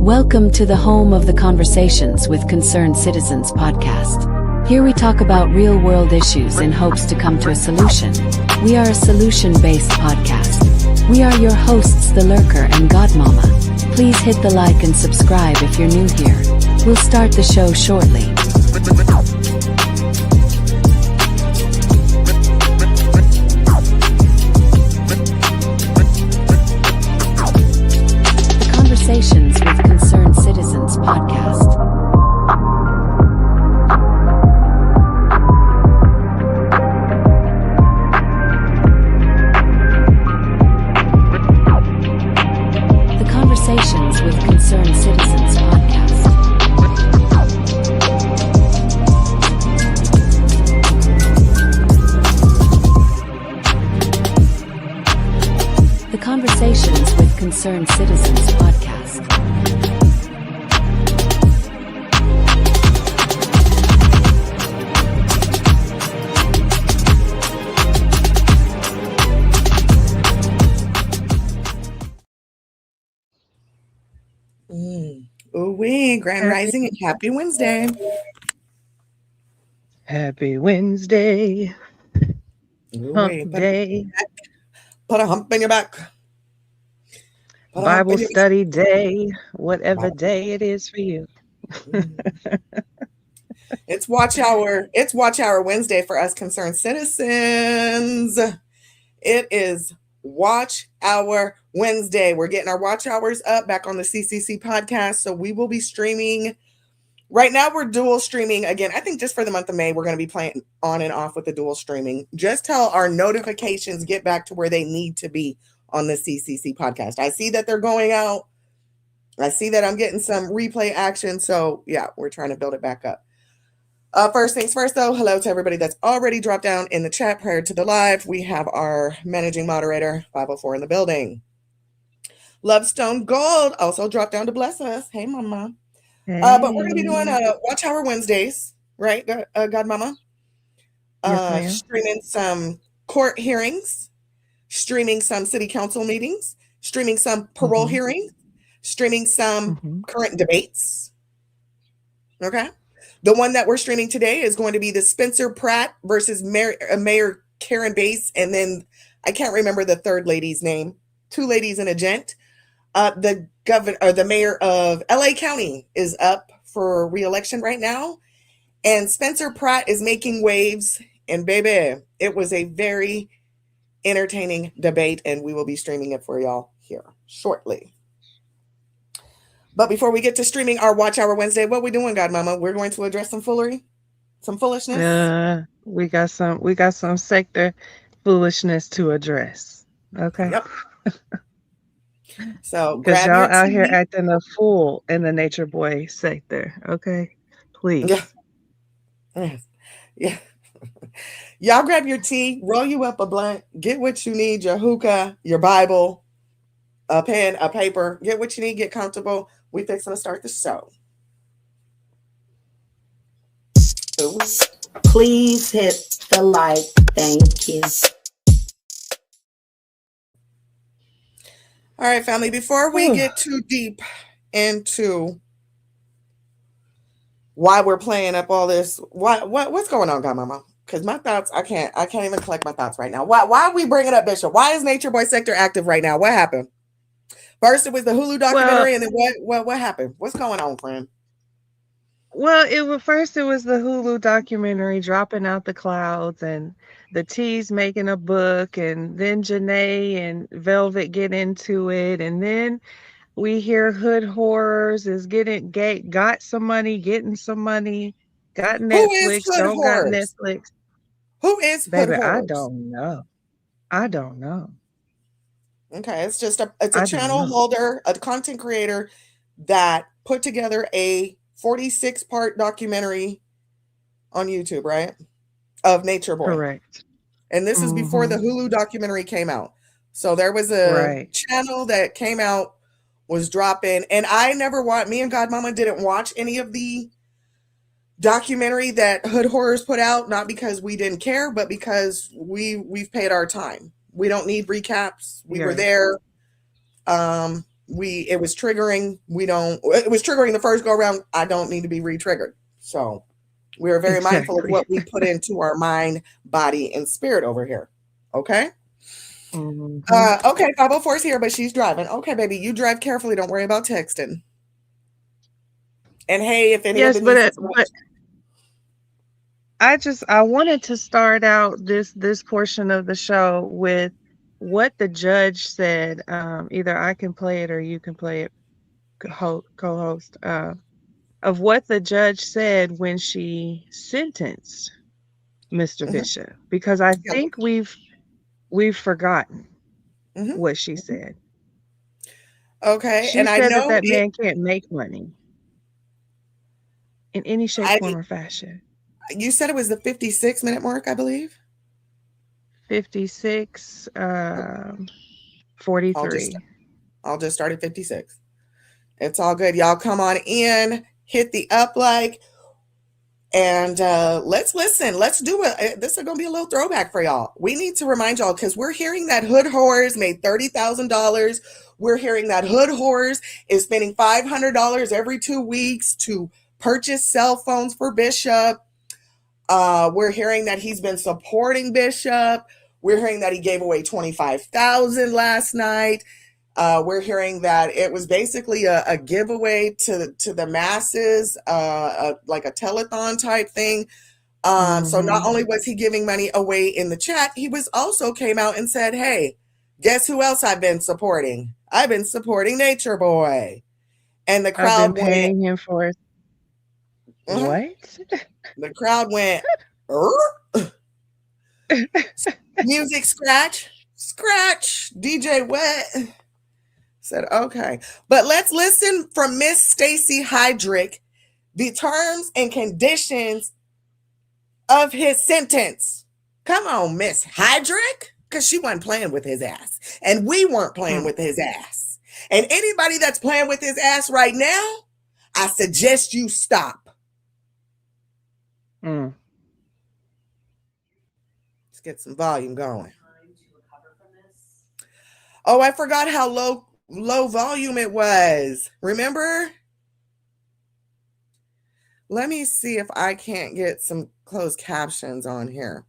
Welcome to the home of the Conversations with Concerned Citizens podcast. Here we talk about real-world issues in hopes to come to a solution. We are a solution-based podcast. We are your hosts, The Lurker and Godmama. Please hit the like and subscribe if you're new here. We'll start the show shortly. The Conversations with Concerned Citizens podcast. The Conversations with Concerned Citizens podcast. The Conversations with Concerned Citizens podcast. Ooh-wee, Grand Rising and happy Wednesday. Happy Wednesday, Ooh-wee, hump day, put a hump in your back. Put a hump Bible in your- study day, whatever day it is for you. It's watch hour. It's watch hour Wednesday for us concerned citizens. It is watch hour Wednesday. We're getting our watch hours up back on the C.C.C podcast. So we will be streaming. Right now we're dual streaming again. I think just for the month of May, we're going to be playing on and off with the dual streaming just till our notifications get back to where they need to be on the C.C.C podcast. I see that they're going out. I see that I'm getting some replay action. So yeah, we're trying to build it back up. First things first, though, hello to everybody that's already dropped down in the chat prior to the live. We have our managing moderator, 504 in the building. Lovestone Gold also dropped down to bless us. Hey, Mama. But we're going to be doing Watch Hour Wednesdays, right, Godmama? Yes, ma'am. Streaming some court hearings, streaming some city council meetings, streaming some parole hearings, streaming some current debates. Okay. The one that we're streaming today is going to be the Spencer Pratt versus Mayor Karen Bass, and then I can't remember the third lady's name. Two ladies and a gent. The governor, or the mayor of LA County, is up for re-election right now, and Spencer Pratt is making waves. And baby, it was a very entertaining debate, and we will be streaming it for y'all here shortly. But before we get to streaming our Watch Hour Wednesday, what we doing, Godmama? We're going to address some foolery, some foolishness. We got some sector foolishness to address. Okay. Yep. So Because grab y'all your out tea. here acting a fool in the nature boy sector. Okay. Please. Yeah. Y'all grab your tea, roll you up a blunt, get what you need, your hookah, your Bible, a pen, a paper, get what you need, get comfortable. We fixing to start the show. Ooh. Please hit the like. Thank you. All right, family, before we get too deep into why we're playing up all this, what's going on, Godmama? Because my thoughts, I can't even collect my thoughts right now. Why are we bringing up Bishop? Why is Nature Boy Sector active right now? What happened? First, it was the Hulu documentary, and then what happened? What's going on, friend? Well, it was the Hulu documentary dropping out the clouds, and the T's making a book, and then Janae and Velvet get into it, and then we hear Hood Horrors is got some money, getting some money, got Netflix, Who is Hood don't got Horrors? Netflix. Who is Hood Baby, Horrors? I don't know. Okay, it's a channel holder, a content creator that put together a 46-part documentary on YouTube, right? Of Nature Boy. Correct. And this is before the Hulu documentary came out. So there was a channel that came out, was dropping, and I never watched, me and Godmama didn't watch any of the documentary that Hood Horrors put out, not because we didn't care, but because we've paid our time. We don't need recaps. We were there. it was triggering. It was triggering the first go around. I don't need to be re-triggered. So we are very mindful of Exactly. what we put into our mind, body, and spirit over here. Okay. Hmm. Okay, 504 is here, but she's driving. Okay, baby, you drive carefully. Don't worry about texting. And hey, if any of Yes, the nieces but I wanted to start out this portion of the show with what the judge said. Either I can play it or you can play it, co-host. Of what the judge said when she sentenced Mr. Mhm. Bishop, because I Yeah. think we've forgotten Mhm. what she said. Okay, She and I said that know that it. man can't make money in any shape, I form, or fashion. You said it was the 56-minute mark, I believe. 56, I'll just 43. I'll just start at 56. It's all good. Y'all come on in, hit the up like, and let's listen. Let's do it. This is going to be a little throwback for y'all. We need to remind y'all because we're hearing that hood whores made $30,000. We're hearing that hood whores is spending $500 every 2 weeks to purchase cell phones for Bishop. We're hearing that he's been supporting Bishop. We're hearing that he gave away 25,000 last night. We're hearing that it was basically a giveaway to the masses, like a telethon type thing. So not Hmm. only was he giving money away in the chat, he was also came out and said, "Hey, guess who else I've been supporting? I've been supporting Nature Boy." And the I've been crowd went, paying him for uh what? the crowd went, music scratch, scratch, DJ Wet. Said, okay. But let's listen from Miss Stacy Hydrick, the terms and conditions of his sentence. Come on, Miss Hydrick. Because she wasn't playing with his ass. And we weren't playing Mm, with his ass. And anybody that's playing with his ass right now, I suggest you stop. mm. Let's get some volume going. Oh, I forgot how low volume it was. Remember? Let me see if I can't get some closed captions on here.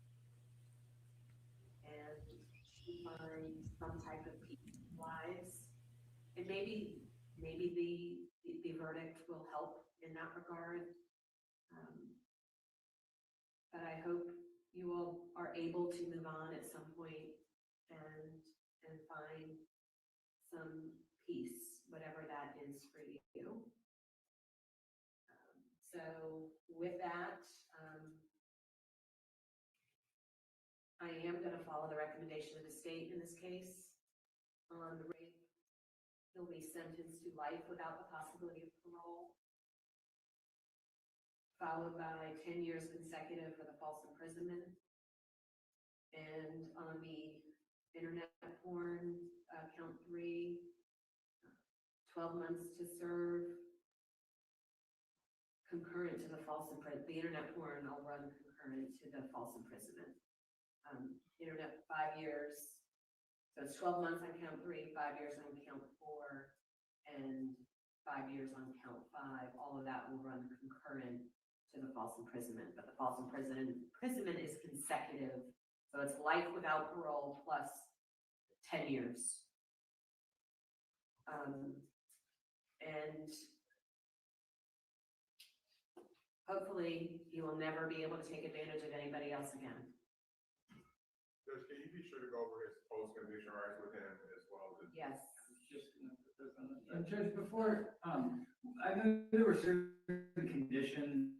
Judge, before, I know there were certain conditions,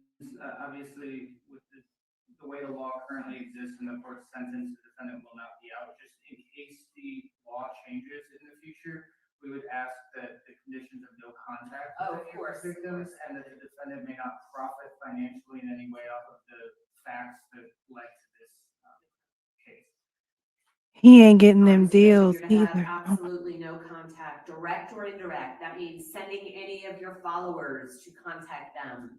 obviously, with the way the law currently exists and the court's sentence, the defendant will not be out. Just in case the law changes in the future, we would ask that the conditions of no contact with victims and that the defendant may not profit financially in any way off of the facts that led to this case. He ain't getting them So you're deals gonna have either. absolutely no contact, direct or indirect. That means sending any of your followers to contact them,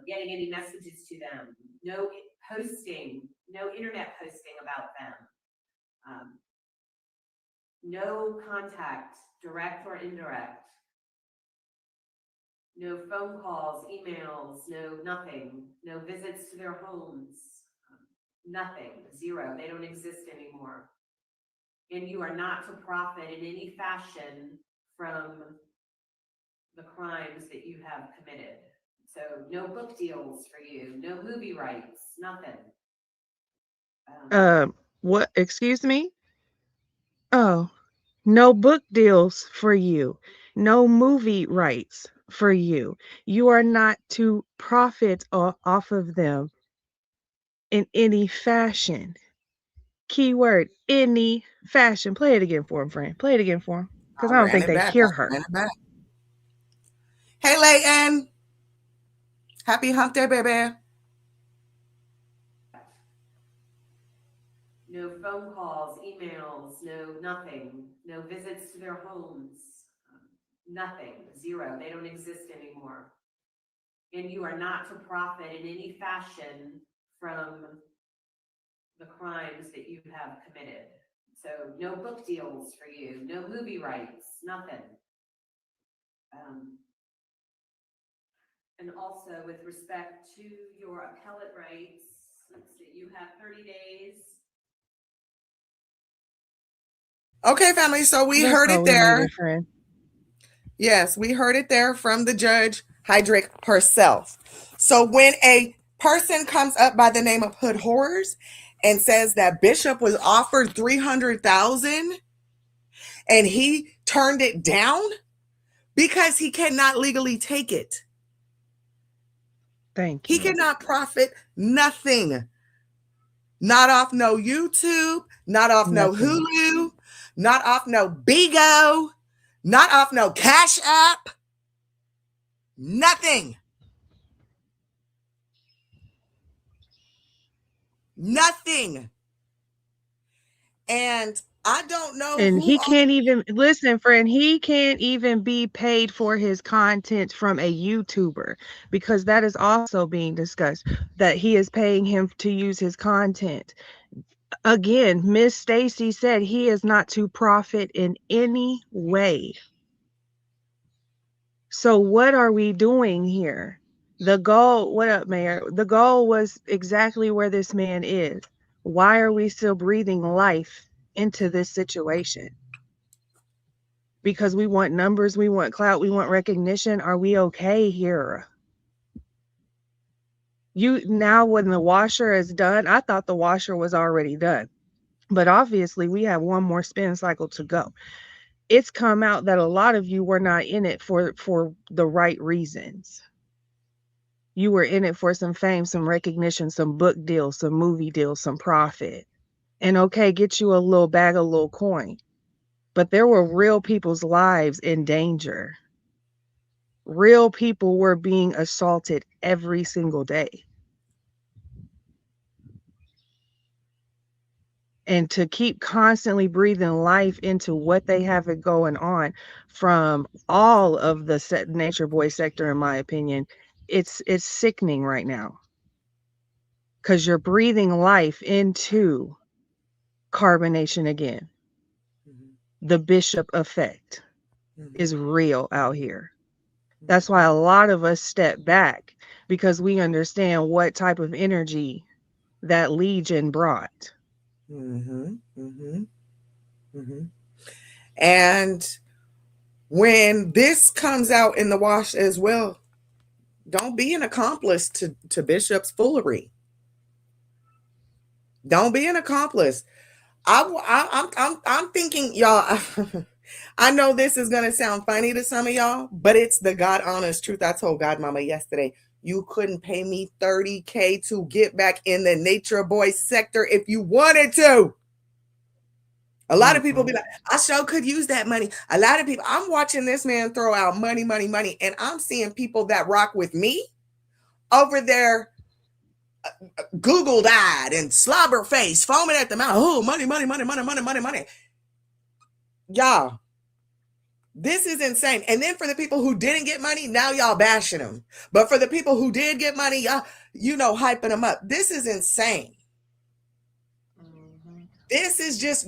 getting any messages to them, no posting, no internet posting about them. No contact, direct or indirect. No phone calls, emails, no nothing, no visits to their homes, nothing, zero. They don't exist anymore. And you are not to profit in any fashion from the crimes that you have committed. So no book deals for you, no movie rights, nothing. What? Excuse me? Oh, no book deals for you. No movie rights for you. You are not to profit off of them in any fashion. Keyword, any fashion. Play it again for him, friend. Play it again for him. Because I I don't ran think it they back. hear I her. ran it back. Hey, Layton. Happy hump day, baby. No phone calls, emails, no nothing, no visits to their homes, nothing, zero. They don't exist anymore. And you are not to profit in any fashion from the crimes that you have committed. So no book deals for you, no movie rights, nothing. And also with respect to your appellate rights, let's see, you have 30 days. Okay, family. So we That's heard all it we there. needed, friend. Yes, we heard it there from the judge, Heydrich herself. So when a person comes up by the name of Hood Horrors and says that Bishop was offered $300,000 and he turned it down because he cannot legally take it. Thank He you. cannot profit nothing. Not off no YouTube, not off no Nothing. Hulu, not off no Bigo, not off no Cash App. Nothing. Nothing. And I don't know And who he can't even listen, friend. He can't even be paid for his content from a YouTuber, because that is also being discussed, that he is paying him to use his content. Again, Miss Stacy said he is not to profit in any way. So what are we doing here? The goal, what up, Mayor? The goal was exactly where this man is. Why are we still breathing life into this situation? Because we want numbers, we want clout, we want recognition. Are we okay here? Now when the washer is done, I thought the washer was already done, but obviously we have one more spin cycle to go. It's come out that a lot of you were not in it for the right reasons. You were in it for some fame, some recognition, some book deals, some movie deals, some profit. And okay, get you a little bag, a little coin. But there were real people's lives in danger. Real people were being assaulted every single day. And to keep constantly breathing life into what they have it going on from all of the Nature Boy sector, in my opinion, it's sickening right now. Because you're breathing life into carbonation again. The Bishop effect is real out here. That's why a lot of us step back, because we understand what type of energy that Legion brought. And when this comes out in the wash as well, don't be an accomplice to Bishop's foolery. Don't be an accomplice. I'm thinking, y'all. I know this is gonna sound funny to some of y'all, but it's the God honest truth. I told Godmama yesterday, you couldn't pay me $30,000 to get back in the Nature Boy sector if you wanted to. A lot of people be like, I sure could use that money. A lot of people, I'm watching this man throw out money, and I'm seeing people that rock with me over there Google-eyed and slobber face, foaming at the mouth. Oh, money. Y'all, this is insane. And then for the people who didn't get money, now y'all bashing them. But for the people who did get money, y'all, hyping them up. This is insane. This is just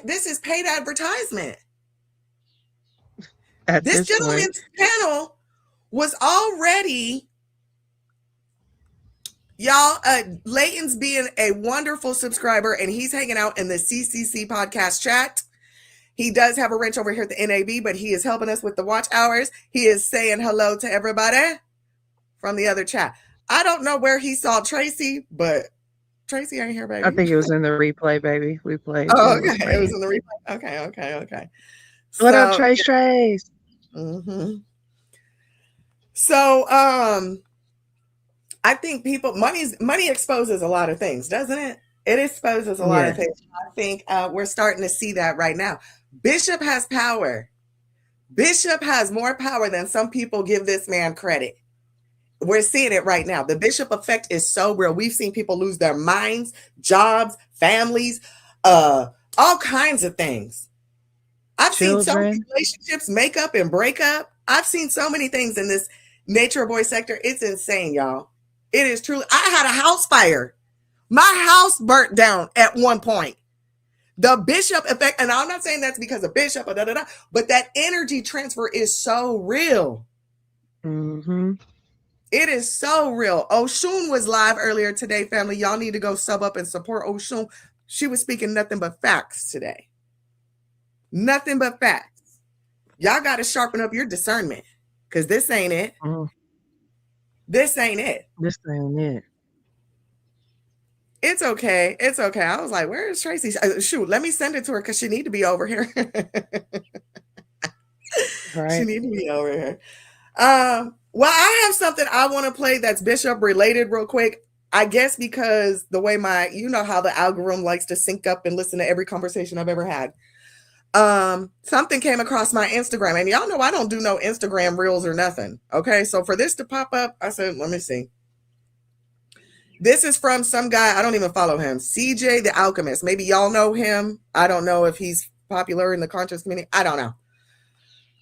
this is paid advertisement. At This this point, gentleman's channel was already, y'all, Leighton's being a wonderful subscriber, and he's hanging out in the C.C.C podcast chat. He does have a wrench over here at the NAB, but he is helping us with the watch hours. He is saying hello to everybody from the other chat. I don't know where he saw Tracy, but Tracy ain't here, baby. I think it was in the replay, baby. We played. Oh, okay. It was in the replay. Okay. What up, Trace? Trace. Mm-hmm. So, I think money exposes a lot of things, doesn't it? It exposes a lot of things. I think we're starting to see that right now. Bishop has power. Bishop has more power than some people give this man credit. We're seeing it right now. The Bishop effect is so real. We've seen people lose their minds, jobs, families, all kinds of things. I've seen so many relationships make up and break up. I've seen so many things in this nature boy sector. It's insane, y'all. It is truly. I had a house fire. My house burnt down at one point. The Bishop effect, and I'm not saying that's because of Bishop or but that energy transfer is so real. Mm-hmm. It is so real. Oshun was live earlier today, family. Y'all need to go sub up and support Oshun. She was speaking nothing but facts today. Nothing but facts. Y'all got to sharpen up your discernment, because this ain't it. This ain't it. This ain't it. It's okay. It's okay. I was like, where is Tracy? Shoot, let me send it to her, because she need to be over here. Right. She need to be over here. Well, I have something I want to play that's Bishop related real quick. I guess because the way you know how the algorithm likes to sync up and listen to every conversation I've ever had. Something came across my Instagram, and y'all know I don't do no Instagram reels or nothing. Okay. So for this to pop up, I said, let me see. This is from some guy. I don't even follow him. CJ the Alchemist. Maybe y'all know him. I don't know if he's popular in the conscious community. I don't know.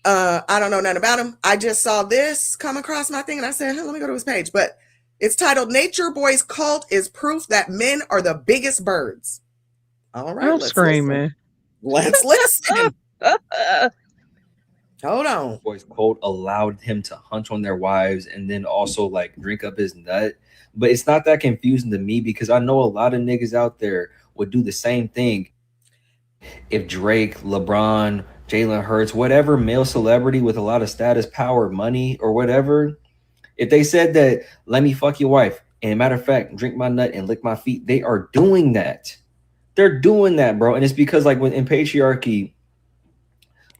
I don't know nothing about him. I just saw this come across my thing, and I said, hey, let me go to his page. But it's titled "Nature Boy's Cult is Proof That Men Are the Biggest Birds." All right, I'm screaming. Let's listen. Hold on. Boy's cult allowed him to hunch on their wives and then also like drink up his nut. But it's not that confusing to me, because I know a lot of niggas out there would do the same thing. If Drake, LeBron, Jalen Hurts, whatever male celebrity with a lot of status, power, money, or whatever, if they said that, let me fuck your wife, and matter of fact, drink my nut and lick my feet, they are doing that. They're doing that, bro. And it's because like when in patriarchy,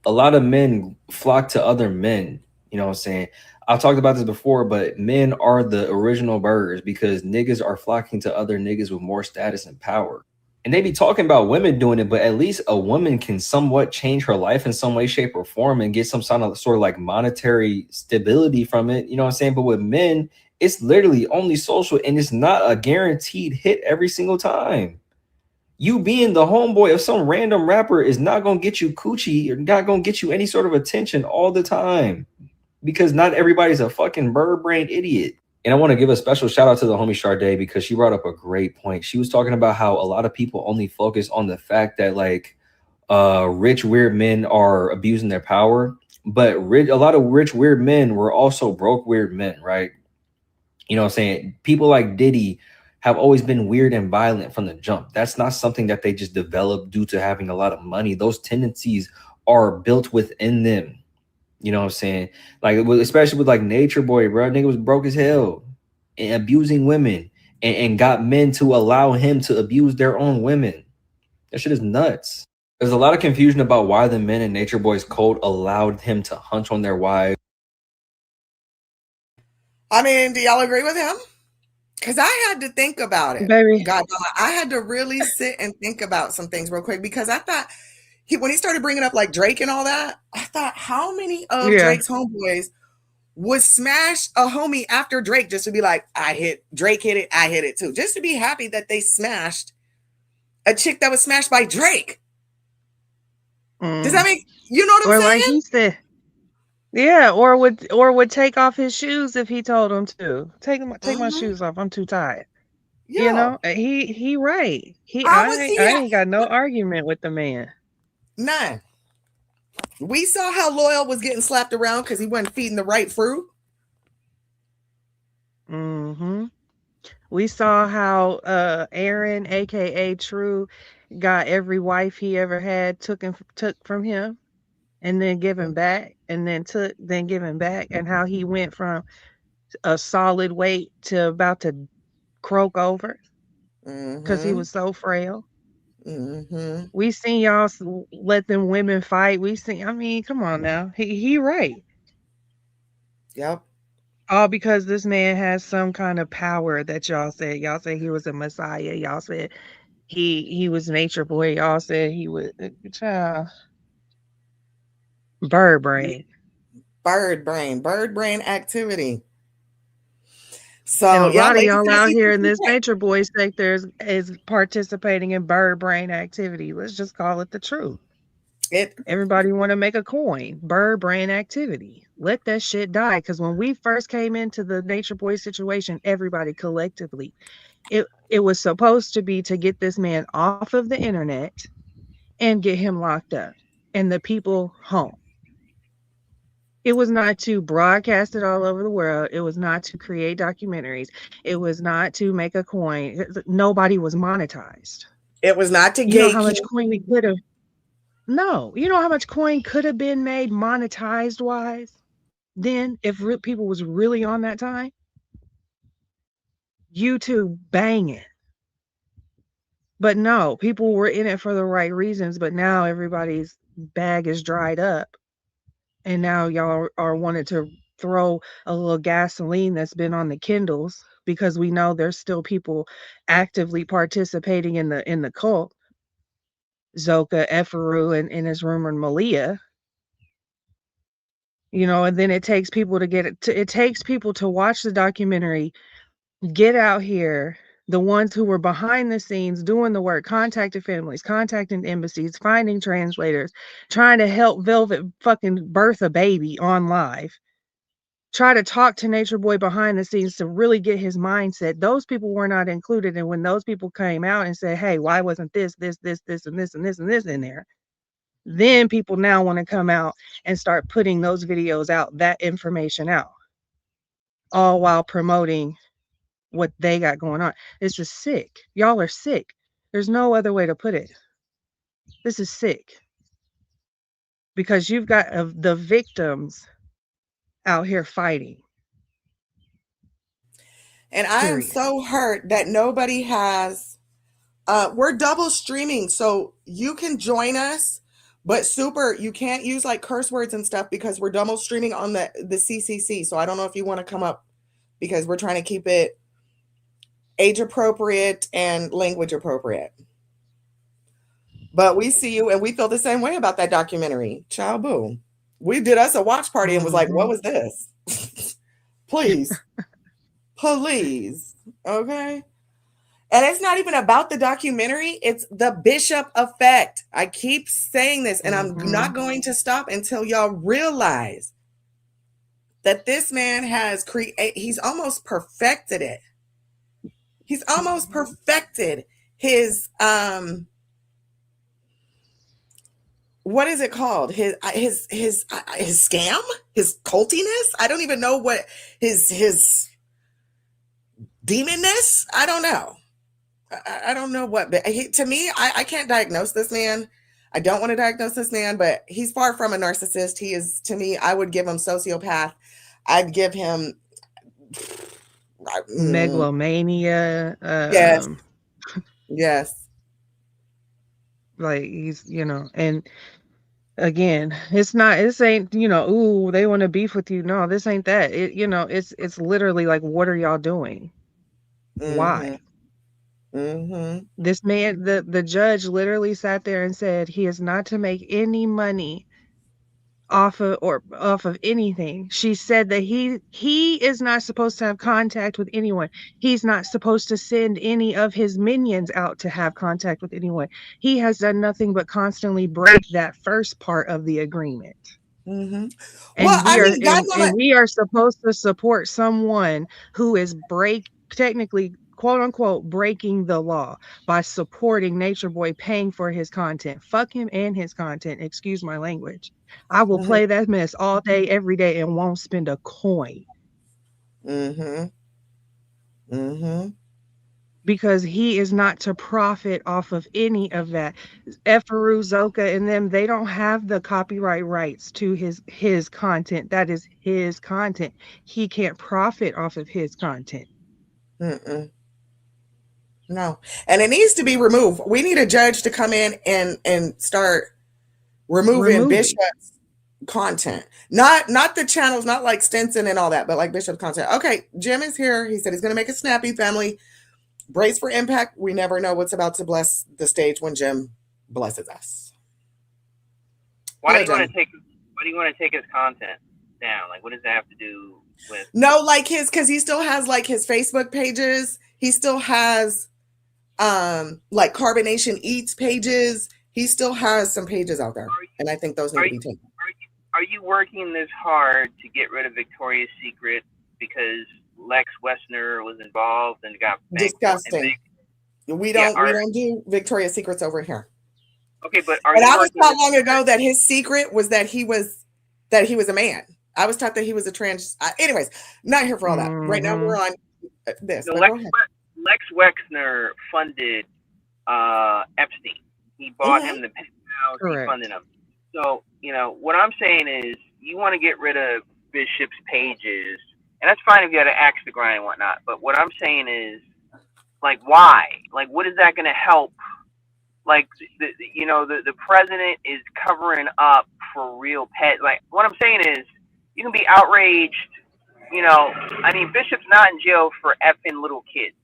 a lot of men flock to other men. You know what I'm saying? I've talked about this before, but men are the original birds, because niggas are flocking to other niggas with more status and power. And they be talking about women doing it, but at least a woman can somewhat change her life in some way, shape, or form and get some sort of like monetary stability from it. You know what I'm saying? But with men, it's literally only social, and it's not a guaranteed hit every single time. You being the homeboy of some random rapper is not going to get you coochie, or not going to get you any sort of attention all the time, because not everybody's a fucking bird-brained idiot. And I want to give a special shout out to the homie Sade, because she brought up a great point. She was talking about how a lot of people only focus on the fact that like rich, weird men are abusing their power. But a lot of rich, weird men were also broke, weird men, right? You know what I'm saying? People like Diddy have always been weird and violent from the jump. That's not something that they just developed due to having a lot of money. Those tendencies are built within them. You know what I'm saying? Like, especially with like Nature Boy, bro. Nigga was broke as hell and abusing women and got men to allow him to abuse their own women. That shit is nuts. There's a lot of confusion about why the men in Nature Boy's cult allowed him to hunch on their wives. I mean, do y'all agree with him? Because I had to think about it. Baby. God, I had to really sit and think about some things real quick, because I thought when he started bringing up like Drake and all that, I thought how many of Drake's homeboys would smash a homie after Drake just to be like, Drake hit it, I hit it too. Just to be happy that they smashed a chick that was smashed by Drake. Does that make, you know what I'm saying? Like he said, yeah, or would take off his shoes if he told him to. Take my shoes off. I'm too tired. You Yeah. know, he right. How was he? I ain't got no argument with the man. None. We saw how Loyal was getting slapped around because he wasn't feeding the right fruit. Hmm. We saw how Aaron, aka True, got every wife he ever had took from him and then given back and then given back, and how he went from a solid weight to about to croak over because he Mm-hmm. was so frail. Mm-hmm. We seen y'all let them women fight. We seen, I mean, come on now. He right. Yep. All because this man has some kind of power that y'all said. Y'all said he was a messiah. Y'all said he was nature boy. Y'all said he was child bird brain. Bird brain activity. And So a yeah, lot of Lady y'all out Sassy here thinks in he's this right. nature boy sector is participating in bird brain activity. Let's just call it the truth. It Everybody want to make a coin. Bird brain activity. Let that shit die. Because when we first came into the nature boy situation, everybody collectively, it was supposed to be to get this man off of the internet and get him locked up and the people home. It was not to broadcast it all over the world. It was not to create documentaries. It was not to make a coin. Nobody was monetized. it was not to You know how much gatekeep. coin we could have? No. You know how much coin could have been made monetized wise? Then, if people was really on that time, YouTube banging. But no, people were in it for the right reasons. But now everybody's bag is dried up, and now y'all are wanting to throw a little gasoline that's been on the Kindles because we know there's still people actively participating in the cult. Zoka, Efaru, and his rumored Malia. You know, and then it takes people to get it. It takes people to watch the documentary, get out here, the ones who were behind the scenes doing the work, contacting families, contacting embassies, finding translators, trying to help Velvet fucking birth a baby on live. Try to talk to Nature Boy behind the scenes to really get his mindset. Those people were not included. And when those people came out and said, hey, why wasn't this, and this, and this, and this in there? Then people now want to come out and start putting those videos out, that information out, all while promoting what they got going on. It's just sick. Y'all are sick. There's no other way to put it. This is sick because you've got the victims out here fighting. And I am Period. so hurt that nobody has we're double streaming, so you can join us, but super, you can't use like curse words and stuff because we're double streaming on the CCC. So I don't know if you want to come up because we're trying to keep it age appropriate and language appropriate. But we see you and we feel the same way about that documentary. Ciao boo. We did us a watch party and was like, what Hmm. was this? Please. Please. Okay. And it's not even about the documentary, it's the Bishop effect. I keep saying this and I'm Hmm. not going to stop until y'all realize that this man has he's almost perfected it. He's almost perfected his what is it called? His scam, his cultiness. I don't even know what his demonness. I don't know. I don't know what, but to me, I can't diagnose this man. I don't want to diagnose this man, but he's far from a narcissist. He is, to me, I would give him sociopath. I'd give him, mm, Megalomania. yes, yes. Like he's, and again, it's not, this ain't, ooh, they want to beef with you. No, this ain't that. It's literally like, what are y'all doing? Mm-hmm, Why? mm-hmm, This man, the judge literally sat there and said he is not to make any money off of anything. She said that he is not supposed to have contact with anyone. He's not supposed to send any of his minions out to have contact with anyone. He has done nothing but constantly break that first part of the agreement. mm-hmm. Well, And I we are mean, and we are supposed to support someone who is technically quote unquote breaking the law by supporting Nature Boy, paying for his content. Fuck him and his content. Excuse my language. I will Mm-hmm. play that mess all day, every day, and won't spend a coin. Mm-hmm. Mm-hmm. Because he is not to profit off of any of that. Efaru, Zoka, and them, they don't have the copyright rights to his content. That is his content. He can't profit off of his content. Mm-mm. No. And it needs to be removed. We need a judge to come in and start removing Removing. Bishop's content. Not the channels, not like Stinson and all that, but like Bishop's content. Okay, Jim is here. He said he's going to make a snappy family. Brace for impact. We never know what's about to bless the stage when Jim blesses us. Why Hello, do you want Jim. to take his content down? Like, what does that have to do with? No, like because he still has like his Facebook pages. He still has like Carbonation Eats pages. He still has some pages out there, and I think those need to be taken. Are you working this hard to get rid of Victoria's Secret because Lex Wessner was involved and got Disgusting. We don't do Victoria's Secrets over here. Okay, but I was taught long ago that his secret was that he was a man. I was taught that he was a trans. Anyways, not here for all that. Right now we're on this. So but go ahead. Lex Wexner funded Epstein. He bought him the penthouse. He funded him. So, what I'm saying is you want to get rid of Bishop's pages, and that's fine if you had an axe to grind and whatnot. But what I'm saying is, like, why? Like, what is that going to help? Like, the president is covering up for real pet. Like, what I'm saying is you can be outraged. Bishop's not in jail for effing little kids.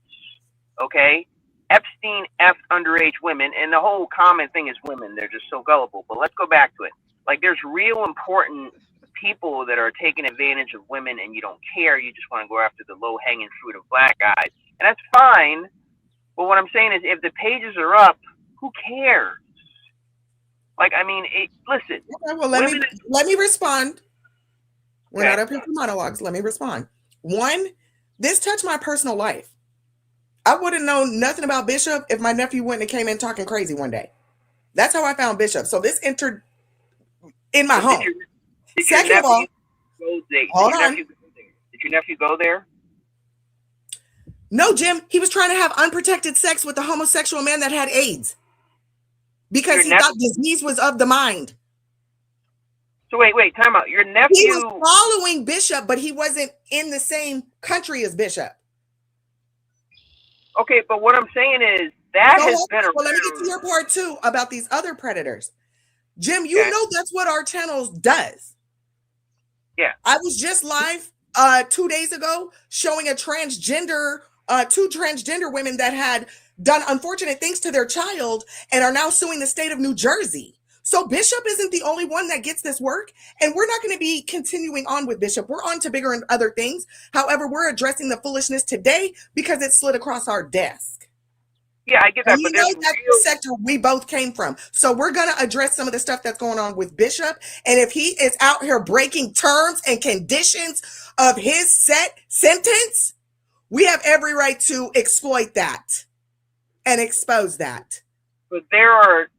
Okay? Epstein effed underage women, and the whole common thing is women. They're just so gullible. But let's go back to it. Like, there's real important people that are taking advantage of women, and you don't care. You just want to go after the low-hanging fruit of black guys. And that's fine. But what I'm saying is if the pages are up, who cares? Like, listen. Okay, well, let me respond. We're not up here for monologues. Let me respond. One, this touched my personal life. I wouldn't know nothing about Bishop if my nephew wouldn't have came in talking crazy one day. That's how I found Bishop. So this entered in my home. Second of all, hold on. Did your nephew go there? No, Jim. He was trying to have unprotected sex with a homosexual man that had AIDS because he thought disease was of the mind. So wait, time out. Your nephew. He was following Bishop, but he wasn't in the same country as Bishop. Okay, but what I'm saying is that has been around. Well, let me get to your part too about these other predators. Jim, you know that's what our channels does. Yeah. I was just live 2 days ago showing two transgender women that had done unfortunate things to their child and are now suing the state of New Jersey. So Bishop isn't the only one that gets this work, and we're not going to be continuing on with Bishop. We're on to bigger and other things. However, we're addressing the foolishness today because it slid across our desk. Yeah, I get that. And you know that's the sector we both came from. So we're going to address some of the stuff that's going on with Bishop. And if he is out here breaking terms and conditions of his set sentence, we have every right to exploit that and expose that. But there's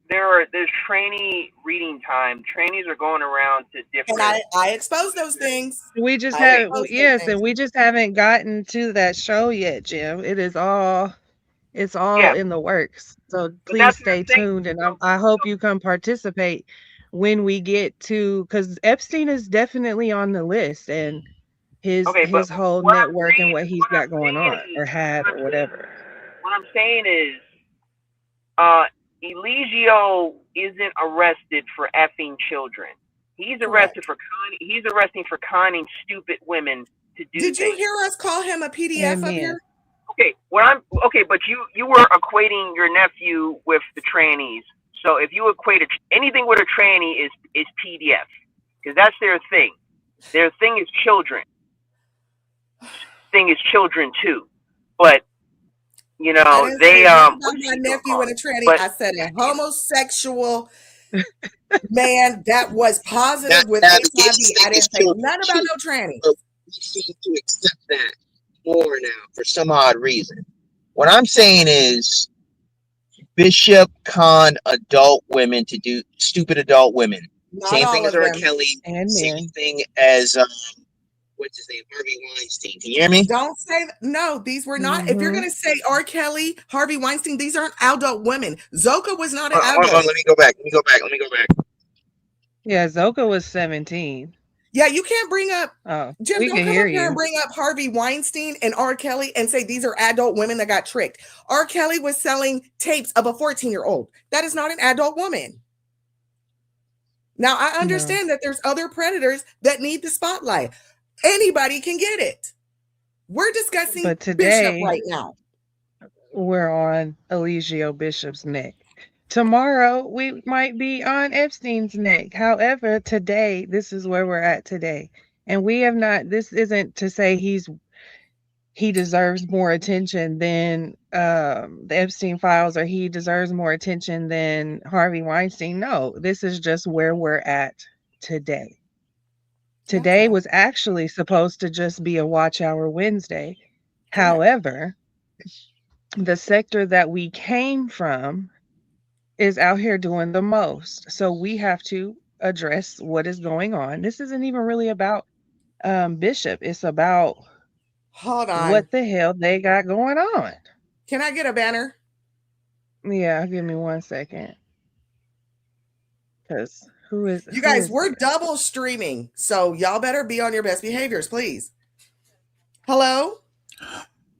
trainee reading time. Trainees are going around to different. And I expose those things. We just and we just haven't gotten to that show yet, Jim. It's all in the works. So please stay tuned, and I hope you come participate when we get to, because Epstein is definitely on the list, and his whole network and what he's got going on or had or whatever. What I'm saying is, Eligio isn't arrested for effing children. He's arrested for conning stupid women to do. Did you hear us call him a PDF up here? Okay, but you were equating your nephew with the trannies. So if you equate anything with a tranny is PDF, because that's their thing. Their thing is children. Thing is children too, but. My nephew and a tranny. I said a homosexual man that was positive with HIV. I didn't say nothing about no tranny. We seem to accept that more now for some odd reason. What I'm saying is Bishop conned adult women to do stupid adult women. Not Same thing all as of R. them. Kelly. And Same men. thing as what's his name? Harvey Weinstein. Can you hear me? Don't say that. No, these were not. If you're Mm-hmm. going to say R. Kelly, Harvey Weinstein, these aren't adult women. Zoka was not an Hold adult. on, let me go back. Yeah, Zoka was 17. Yeah, you can't bring up, Oh, Jim, we don't can come hear up here and you. bring up Harvey Weinstein and R. Kelly and say these are adult women that got tricked. R. Kelly was selling tapes of a 14-year-old. That is not an adult woman. Now, I understand that there's other predators that need the spotlight. Anybody can get it. We're discussing But Bishop today right now. we're on Eligio Bishop's neck. Tomorrow we might be on Epstein's neck. However, today, this is where we're at today. And we have not, this isn't to say he deserves more attention than the Epstein files, or he deserves more attention than Harvey Weinstein. No, this is just where we're at today. Today was actually supposed to just be a Watch Hour Wednesday. However, the sector that we came from is out here doing the most. So we have to address what is going on. This isn't even really about Bishop. It's about Hold on. what the hell they got going on. Can I get a banner? Yeah, give me 1 second. Because you guys, we're double streaming, so y'all better be on your best behaviors, please. Hello?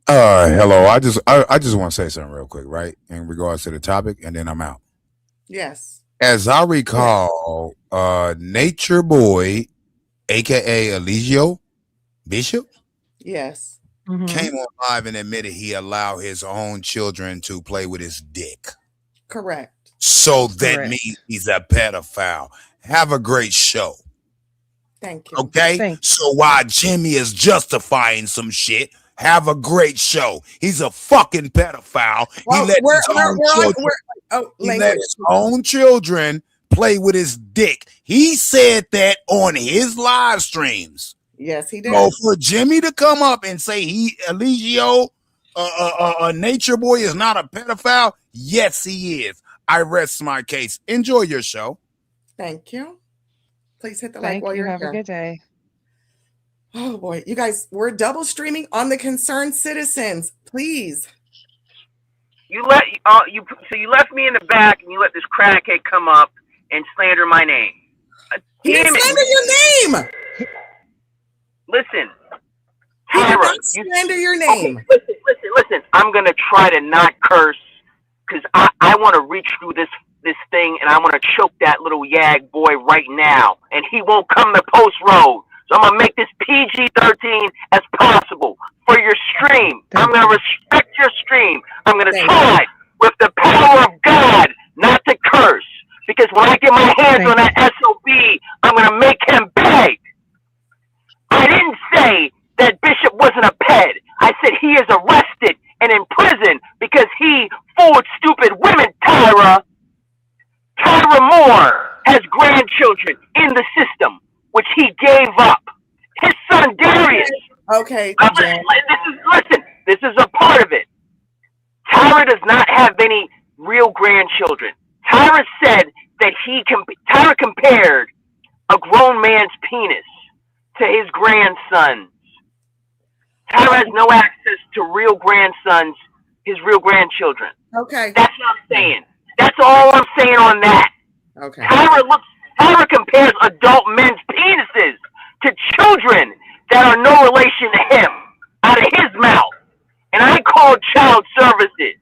Hello. I just want to say something real quick, right? In regards to the topic, and then I'm out. Yes. As I recall, Nature Boy, aka Eligio Bishop, yes, came on live and admitted he allowed his own children to play with his dick. Correct. So that means he's a pedophile. Have a great show. Thank you. Okay? So while Jimmy is justifying some shit, have a great show. He's a fucking pedophile. Well, He let his own children play with his dick. He said that on his live streams. Yes, he did. So for Jimmy to come up and say Eligio, Nature Boy is not a pedophile, yes, he is. I rest my case. Enjoy your show. Thank you. Please hit the like while you're here. Have a good day. Oh boy, you guys, we're double streaming on the Concerned Citizens. Please. You left me in the back, and you let this crackhead come up and slander my name. He didn't slander your name. Listen, he did not slander your name. Okay, listen. I'm gonna try to not curse because I want to reach through this thing, and I want to choke that little yag boy right now, and he won't come to Post Road. So I'm gonna make this PG-13 as possible for your stream. I'm gonna respect your stream. I'm gonna try with the power of God not to curse, because when I get my hands on that SOB, I'm gonna make him beg. I didn't say that Bishop wasn't a ped. I said he is arrested and in prison because he fooled stupid women. Tyra Moore has grandchildren in the system, which he gave up. His son Darius. Okay. This is a part of it. Tyra does not have any real grandchildren. Tyra said that Tyra compared a grown man's penis to his grandsons. Tyra has no access to real grandsons, his real grandchildren. Okay. That's what I'm saying. That's all I'm saying on that. Okay. Tyra compares adult men's penises to children that are no relation to him out of his mouth. And I called child services.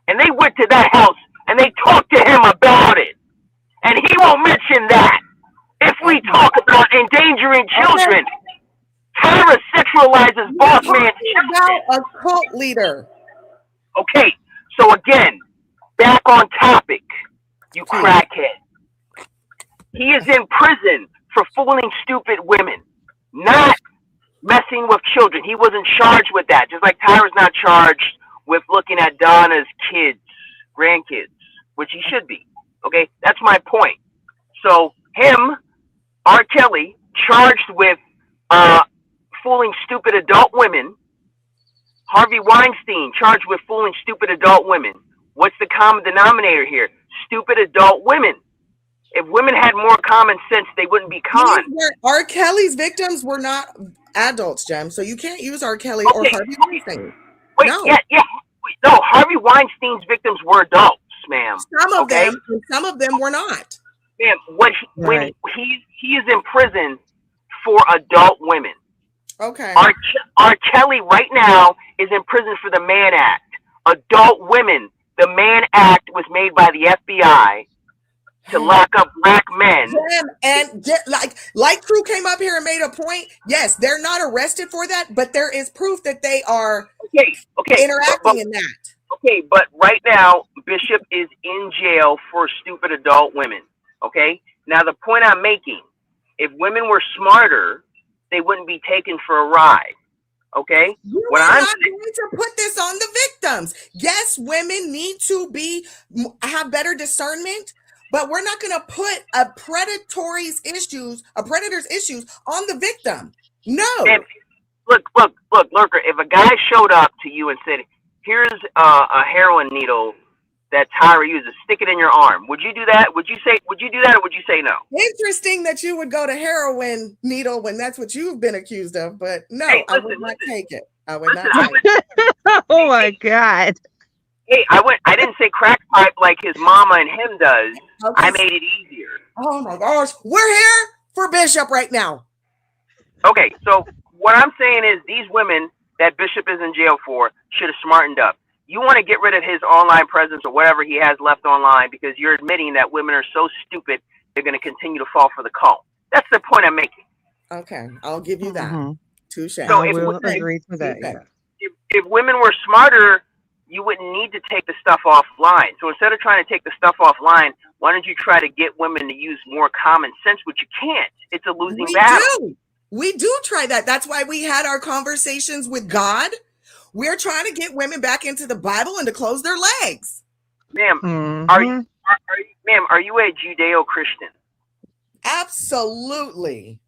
And they went to that house and they talked to him about it. And he won't mention that. If we talk about endangering children, Tyra sexualizes boss man children. A cult leader. Okay, so again, back on topic, you crackhead. He is in prison for fooling stupid women, not messing with children. He wasn't charged with that, just like Tyra's not charged with looking at Donna's kids, grandkids, which he should be. Okay, that's my point. So him, R. Kelly, charged with fooling stupid adult women, Harvey Weinstein charged with fooling stupid adult women. What's the common denominator here? Stupid adult women. If women had more common sense, they wouldn't be conned. R. Kelly's victims were not adults, Jem. So you can't use R. Kelly or Harvey Weinstein. Wait, no. Yeah. Wait, no, Harvey Weinstein's victims were adults, ma'am. Some of them, and some of them were not. Ma'am, when he is in prison for adult women. Okay. R. Kelly right now is in prison for the Mann Act. Adult women. The Mann Act was made by the FBI to lock up black men. And like Crew came up here and made a point. Yes, they're not arrested for that, but there is proof that they are interacting in that. Okay, but right now, Bishop is in jail for stupid adult women. Okay? Now, the point I'm making, if women were smarter, they wouldn't be taken for a ride. Okay? You are not going to put this on the victims. Yes, women need to have better discernment, but we're not going to put a predator's issues on the victim. No. And look, Lurker, if a guy showed up to you and said, here's a heroin needle that Tyra uses, stick it in your arm, would you do that? Would you do that, or would you say no? Interesting that you would go to heroin needle when that's what you've been accused of, but no, I would not take it. I would not take it. Oh my God. Hey, I didn't say crack pipe like his mama and him does. Okay. I made it easier. Oh my gosh. We're here for Bishop right now. Okay, so what I'm saying is these women that Bishop is in jail for should have smartened up. You want to get rid of his online presence or whatever he has left online because you're admitting that women are so stupid they're going to continue to fall for the call. That's the point I'm making. Okay, I'll give you that. Touche. So I will agree to that. Okay. Yeah. If women were smarter, you wouldn't need to take the stuff offline. So instead of trying to take the stuff offline, why don't you try to get women to use more common sense, which you can't. It's a losing battle. We do try that. That's why we had our conversations with God. We're trying to get women back into the Bible and to close their legs. Ma'am, are you a Judeo-Christian? Absolutely.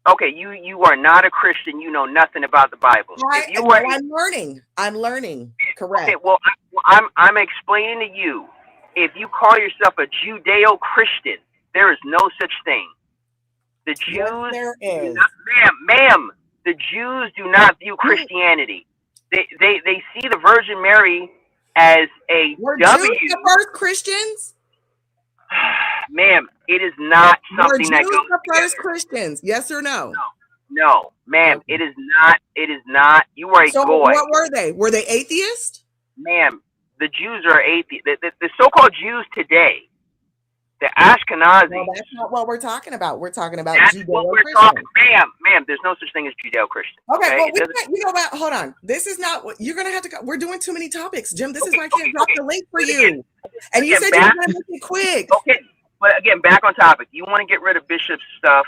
Okay, you are not a Christian. You know nothing about the Bible. I'm learning. Correct. Okay, well, I'm explaining to you. If you call yourself a Judeo-Christian, there is no such thing. The Jews, yes, there is. Ma'am, the Jews do not view Christianity. They see the Virgin Mary as a Were W. Jews the first Christians? Ma'am, it is not something Were that Jews goes the first together. Christians? Yes or no? No, ma'am, it is not. It is not. You are a so goy. What were they? Were they atheists? Ma'am, the Jews are atheists. The so-called Jews today, the Ashkenazis. No, that's not what we're talking about. We're talking about That's what we're talking. Judeo-Christian. Ma'am, there's no such thing as Judeo-Christian. Okay, well, you know what? Hold on. This is not what you're gonna have to go. We're doing too many topics, Jim. This is why I can't drop the link for you. And you said you were gonna make it quick. Okay, but again, back on topic. You want to get rid of Bishop's stuff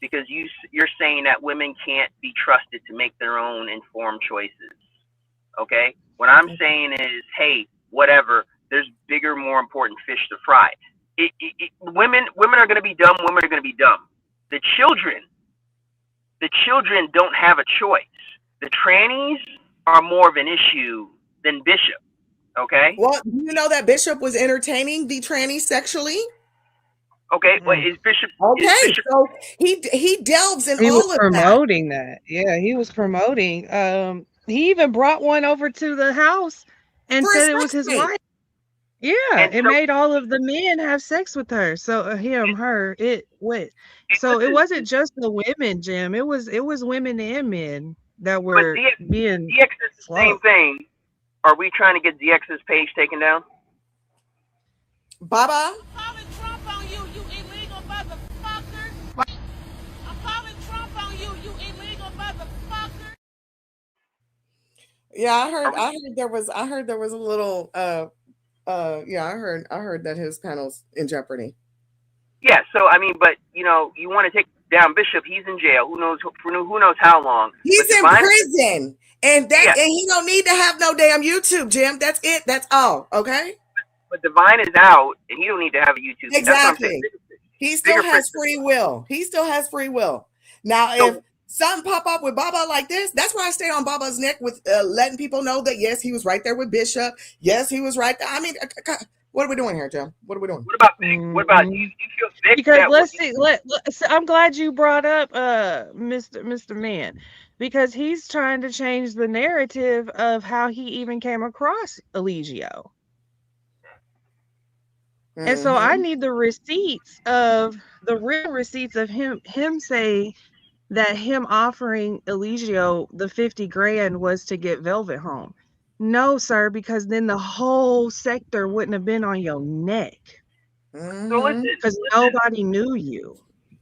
because you're saying that women can't be trusted to make their own informed choices. Okay? What I'm saying is, hey, whatever. There's bigger, more important fish to fry. Women are going to be dumb. Women are going to be dumb. The children don't have a choice. The trannies are more of an issue than Bishop. Okay. Well, do you know that Bishop was entertaining the trannies sexually? Okay. Well, is Bishop? Okay, is Bishop, so he delves in he all was of promoting that. Yeah, he was promoting. He even brought one over to the house and said it was his wife. Yeah, and it made all of the men have sex with her. So her, it went. So it wasn't just the women, Jim. It was women and men that were being. DX is the same thing. Are we trying to get DX's page taken down? Baba? I'm calling Trump on you, you illegal motherfucker. I'm calling Trump on you, you illegal motherfucker. Yeah, I heard there was a little yeah, I heard that his panel's in jeopardy. Yeah, so I mean, but you want to take down Bishop, he's in jail. Who knows how long? He's in prison. And and he don't need to have no damn YouTube, Jim. That's it. That's all. Okay. But Divine is out, and he don't need to have a YouTube. Exactly. He still has free will. Now, something pop up with Baba like this. That's why I stay on Baba's neck with letting people know that yes, he was right there with Bishop. Yes, he was right there. I mean, what are we doing here, Jim? What are we doing? What about Vic? What about you feel Vic? Because let's see. I'm glad you brought up Mr. Man, because he's trying to change the narrative of how he even came across Eligio. And so I need the receipts of the real receipts of him saying that him offering Eligio the 50 grand was to get Velvet home. No, sir, because then the whole sector wouldn't have been on your neck. So listen, because nobody knew you.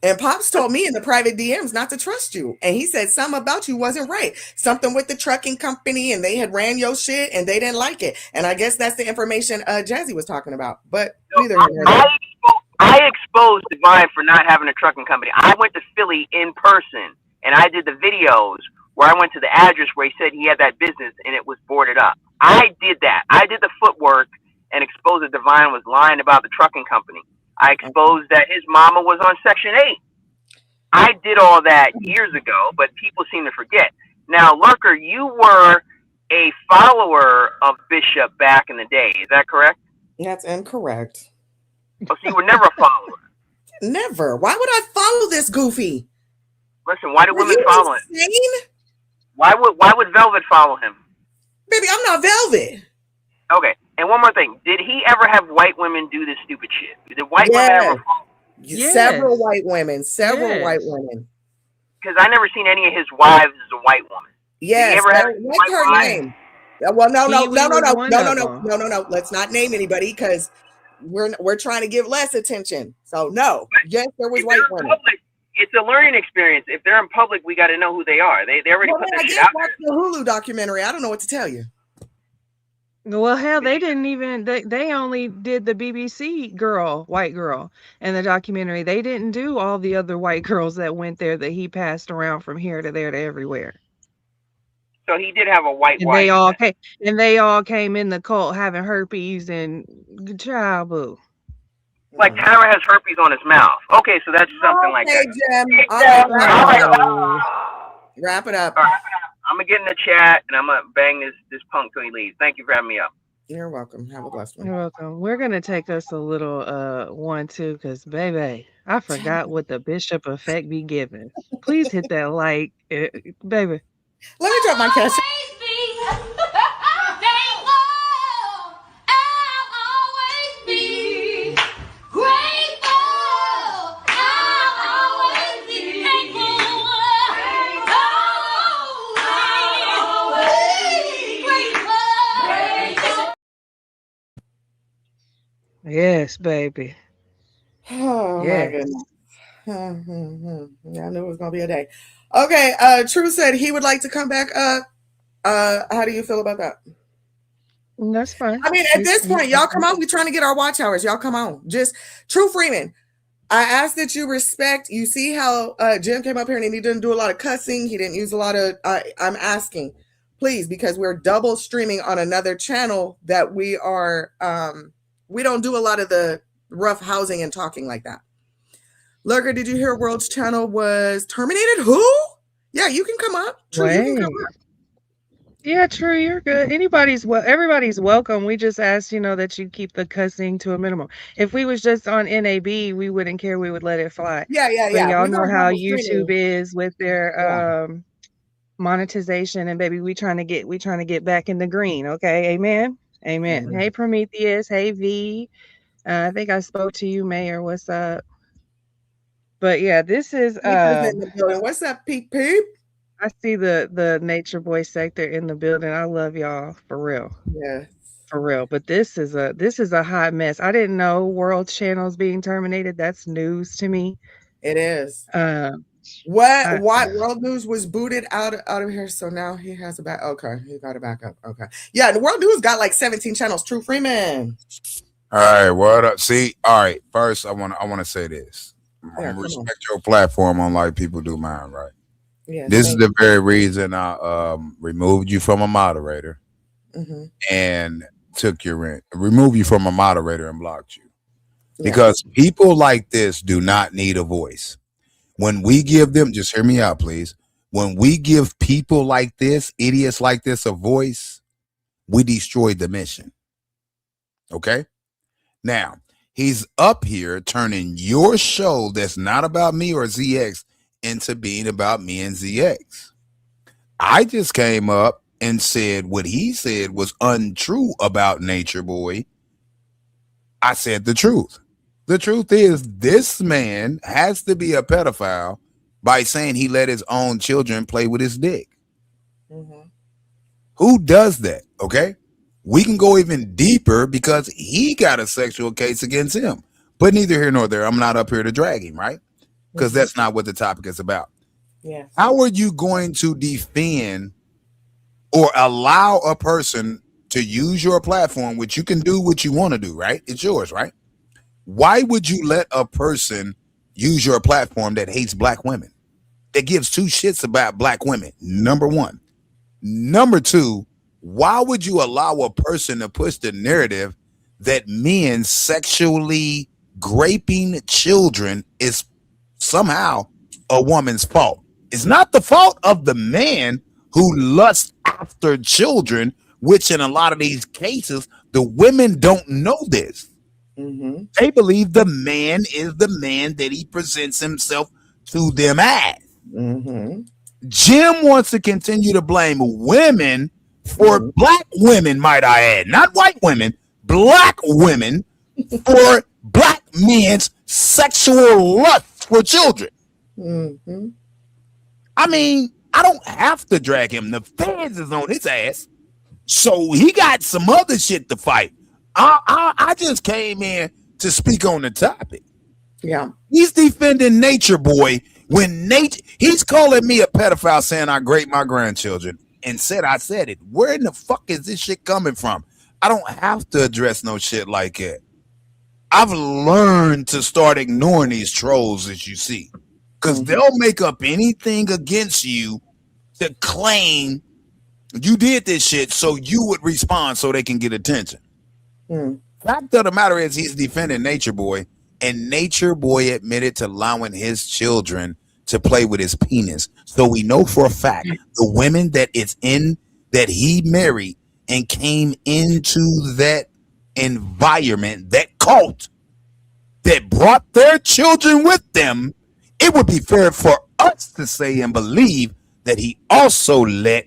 And Pops told me in the private DMs not to trust you. And he said something about you wasn't right. Something with the trucking company, and they had ran your shit and they didn't like it. And I guess that's the information Jazzy was talking about. But neither I exposed Divine for not having a trucking company. I went to Philly in person and I did the videos where I went to the address where he said he had that business and it was boarded up. I did that. I did the footwork and exposed that Divine was lying about the trucking company. I exposed that his mama was on Section 8. I did all that years ago, but people seem to forget. Now, Lurker, you were a follower of Bishop back in the day. Is that correct? That's incorrect. Oh, so you were never a follower? Never. Why would I follow this goofy? Listen, why do women follow him? Why would Velvet follow him? Baby, I'm not Velvet. Okay. And one more thing. Did he ever have white women do this stupid shit? Did white women ever follow? Yes. Several white women. White women. Because I never seen any of his wives as a white woman. Yes. What's her name? Well, no. Let's not name anybody because we're trying to give less attention. So no. Yes, there was white women. It's a learning experience. If they're in public, we got to know who they are. They already put that shit out there. The Hulu documentary. I don't know what to tell you. Well, hell, they didn't even, they only did the BBC white girl, in the documentary. They didn't do all the other white girls that went there that he passed around from here to there to everywhere. So he did have a white wife. They all came in the cult having herpes and child boo. Like Tyra has herpes on his mouth. Okay, so that's something like that. Jim. All right, wrap it up. All right. I'm gonna get in the chat and I'm gonna bang this punk till he leaves. Thank you for having me up. You're welcome. Have a blessed one. You're welcome. We're gonna take us a little 1-2 because baby, I forgot what the Bishop effect be giving. Please hit that like, baby. Let me drop my cash. Yes, baby. Oh my goodness. Yeah, I knew it was gonna be a day. Okay, True said he would like to come back up. How do you feel about that? That's fine. I mean, at this point, y'all come on. We're trying to get our watch hours. Y'all come on. Just True Freeman. I ask that you respect. You see how Jim came up here and he didn't do a lot of cussing. He didn't use a lot of. I'm asking, please, because we're double streaming on another channel that we are. We don't do a lot of the rough housing and talking like that. Lurker, did you hear World's channel was terminated? Who? Yeah, you can come up. True, you can come up. Yeah, True, you're good. Everybody's welcome. We just ask, that you keep the cussing to a minimum. If we was just on NAB, we wouldn't care. We would let it fly. Yeah. But y'all know how YouTube is with their monetization, and baby, we trying to get back in the green. Okay, amen. Amen. Hey, Prometheus. Hey, V. I think I spoke to you, Mayor. What's up? But yeah, this is. What's up, Peep Peep? I see the Nature Boy sector in the building. I love y'all for real. Yeah, for real. But this is a hot mess. I didn't know World Channel's being terminated. That's news to me. It is. Why World News was booted out of here, so now he has a back. Okay, he got a backup. Okay, yeah, the World News got like 17 channels. True Freeman. All right, what up? See, all right. First, I want to say this. I'm gonna respect your platform, unlike people do mine, right? Yes, this is the very reason I removed you from a moderator and took your rent. Removed you from a moderator and blocked you because people like this do not need a voice. When we give them, just hear me out, please. when we give people like this, idiots like this, a voice, we destroy the mission. Okay? Now, he's up here turning your show that's not about me or ZX into being about me and ZX. I just came up and said what he said was untrue about Nature Boy. I said the truth. The truth is this man has to be a pedophile by saying he let his own children play with his dick. Mm-hmm. Who does that? Okay. We can go even deeper because he got a sexual case against him. But neither here nor there. I'm not up here to drag him, right? Because that's not what the topic is about. Yeah. How are you going to defend or allow a person to use your platform, which you can do what you want to do, right? It's yours, right? Why would you let a person use your platform that hates black women, that gives two shits about black women? Number one. Number two, why would you allow a person to push the narrative that men sexually raping children is somehow a woman's fault? It's not the fault of the man who lusts after children, which in a lot of these cases, the women don't know this. Mm-hmm. They believe the man is the man that he presents himself to them as. Mm-hmm. Jim wants to continue to blame women for black women, might I add, not white women, black women for black men's sexual lust for children. Mm-hmm. I mean, I don't have to drag him. The feds is on his ass. So he got some other shit to fight. I just came in to speak on the topic. Yeah. He's defending Nature Boy when he's calling me a pedophile saying I rape my grandchildren and said I said it. Where in the fuck is this shit coming from? I don't have to address no shit like that. I've learned to start ignoring these trolls that you see because they'll make up anything against you to claim you did this shit so you would respond so they can get attention. Fact of the matter is he's defending Nature Boy, and Nature Boy admitted to allowing his children to play with his penis. So we know for a fact the women that he married and came into that environment, that cult that brought their children with them, it would be fair for us to say and believe that he also let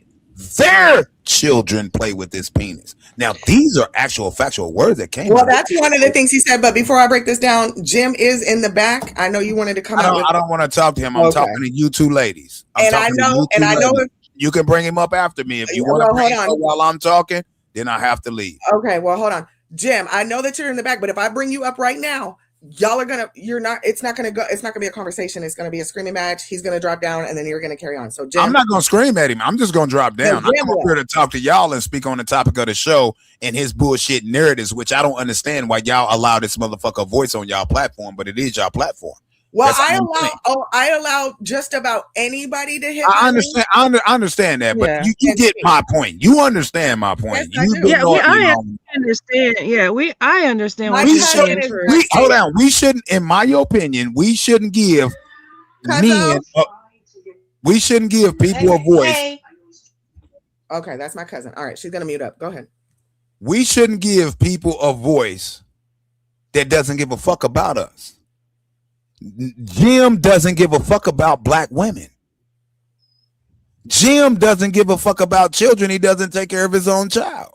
their children play with his penis. Now, these are actual factual words that came. Well, that's one of the things he said. But before I break this down, Jim is in the back. I know you wanted to come out. I don't want to talk to him. I'm talking to you two ladies. I know you can bring him up after me if you want to bring him up while I'm talking. Then I have to leave. Okay. Well, hold on, Jim. I know that you're in the back, but if I bring you up right now, it's not gonna be a conversation. It's gonna be a screaming match. He's gonna drop down and then you're gonna carry on. So Jim, I'm not gonna scream at him. I'm just gonna drop down. I'm here to talk to y'all and speak on the topic of the show and his bullshit narratives, which I don't understand why y'all allow this motherfucker voice on y'all platform, but it is y'all platform. Well, I allow just about anybody to hit. I understand. I understand that, but you get my point. You understand my point. I understand. Yeah, I understand what you're saying. Hold on. We shouldn't, in my opinion, we shouldn't give men. We shouldn't give people a voice. Okay, that's my cousin. All right, she's gonna mute up. Go ahead. We shouldn't give people a voice that doesn't give a fuck about us. Jim doesn't give a fuck about black women. Jim doesn't give a fuck about children. He doesn't take care of his own child.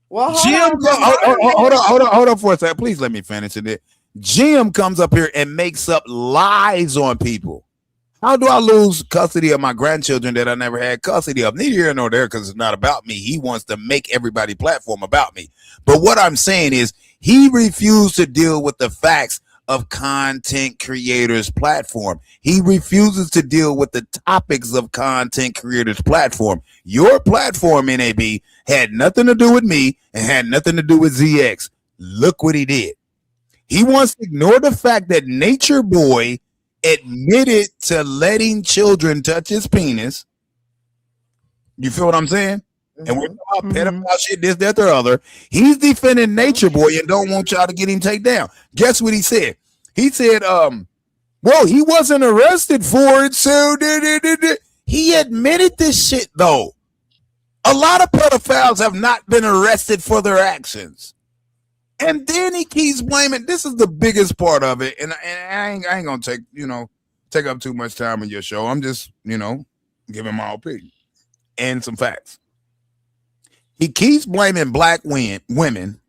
Well, hold on for a second. Please let me finish it. Jim comes up here and makes up lies on people. How do I lose custody of my grandchildren that I never had custody of? Neither here nor there, because it's not about me. He wants to make everybody platform about me. But what I'm saying is he refused to deal with the facts of content creators platform. He refuses to deal with the topics of content creators platform. Your platform, NAB, had nothing to do with me and had nothing to do with ZX. Look what he did. He wants to ignore the fact that Nature Boy admitted to letting children touch his penis. You feel what I'm saying? And we're talking about pedophile shit, this, that, or other. He's defending Nature Boy and don't want y'all to get him taken down. Guess what he said? He said, well, he wasn't arrested for it, so He admitted this shit though. A lot of pedophiles have not been arrested for their actions. And then he keeps blaming. This is the biggest part of it. And I ain't gonna take up too much time on your show. I'm just, giving my opinion and some facts. He keeps blaming black women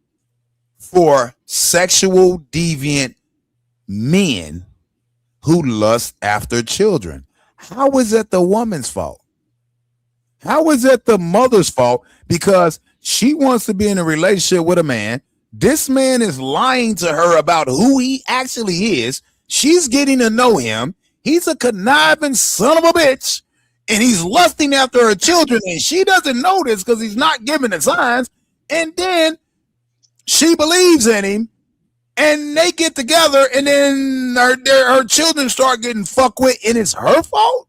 for sexual deviant men who lust after children. How is that the woman's fault? How is that the mother's fault? Because she wants to be in a relationship with a man. This man is lying to her about who he actually is. She's getting to know him. He's a conniving son of a bitch, and he's lusting after her children, and she doesn't know this because he's not giving the signs. And then she believes in him, and they get together, and then her children start getting fucked with, and it's her fault.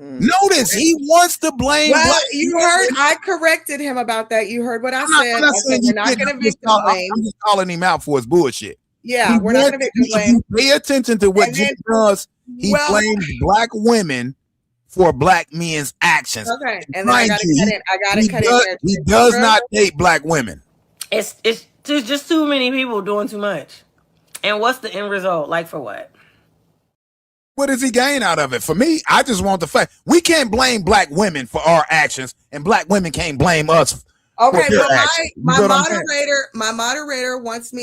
Notice he wants to blame. Well, you heard I corrected him about that. You heard what I said. I said we're not going to victim blame. I'm just calling him out for his bullshit. Yeah, we're not going to victim blame. Pay attention to what Jim does. He blames black women for black men's actions. Okay, and then I got to cut it there. He does not date black women. It's just too many people doing too much. And what's the end result? Like for what? What does he gain out of it? For me, I just want the fact. We can't blame black women for our actions, and black women can't blame us. Okay, my moderator wants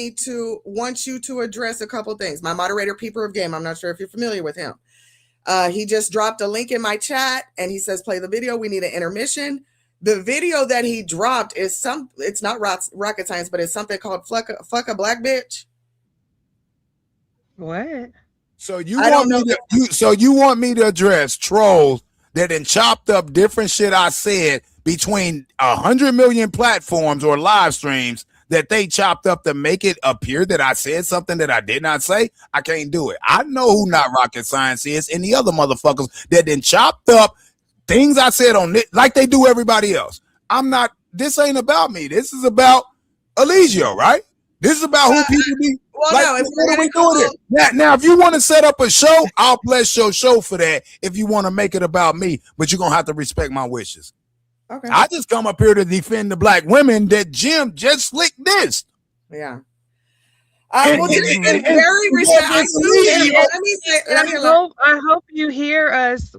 you to address a couple things. My moderator, Peeper of Game, I'm not sure if you're familiar with him. He just dropped a link in my chat, and he says, play the video. We need an intermission. The video that he dropped is it's not rocket science, but it's something called fuck a black bitch. What? So you want me to address trolls that then chopped up different shit I said between 100 million platforms or live streams that they chopped up to make it appear that I said something that I did not say? I can't do it. I know who Not Rocket Science is, and the other motherfuckers that then chopped up things I said on it like they do everybody else. This ain't about me. This is about Eligio, right? This is about who people be. Well, like, no, if what are we doing here? Now, if you want to set up a show, I'll bless your show for that. If you want to make it about me, but you're gonna have to respect my wishes. Okay. I just come up here to defend the black women that Jim just slicked this. Yeah. Well, it's very respectful. I hope you hear us.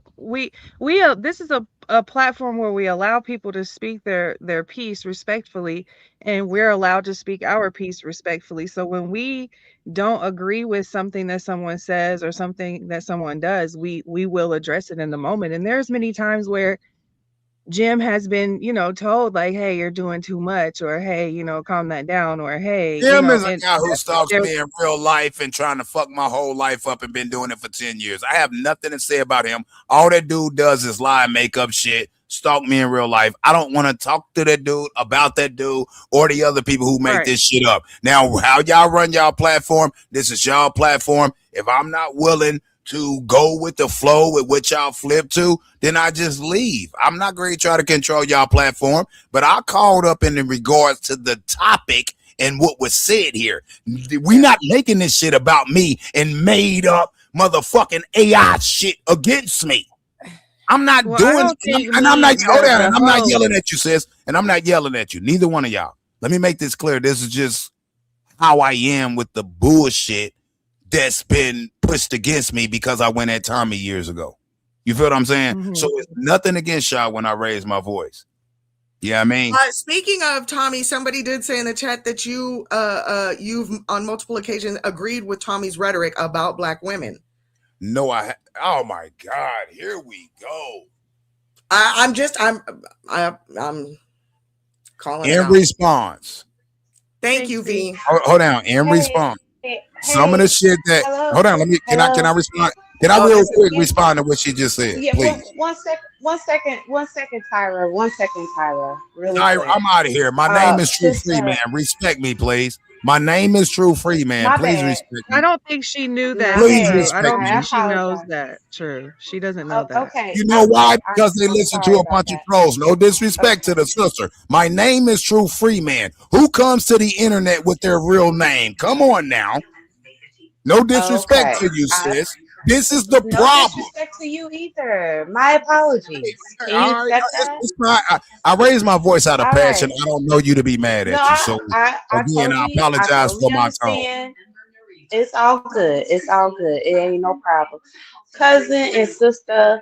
This is a platform where we allow people to speak their piece respectfully, and we're allowed to speak our piece respectfully. So when we don't agree with something that someone says or something that someone does, we will address it in the moment. And there's many times where Jim has been, told like, hey, you're doing too much, or hey, calm that down, or hey. Jim is a guy who stalks me in real life and trying to fuck my whole life up and been doing it for 10 years. I have nothing to say about him. All that dude does is lie and make up shit, stalk me in real life. I don't want to talk to that dude about that dude or the other people who make this shit up. Now, how y'all run y'all platform, this is y'all platform. If I'm not willing to go with the flow with what y'all flip to, then I just leave. I'm not going to try to control y'all platform, but I called up in regards to the topic and what was said here. We not making this shit about me and made up motherfucking AI shit against me. I'm not doing it. And I'm not yelling at you, sis. And I'm not yelling at you. Neither one of y'all. Let me make this clear. This is just how I am with the bullshit that's been pushed against me because I went at Tommy years ago. You feel what I'm saying? Mm-hmm. So it's nothing against y'all when I raise my voice. Yeah, I mean. Speaking of Tommy, somebody did say in the chat that you've on multiple occasions agreed with Tommy's rhetoric about black women. No, oh my God, here we go. I'm calling in response. Thank you, V. Hold on. In response. Some of the shit that hold on, let me can I respond? Can I real quick respond to what she just said? Yeah, please. One second, Tyra. 1 second, Tyra. Really Tyra, quick. I'm out of here. My name is True Freeman. Respect me, please. My name is True Freeman. Please respect me. I don't think she knew that. Please respect me. I don't think she knows that. True. She doesn't know that. Okay. You know why? Because they listen to a bunch of trolls. No disrespect to the sister. My name is True Freeman. Who comes to the internet with their real name? Come on now. No disrespect to you, sis. This is the No problem. disrespect to you either. My apologies. Can you All right, accept that? it's fine. I raised my voice out of All passion. right. I don't know you to be mad No, at you. So I again, I I apologize for totally my tone. understand. It's all good. It's all good. It ain't no problem. Cousin and sister,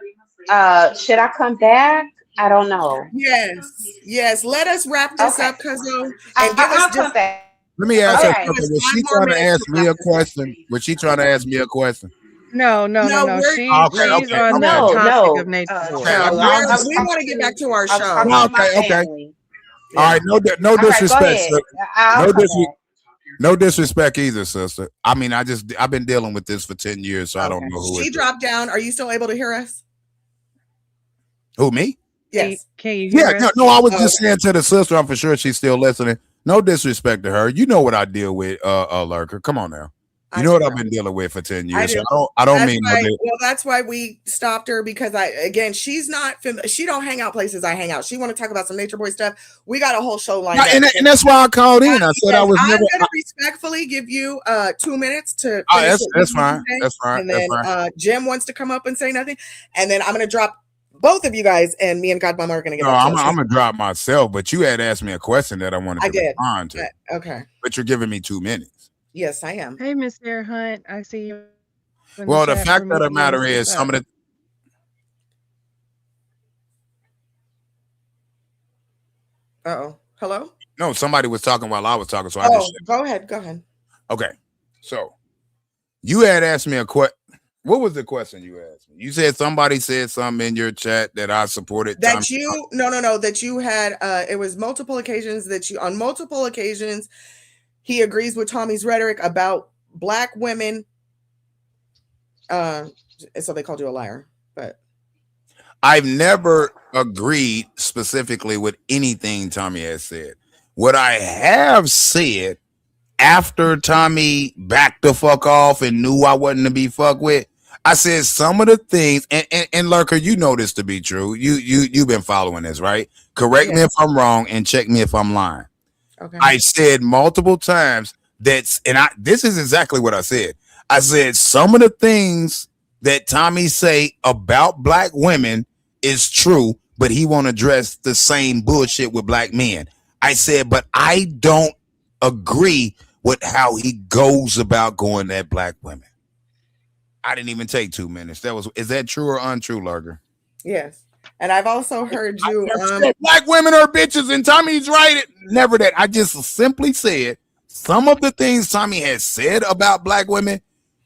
should I come back? I don't know. Yes. Let us wrap this Okay. up, Cuzzo, and give us I'll just come back. Let me ask okay. her Okay. Give something. us Was 5 she more trying to minutes ask to me wrap a this up. question? Was she trying to ask me a question? No. No, we're She's Okay, on the No, topic of no, nature boy. okay. no. I'm just we want to get back to our I was show. talking no, to my okay. family. All right, no All right, go disrespect, ahead. sister. I'll No come disrespect. back. No disrespect either, sister. I mean, I've been dealing with this for 10 years, so I don't Okay. know who She it is. dropped down. Are you still able to hear us? Who, me? Yes. Can you hear us? No, I was just saying to the sister, I'm for sure she's still listening. No disrespect to her. You know what I deal with, Lurker. Come on now. You know what I've been dealing with for 10 years. do. So I don't mean why, no. well, that's why we stopped her, because she's not she don't hang out places I hang out. She want to talk about some nature boy stuff. We got a whole show lined up. And that's why I called in. I said I was I'm never. gonna respectfully give you 2 minutes to That's fine. That's fine. and then Jim wants to come up and say nothing, and then I'm gonna drop both of you guys, and me and Godmama are gonna get back to us. I'm gonna drop myself, but you had asked me a question that I wanted to respond to. Okay. But you're giving me 2 minutes. Yes, I am. Hey, Miss Sarah Hunt. I see you. Well, the fact of the matter is, some of the. Hello? No, somebody was talking while I was talking, so I just. Go ahead. Okay, so you had asked me a question. What was the question you asked me? You said somebody said something in your chat that I supported. That you that you had it was multiple occasions that you on multiple occasions he agrees with Tommy's rhetoric about black women. So they called you a liar, but I've never agreed specifically with anything Tommy has said. What I have said after Tommy backed the fuck off and knew I wasn't to be fucked with, I said some of the things, and Lurker, you know this to be true. You've been following this, right? Correct me if I'm wrong and check me if I'm lying. Okay. I said multiple times this is exactly what I said. I said some of the things that Tommy say about black women is true, but he won't address the same bullshit with black men. I said, but I don't agree with how he goes about going at black women. I didn't even take 2 minutes. Is that true or untrue, Lurker? Yes. And I've also heard you black women are bitches, and Tommy's right. Never that. I just simply said some of the things Tommy has said about black women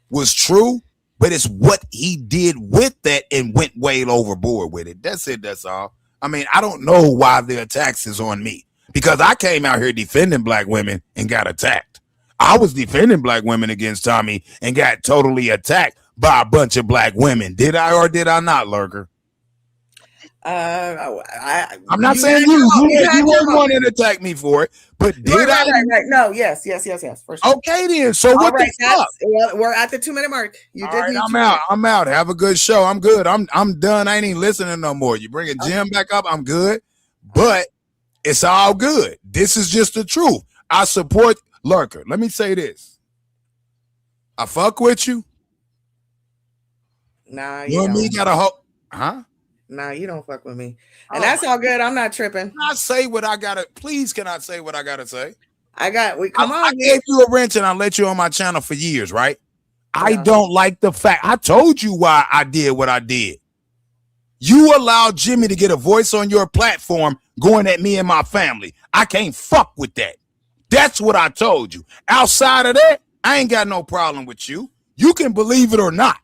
was true, but it's what he did with that and went way overboard with it. That's it. That's all. I mean, I don't know why the attacks is on me, because I came out here defending black women and got attacked. I was defending black women against Tommy and got totally attacked by a bunch of black women. Did I or did I not, Lurker? I'm not saying you weren't one that attacked me for it, but did I? Right. No, yes, for sure. Okay, then. So what the fuck? We're at the 2-minute mark. I'm out. Have a good show. I'm good. I'm done. I ain't even listening no more. You bringing Jim back up, I'm good. But it's all good. This is just the truth. I support Lurker. Let me say this. I fuck with you. Nah, you and me got a hope. Huh? Nah, you don't fuck with me. And that's all good. I'm not tripping. Can I say what I gotta? Please, can I say what I gotta say? Come on. I gave you a wrench and I let you on my channel for years, right? Yeah. I don't like the fact. I told you why I did what I did. You allowed Jimmy to get a voice on your platform going at me and my family. I can't fuck with that. That's what I told you. Outside of that, I ain't got no problem with you. You can believe it or not.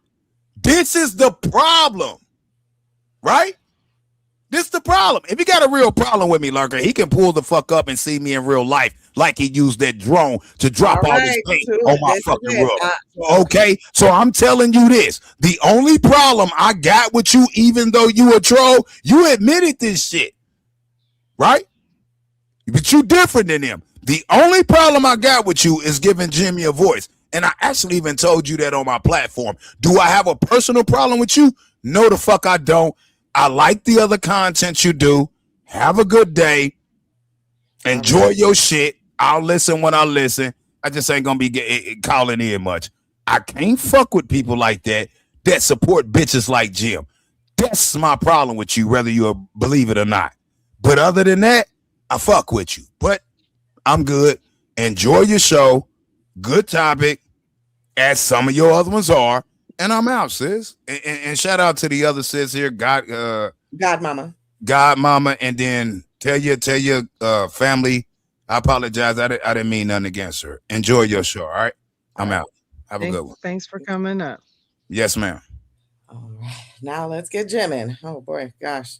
This is the problem. Right? This is the problem. If he got a real problem with me, Lurker, he can pull the fuck up and see me in real life like he used that drone to drop all this paint on my fucking roof. Okay? So I'm telling you this. The only problem I got with you, even though you a troll, you admitted this shit. Right? But you different than him. The only problem I got with you is giving Jimmy a voice. And I actually even told you that on my platform. Do I have a personal problem with you? No, the fuck I don't. I like the other content you do. Have a good day. Enjoy your shit. I'll listen when I listen. I just ain't gonna be calling in much. I can't fuck with people like that. that support bitches like Jim. That's my problem with you, whether you believe it or not. But other than that, I fuck with you. But I'm good. Enjoy your show. Good topic, as some of your other ones are. And I'm out, sis. And shout out to the other sis here, Godmama. Godmama, and then tell your family. I apologize. I didn't mean nothing against her. Enjoy your show. All right. I'm out. Have a good one. Thanks for coming up. Yes, ma'am. All right. Now let's get Jim in. Oh boy, gosh.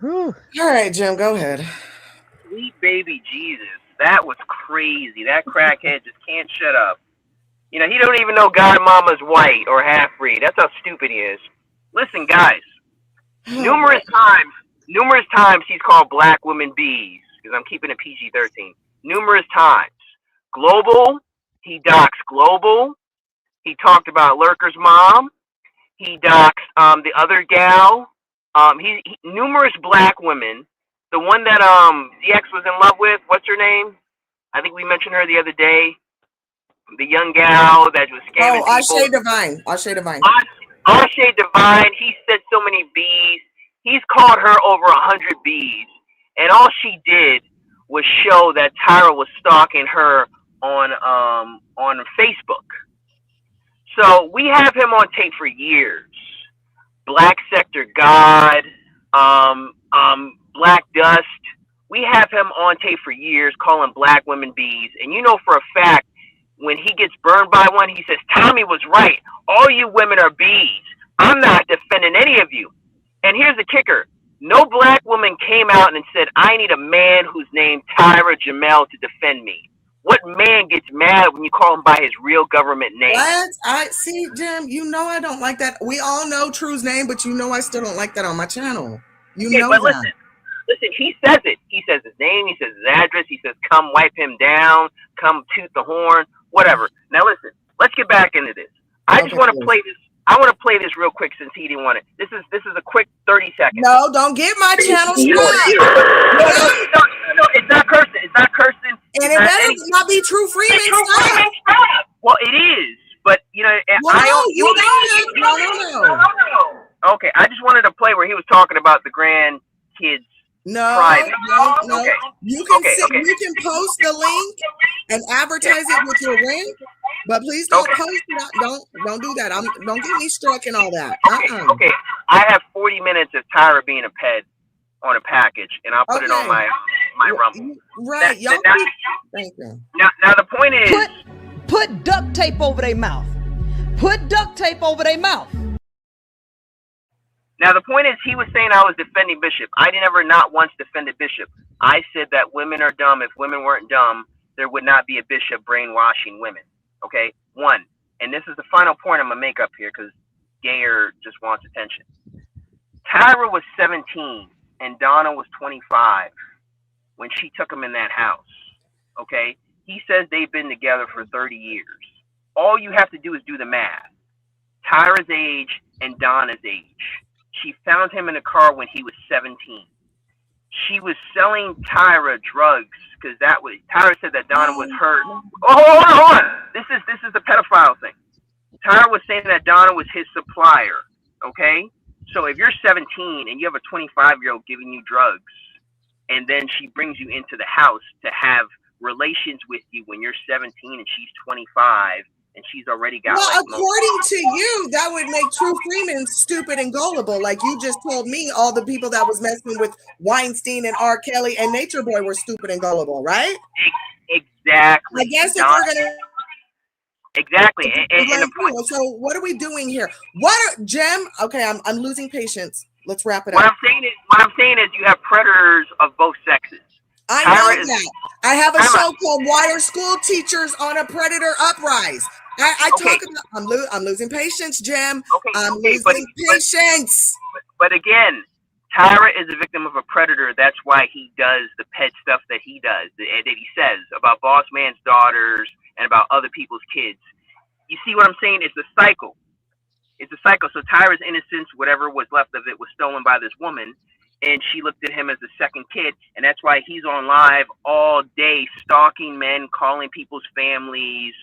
Whew. All right, Jim, go ahead. Sweet baby Jesus. That was crazy. That crackhead just can't shut up. You know, he don't even know Godmama's white or half breed. That's how stupid he is. Listen, guys. Numerous times he's called black women bees, because I'm keeping it PG-13. Numerous times. Global, he docks Global. He talked about Lurker's mom. He docks the other gal. He numerous black women. The one that the ex was in love with, what's her name? I think we mentioned her the other day. The young gal that was scamming people. Ashe Divine. Ashe Divine. He said so many bees. He's called her over 100 bees, and all she did was show that Tyra was stalking her on Facebook. So we have him on tape for years. Black Sector God, Black Dust. We have him on tape for years calling black women bees. And you know for a fact, when he gets burned by one, he says, Tommy was right. All you women are bees. I'm not defending any of you. And here's the kicker. No black woman came out and said, I need a man who's named Tyra Jamel to defend me. What man gets mad when you call him by his real government name? What? I see, Jim. You know I don't like that. We all know True's name, but you know I still don't like that on my channel. You know but that. Listen, he says it. He says his name. He says his address. He says, come wipe him down. Come toot the horn. Whatever. Now listen. Let's get back into this. I just want to play this. I want to play this real quick since he didn't want it. This is a quick 30 seconds. No, don't get my channel No, it's not cursing. It's not cursing. And it better not be True Freeman stuff. Well, it is, but you know, No. Okay, I just wanted to play where he was talking about the grandkids. No. Okay. You can post the link and advertise it with your link, but please don't post it. Don't do that. Don't get me struck and all that. Okay. I have 40 minutes of Tyra being a pet on a package, and I'll put it on my Rumble. Right. Thank you. Now the point is, put duct tape over their mouth. Put duct tape over their mouth. Now, the point is, he was saying I was defending Bishop. I never not once defended Bishop. I said that women are dumb. If women weren't dumb, there would not be a Bishop brainwashing women. Okay? One. And this is the final point I'm going to make up here because Gayer just wants attention. Tyra was 17 and Donna was 25 when she took him in that house. Okay? He says they've been together for 30 years. All you have to do is do the math. Tyra's age and Donna's age. She found him in a car when he was 17. She was selling Tyra drugs because Tyra said that Donna was hurt. Oh, hold on. This is the pedophile thing. Tyra was saying that Donna was his supplier. Okay? So if you're 17 and you have a 25-year-old giving you drugs, and then she brings you into the house to have relations with you when you're 17 and she's 25, and she's already got. Well, according to you, that would make True Freeman stupid and gullible. Like you just told me, all the people that was messing with Weinstein and R. Kelly and Nature Boy were stupid and gullible, right? Exactly. I guess if we're gonna. Exactly. And the point. So what are we doing here? Jim? Okay, I'm losing patience. Let's wrap it up. What I'm saying is, you have predators of both sexes. I know that. I have a show called Why Are School Teachers on a Predator Uprise? I talk about. I'm losing patience, Jim. I'm losing patience. But again, Tyra is a victim of a predator. That's why he does the pet stuff that he does, that he says about boss man's daughters and about other people's kids. You see what I'm saying? It's a cycle. It's a cycle. So Tyra's innocence, whatever was left of it, was stolen by this woman, and she looked at him as a second kid, and that's why he's on live all day, stalking men, calling people's families,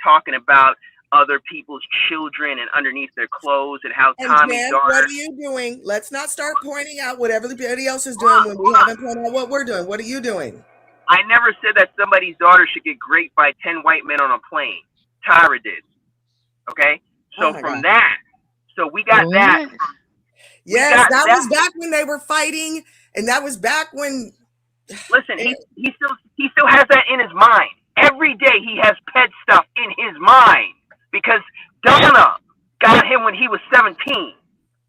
talking about other people's children and underneath their clothes, and how And Tommy's Jen, daughter. what are you doing? Let's not start pointing out what everybody else is doing when we haven't pointed out what we're doing. What are you doing? I never said that somebody's daughter should get raped by 10 white men on a plane. Tyra did. Okay? So from that, so we got that. Yes, that was back when they were fighting, and that was back when. Listen, he still has that in his mind. Every day he has pet stuff in his mind because Donna got him when he was 17.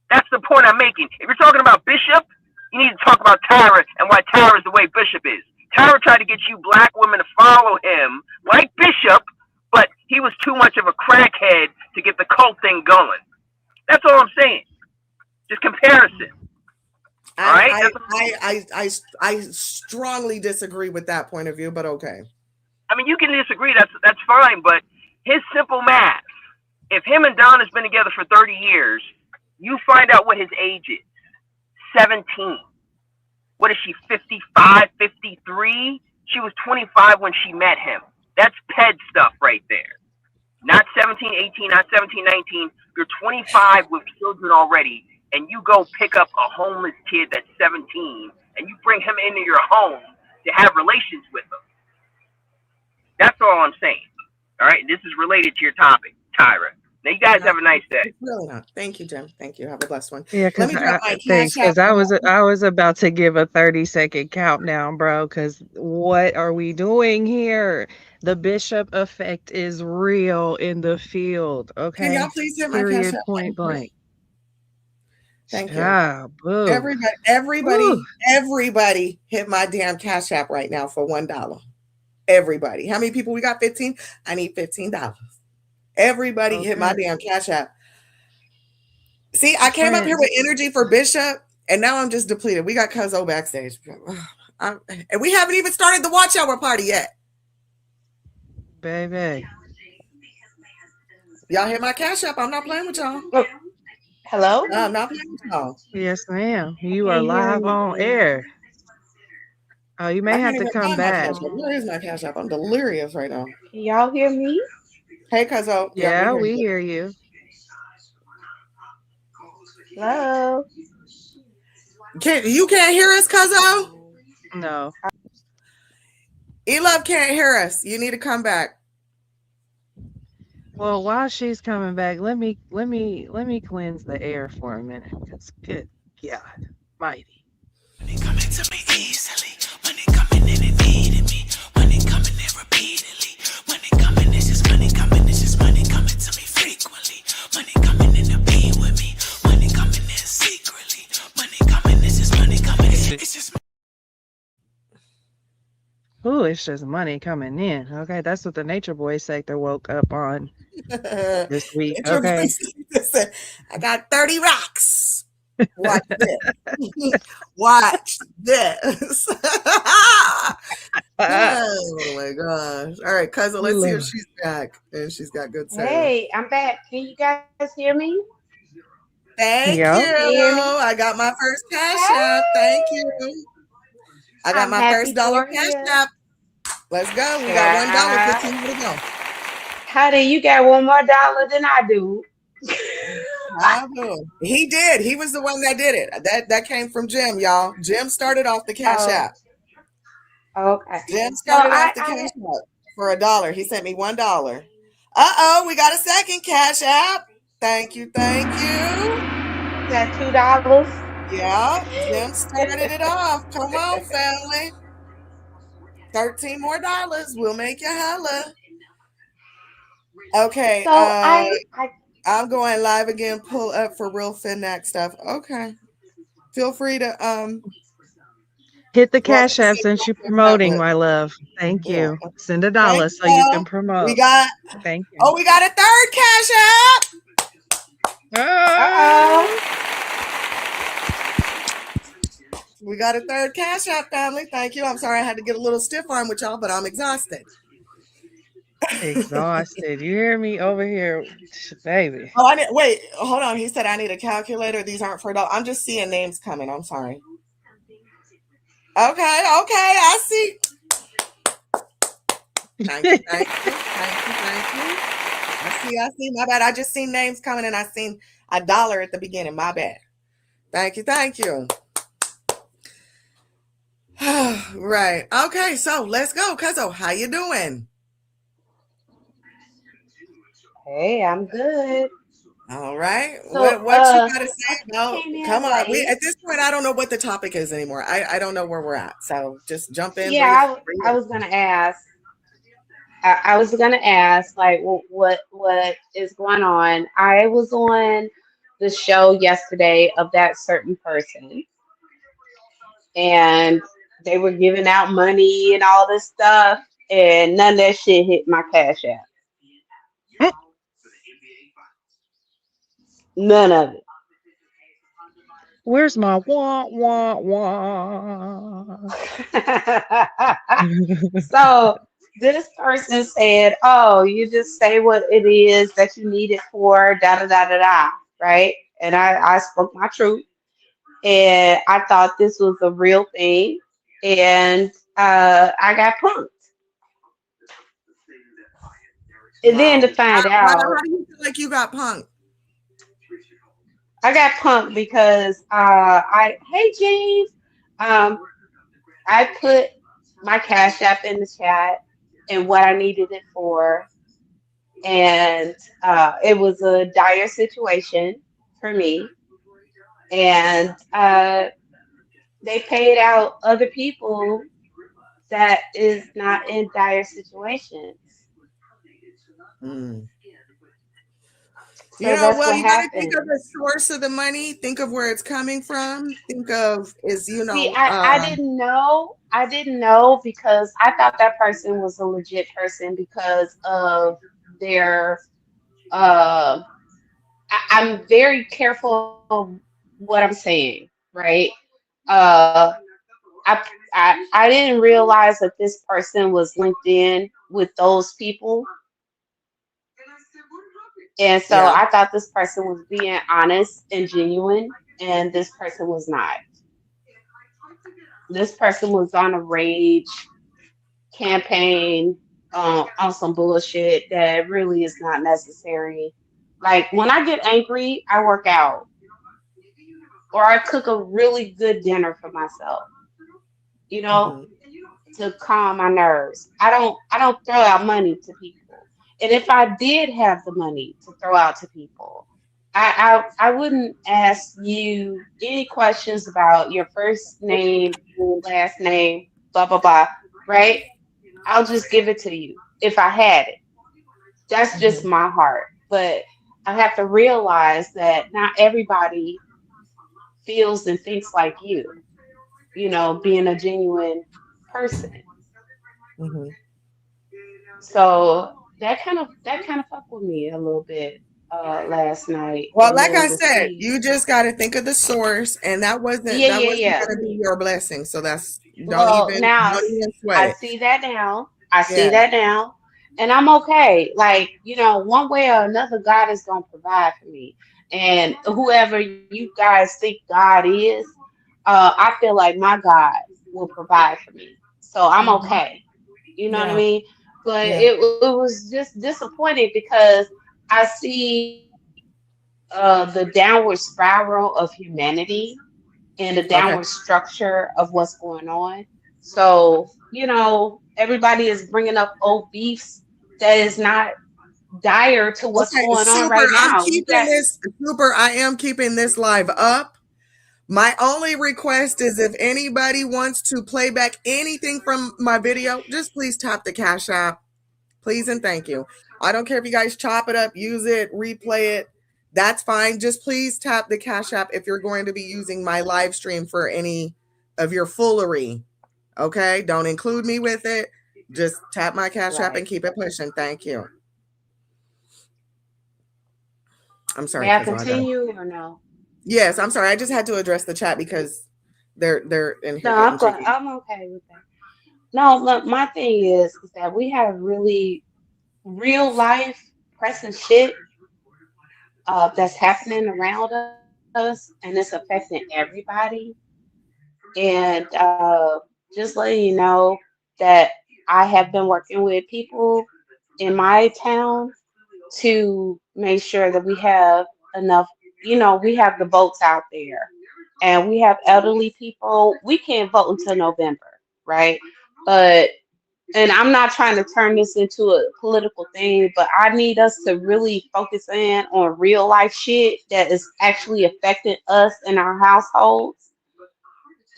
That's the point I'm making. If you're talking about Bishop, you need to talk about Tyra and why Tyra is the way Bishop is. Tyra tried to get you black women to follow him like Bishop, but he was too much of a crackhead to get the cult thing going. That's all I'm saying. Just comparison. All right? I strongly disagree with that point of view, but okay. I mean, you can disagree. That's fine, but his simple math. If him and Don has been together for 30 years, you find out what his age is. 17. What is she, 55, 53? She was 25 when she met him. That's ped stuff right there. Not 17, 18, not 17, 19. You're 25 with children already, and you go pick up a homeless kid that's 17, and you bring him into your home to have relations with him. That's all I'm saying. All right? This is related to your topic, Tyra. Now, you guys have a nice day. Really not. Thank you, Jim. Thank you. Have a blessed one. Yeah, because I was about to give a 30-second countdown, bro. Because what are we doing here? The Bishop effect is real in the field. Okay. Can y'all please hit my Period. cash app? Point blank. Thank you. Everybody hit my damn cash app right now for $1. Everybody. How many people we got? 15? I need $15. Everybody hit my damn cash app. See, I came up here with energy for Bishop, and now I'm just depleted. We got Cuzzo backstage. And we haven't even started the watch hour party yet. Baby. Y'all hit my cash app. I'm not playing with y'all. Hello? No, I'm not playing with y'all. Yes, ma'am. You are live on air. Oh, you may have to come back. Where is my cash app? I'm delirious right now. Can y'all hear me? Hey, Cuzzo. Yeah, we hear you. Hello? You can't hear us, Cuzzo? No. E-Love can't hear us. You need to come back. Well, while she's coming back, let me cleanse the air for a minute. Because good God, mighty. Money coming to me easily. Money coming in and needing me. Money coming in repeatedly. Money coming, it's just money coming. It's just money coming to me frequently. Money coming in to be with me. Money coming in secretly. Money coming, it's just money coming. It's just. Ooh, it's just money coming in. Okay, that's what the Nature Boy sector woke up on this week. Okay, I got 30 rocks. Watch this. Watch this. Oh my gosh. All right, cousin, let's see if she's back. And she's got good service. Hey, I'm back. Can you guys hear me? Thank you. I got my first cash app. Thank you. I got my first dollar cash app. Let's go. We got $1. 15 more to go. Honey, you got $1 more than I do. He did. He was the one that did it. That came from Jim, y'all. Jim started off the cash app. Okay. Jim started off the cash app for $1. He sent me $1. Uh-oh, we got a second cash app. Thank you. Thank you. That's $2. Yeah, Jim started it off. Come on, family. $13 more. We'll make you holla. Okay. So I'm going live again. Pull up for real Finnack stuff. Okay. Feel free to hit the cash app since you're promoting, my love. Thank you. Send $1 so you can promote. We got. Thank you. Oh, we got a third cash app. We got a third cash app, family. Thank you. I'm sorry I had to get a little stiff arm with y'all, but I'm exhausted. Exhausted. You hear me over here, baby? Oh, wait, hold on. He said I need a calculator. These aren't for $1. I'm just seeing names coming. I'm sorry. Okay, I see. Thank you. I see. My bad. I just seen names coming and I seen $1 at the beginning. My bad. Thank you. Thank you. Right. Okay. So let's go. Cuzzo, how you doing? Hey, I'm good. All right. So, What you gotta I say about? came in Come on. We late. at this point, I don't know what the topic is anymore. I don't know where we're at. So just jump in, Yeah, bring I it. was gonna ask. I was gonna ask, like, what is going on? I was on the show yesterday of that certain person, and they were giving out money and all this stuff, and none of that shit hit my cash app. None of Where's my wah wah wah? it. So this person said, "Oh, you just say what it is that you need it for, da da da da da," right? And I spoke my truth, and I thought this was a real thing, and I got punked. And then to Wow. find How out, do you feel like you got punked? I got punked because I hey James, um, I put my cash app in the chat and what I needed it for, and it was a dire situation for me, and they paid out other people that is not in dire situations. Hmm. So that's Well, what you got to think of happened. the source of the money. Think of where it's coming from. Think of See, I didn't know because I thought that person was a legit person because of their I'm very careful of what I'm saying, right? Uh, I didn't realize that this person was linked in with those people, and so yeah. I thought this person was being honest and genuine, and this person was not. This person was on a rage campaign on some bullshit that really is not necessary. Like when I get angry, I work out or I cook a really good dinner for myself, you know, Hmm. to calm my nerves. I don't throw out money to people. And if I did have the money to throw out to people, I wouldn't ask you any questions about your first name, last name, blah blah blah, right? I'll just give it to you if I had it. That's just Hmm. my heart. But I have to realize that not everybody feels and thinks like you, being a genuine person. Hmm. So that kind of fucked with me a little bit last night. Well, And like then I to said, see, you just got to think of the source, and yeah, that yeah, wasn't yeah. going to be your blessing. So that's Well, now don't even sweat I it. see that now. I see Yeah. that now. And I'm okay. Like, one way or another, God is going to provide for me. And whoever you guys think God is, I feel like my God will provide for me. So I'm Hmm. okay. You know what I Yeah. mean? But Yeah. it was just disappointing because I see the downward spiral of humanity and the Okay. downward structure of what's going on. So, everybody is bringing up old beefs that is not dire to what's Okay. going on Super. right now. You got, Super. I am keeping this live up. My only request is if anybody wants to play back anything from my video, just please tap the Cash App. Please and thank you. I don't care if you guys chop it up, use it, replay it. That's fine. Just please tap the Cash App if you're going to be using my live stream for any of your foolery. Okay? Don't include me with it. Just tap my Cash App right. and keep it pushing. Thank you. I'm sorry, May I because I got. continue or no? Yes, I'm sorry. I just had to address the chat because they're in here No, getting jiggy. I'm okay with that. No, look, my thing is that we have really real life pressing shit that's happening around us, and it's affecting everybody. And just letting you know that I have been working with people in my town to make sure that we have enough, we have the votes out there and we have elderly people. We can't vote until November, right? But and I'm not trying to turn this into a political thing, but I need us to really focus in on real life shit that is actually affecting us in our households.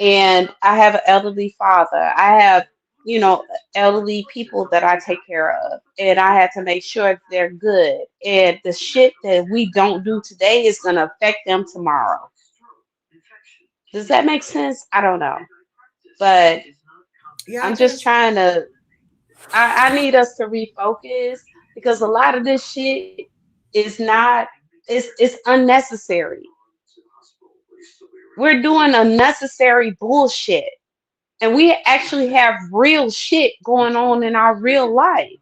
And I have an elderly father. I have, elderly people that I take care of, and I have to make sure they're good. And the shit that we don't do today is going to affect them tomorrow. Does that make sense? I don't know. But Yeah, I I'm think just trying to, I need us to refocus because a lot of this shit is not, it's unnecessary. We're doing unnecessary bullshit. And we actually have real shit going on in our real life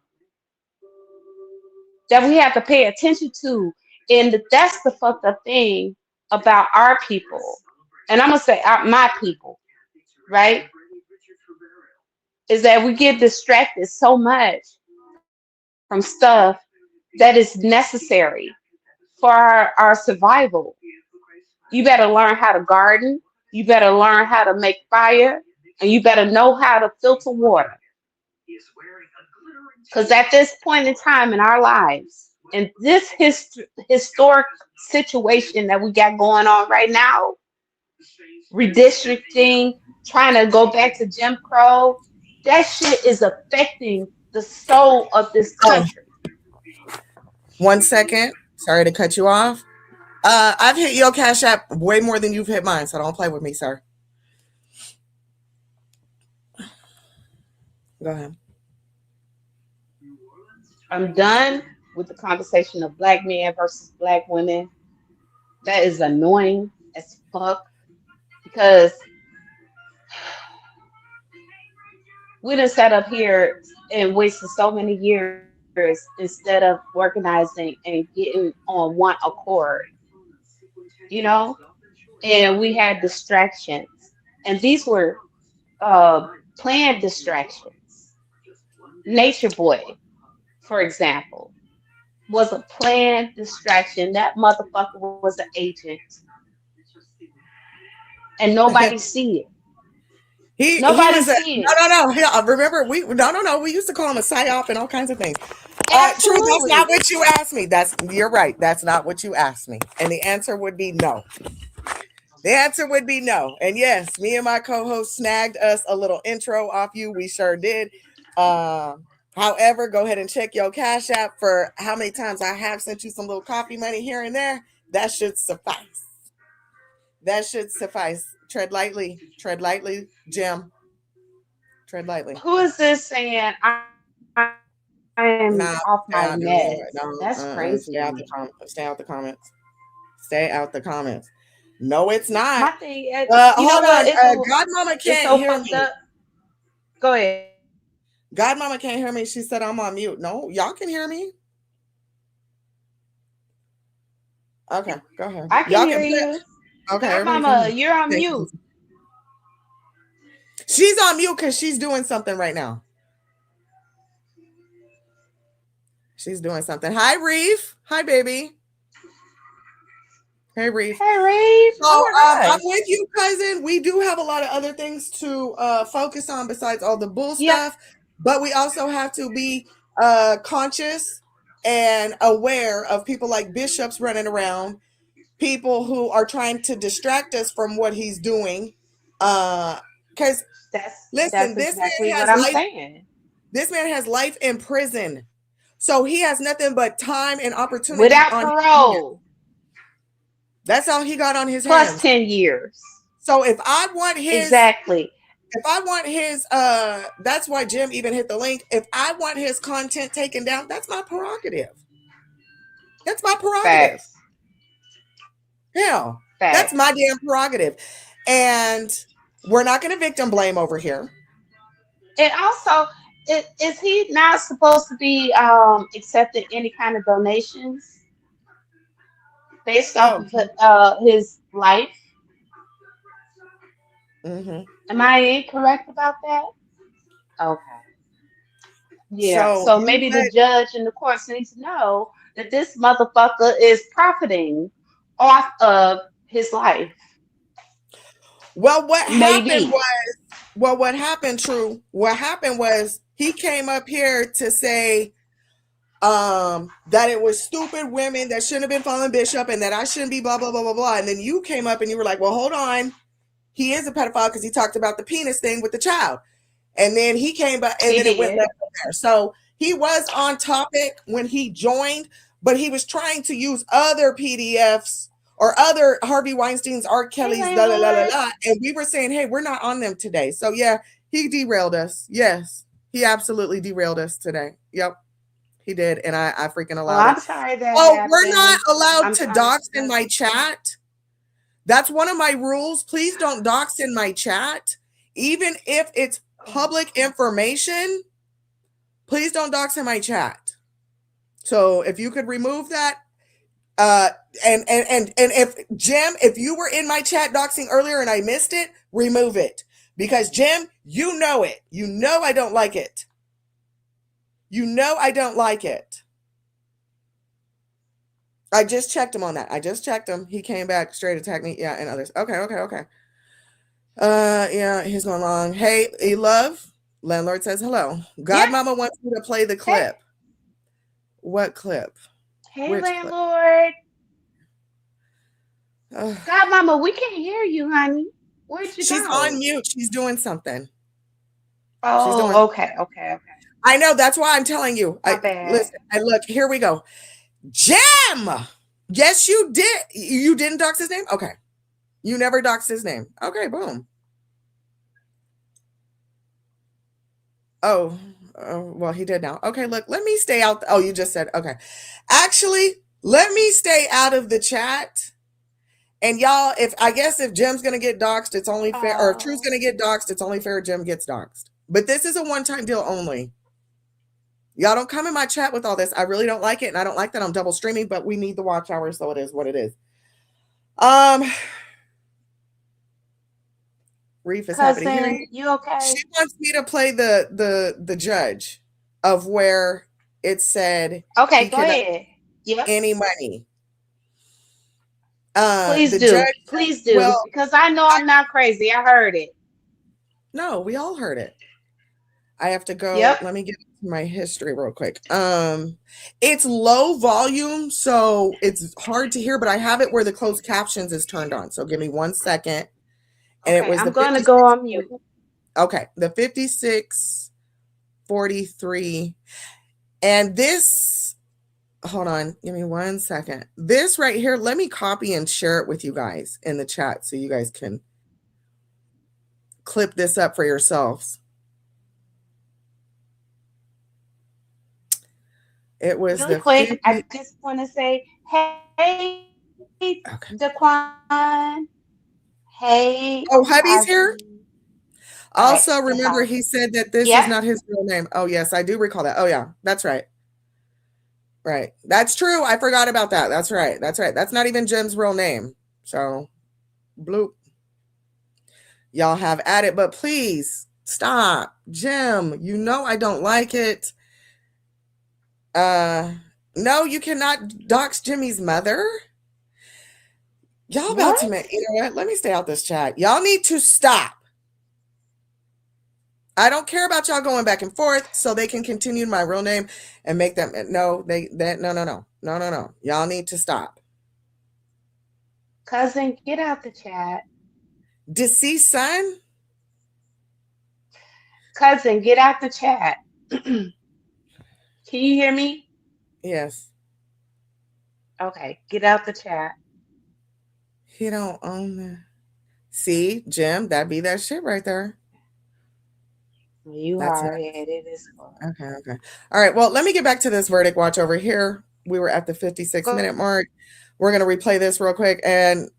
that we have to pay attention to. And that's the fucked up thing about our people. And I'm going to say my people, right? Is that we get distracted so much from stuff that is necessary for our survival. You better learn how to garden. You better learn how to make fire. And you better know how to filter water. Because at this point in time in our lives, in this historic situation that we got going on right now, redistricting, trying to go back to Jim Crow, that shit is affecting the soul of this oh, country. 1 second. Sorry to cut you off. I've hit your Cash App way more than you've hit mine, so don't play with me, sir. Go ahead. I'm done with the conversation of black men versus black women. That is annoying as fuck because we done sat up here and wasted so many years instead of organizing and getting on one accord, you know? And we had distractions. And these were planned distractions. Nature Boy, for example, was a planned distraction. That motherfucker was an agent, and nobody see it. He Nobody was a see it. no. Remember no. We used to call him a psyop and all kinds of things. True, that's not Absolutely. what you asked me. You're right. That's not what you asked me, and the answer would be no. The answer would be no. And yes, me and my co-host snagged us a little intro off you. We sure did. However, go ahead and check your Cash App for how many times I have sent you some little coffee money here and there. That should suffice. That should suffice. Tread lightly, Jim. Tread lightly. Who is this saying I am off my No, stay meds? out. That's No, crazy to me. stay out the Stay out the comments. Stay out the comments. No, it's My not. thing, Hold on. Godmama it's can't so hear fucked me. up. Go ahead. Godmama can't hear me. She said I'm on mute. No, y'all can hear me. Okay, go ahead. I can Y'all hear can you. put. Okay, everybody can hear Godmama, me. you're on Thank mute. you. She's on mute because she's doing something right now. She's doing something. Hi, Reef. Hi, baby. Hey, Reef. Hey, Reeve. So Oh my I'm gosh. with you, cousin. We do have a lot of other things to focus on besides all the bull Yep. stuff, but we also have to be conscious and aware of people like bishops running around, people who are trying to distract us from what he's doing. Because That's listen, exactly what I'm saying. this man has life in prison, so he has nothing but time and opportunity Without on his hands. parole, That's all he got on his plus hands. 10 years. So if I want his Exactly. that's why Jim even hit the link. If I want his content taken down, that's my prerogative. That's my prerogative. Facts. Hell, that's Facts. my damn prerogative. And we're not going to victim blame over here. And also, is he not supposed to be accepting any kind of donations based off Oh, of his life? mm-hmm. Am I incorrect about that? Okay. Yeah. So So you maybe the let judge and the courts need to know that this motherfucker is profiting off of his life. Well, what happened Maybe. was, what happened, True, what happened was he came up here to say that it was stupid women that shouldn't have been following Bishop and that I shouldn't be blah, blah, blah, blah, blah. And then you came up and you were like, well, hold on. He is a pedophile because he talked about the penis thing with the child. And then he came back and He then it went did. left from there. So he was on topic when he joined, but he was trying to use other PDFs or other Harvey Weinstein's, R. Hey, Kelly's, la la la la landlord. la. And we were saying, hey, we're not on them today. So yeah, he derailed us. Yes, he absolutely derailed us today. Yep, he did. And I freaking Well, allowed it. I'm sorry that Oh, we're not happened. allowed I'm to sorry. dox in my chat. That's one of my rules. Please don't dox in my chat. Even if it's public information, please don't dox in my chat. So if you could remove that, and if Jim, if you were in my chat doxing earlier and I missed it, remove it. Because Jim, you know it. You know I don't like it. You know I don't like it. I just checked him on that. I just checked him. He came back straight, attacked me. Yeah, and others. Okay. Yeah, he's going long. Hey, love. Landlord says hello. Godmama wants me to play the clip. Hey. What clip? Hey, Which landlord. clip? Godmama, we can't hear you, honey. Where'd you She's go? on mute. She's doing something. She's doing. Oh, okay. I know. That's why I'm telling you. My bad. Listen. And look, here we go. Jim. Yes, you did. You didn't dox his name? Okay. You never doxed his name. Okay, boom. Oh, well, he did now. Okay, look, let me stay out. Oh, you just said, okay. Actually, let me stay out of the chat. And y'all, if Jim's going to get doxed, it's only fair. Or if True's going to get doxed, it's only fair Jim gets doxed. But this is a one-time deal only. Y'all don't come in my chat with all this. I really don't like it. And I don't like that I'm double streaming, but we need the watch hours, so it is what it is. Reef is happy to hear you. You okay? She wants me to play the judge of where it said okay, go ahead. Yep. Any money. Please do. Well, because I know I'm not crazy. I heard it. No, we all heard it. I have to go. Yep. Let me get my history real quick. It's low volume, so it's hard to hear, but I have it where the closed captions is turned on. So give me 1 second. And okay, it was I'm going to go on mute. Okay, the 5643. And this, hold on, give me 1 second. This right here, let me copy and share it with you guys in the chat so you guys can clip this up for yourselves. It was really quick. I just want to say, hey, Daquan. Hey. Oh, hubby's here? Also, remember he said that this is not his real name. Oh, yes, I do recall that. Oh, yeah, that's right. Right. That's true. I forgot about that. That's right. That's not even Jim's real name. So, bloop. Y'all have at it, but please stop. Jim, you know I don't like it. No, you cannot dox Jimmy's mother. Y'all about to make, you know what? Let me stay out this chat. Y'all need to stop. I don't care about y'all going back and forth so they can continue my real name and make them no. Y'all need to stop. Cousin, get out the chat. Deceased son? Cousin, get out the chat. Can you hear me? Yes. Okay, get out the chat. He don't own that. See, Jim, that'd be that shit right there. That's are. It is. Okay. All right. Well, let me get back to this verdict watch over here. We were at the 56-minute mark. We're going to replay this real quick. And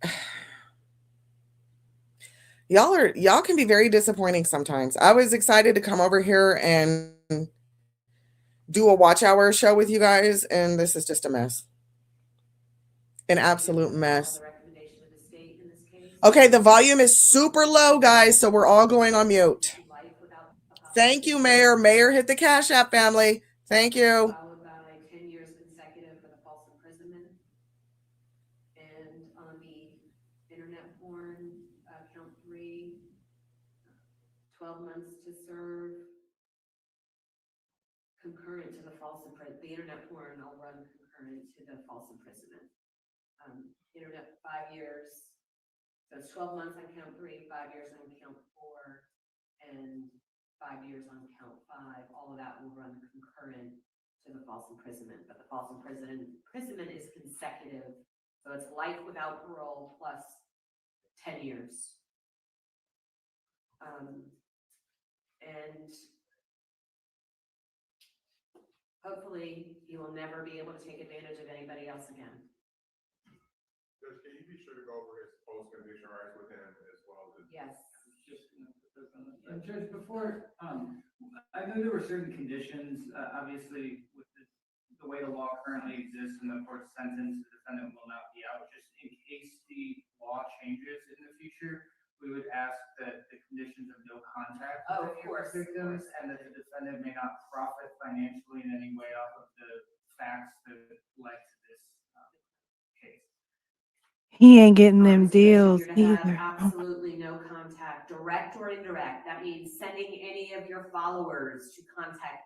y'all can be very disappointing sometimes. I was excited to come over here and do a watch hour show with you guys. And this is just a mess. An absolute mess. Okay. The volume is super low, guys. So we're all going on mute. Thank you, Mayor. Mayor hit the Cash App family. Thank you. porn, count 3, 12 months to serve, concurrent to the false imprisonment. The internet porn will run concurrent to the false imprisonment. Internet 5 years. So it's 12 months on count 3, 5 years on count 4, and 5 years on count 5. All of that will run concurrent to the false imprisonment. But the false imprisonment is consecutive. So it's life without parole plus 10 years. And hopefully he will never be able to take advantage of anybody else again. Judge, can you be sure to go over his post-conviction rights with him as well? Yes. And Judge, before, I know there were certain conditions, obviously, with the way the law currently exists and the court's sentence, the defendant will not be out. Just in case the law changes in the future, we would ask that the conditions of no contact of course, victims, and that the defendant may not profit financially in any way off of the facts that led to this case. He ain't getting them So deals you're to have either. absolutely no contact, direct or indirect. That means sending any of your followers to contact.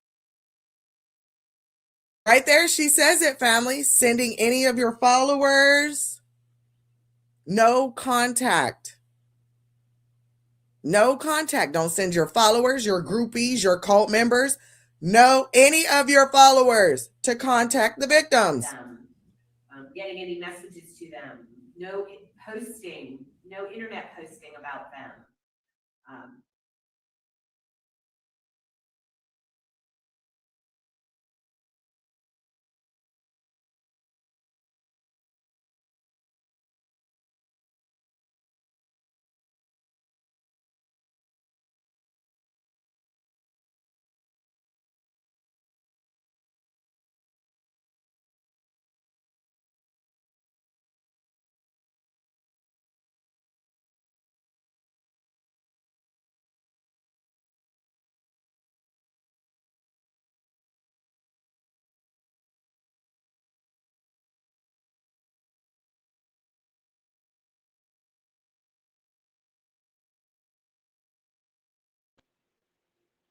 Right there, she says it, family. Sending any of your followers. No contact. No contact. Don't send your followers, your groupies, your cult members. No, any of your followers to contact the victims. Getting any messages to them. No posting. No internet posting about them.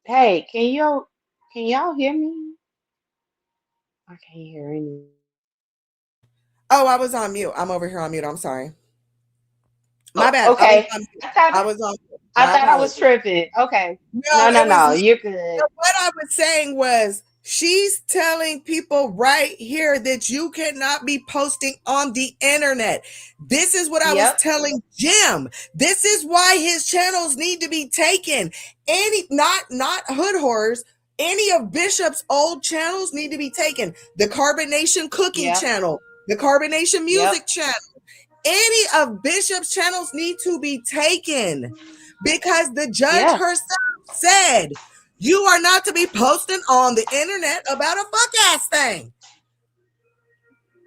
Hey, can y'all hear me? I can't hear any. Oh, I was on mute. I'm over here on mute. I'm sorry. My Oh, bad. okay. I was on mute. I My thought I was apologies. tripping. Okay. No, No, it was no, me. you're good. What I was saying was she's telling people right here that you cannot be posting on the internet. This is what I was telling Jim. This is why his channels need to be taken. Not hood horrors. Any of Bishop's old channels need to be taken. The Carbonation Cooking channel, the Carbonation Music channel. Any of Bishop's channels need to be taken because the judge herself said you are not to be posting on the internet about a fuck ass thing.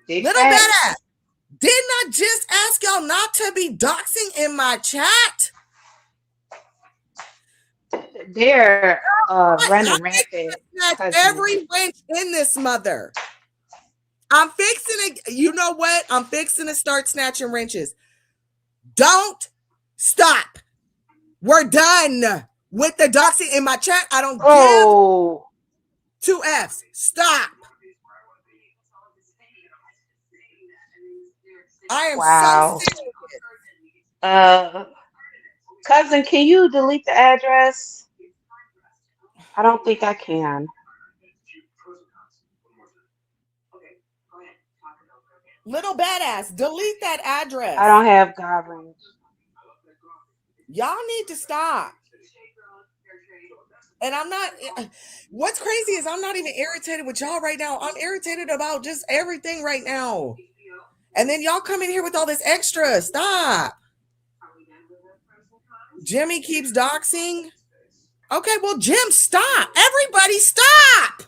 Little badass. Didn't I just ask y'all not to be doxing in my chat? They're running rampant. Every wrench in this mother. I'm fixing it. You know what? I'm fixing to start snatching wrenches. Don't stop. We're done with the doxing in my chat. I don't give 2 F's. Stop. I am so serious. Cousin, can you delete the address? I don't think I can. Little badass, delete that address. I don't have governance. Y'all need to stop. And I'm not, what's crazy is I'm not even irritated with y'all right now. I'm irritated about just everything right now. And then y'all come in here with all this extra. Stop. Jimmy keeps doxing. Okay, well, Jim, stop. Everybody stop.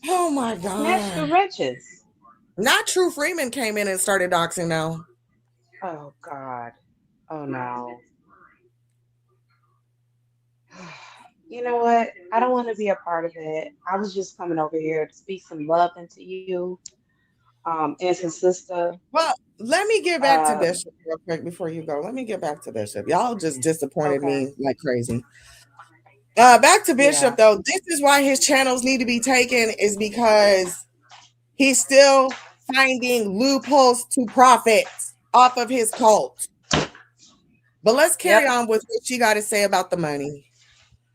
Oh my God. Snatch the wrenches. Not True Freeman came in and started doxing now. Oh God. Oh no. You know what? I don't want to be a part of it. I was just coming over here to speak some love into you, and some sister. Well, Let me get back to Bishop real quick before you go. Let me get back to Bishop. Y'all just disappointed me like crazy. Back to Bishop, though. This is why his channels need to be taken, is because he's still finding loopholes to profit off of his cult. But let's carry on with what she got to say about the money.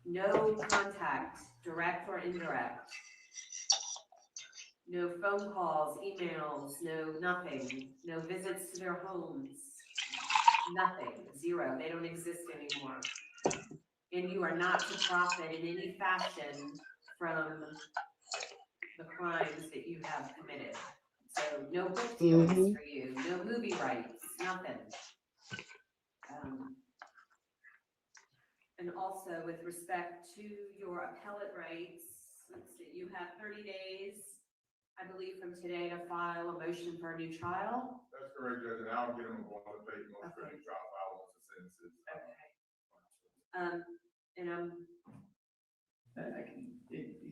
No contact, direct or indirect. No phone calls, emails, no nothing. No visits to their homes. Nothing. Zero. They don't exist anymore. And you are not to profit in any fashion from the crimes that you have committed. So no book deals for you, no movie rights, nothing. And also with respect to your appellate rights, let's see, you have 30 days, I believe, from today to file a motion for a new trial. That's correct, Judge, and I'll get him a boilerplate motion for a new trial file once the sentence is.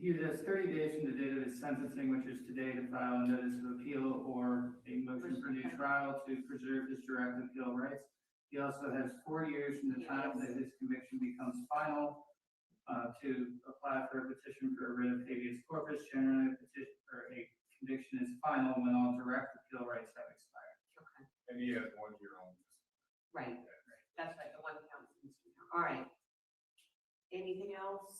He has 30 days from the date of his sentencing, which is today, to file a notice of appeal or a motion for new trial to preserve his direct appeal rights. He also has 4 years from the time that his conviction becomes final to apply for a petition for a writ of habeas corpus. Generally, a petition for a conviction is final when all direct appeal rights have expired. Okay. And he has 1 year on this. Right. That's right. The one counts. All right. Anything else?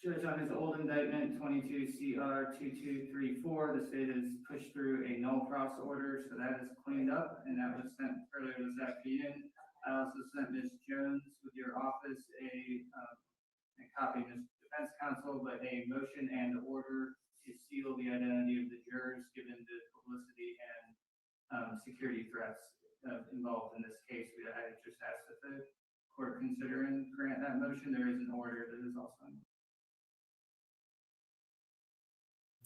Judge, on his old indictment, 22 CR 2234, the state has pushed through a null pros order, so that is cleaned up, and that was sent earlier this afternoon. I also sent Ms. Jones with your office a copy of Ms. Defense Counsel, but a motion and order to seal the identity of the jurors, given the publicity and security threats involved in this case. I just asked that the court consider and grant that motion. There is an order that is also.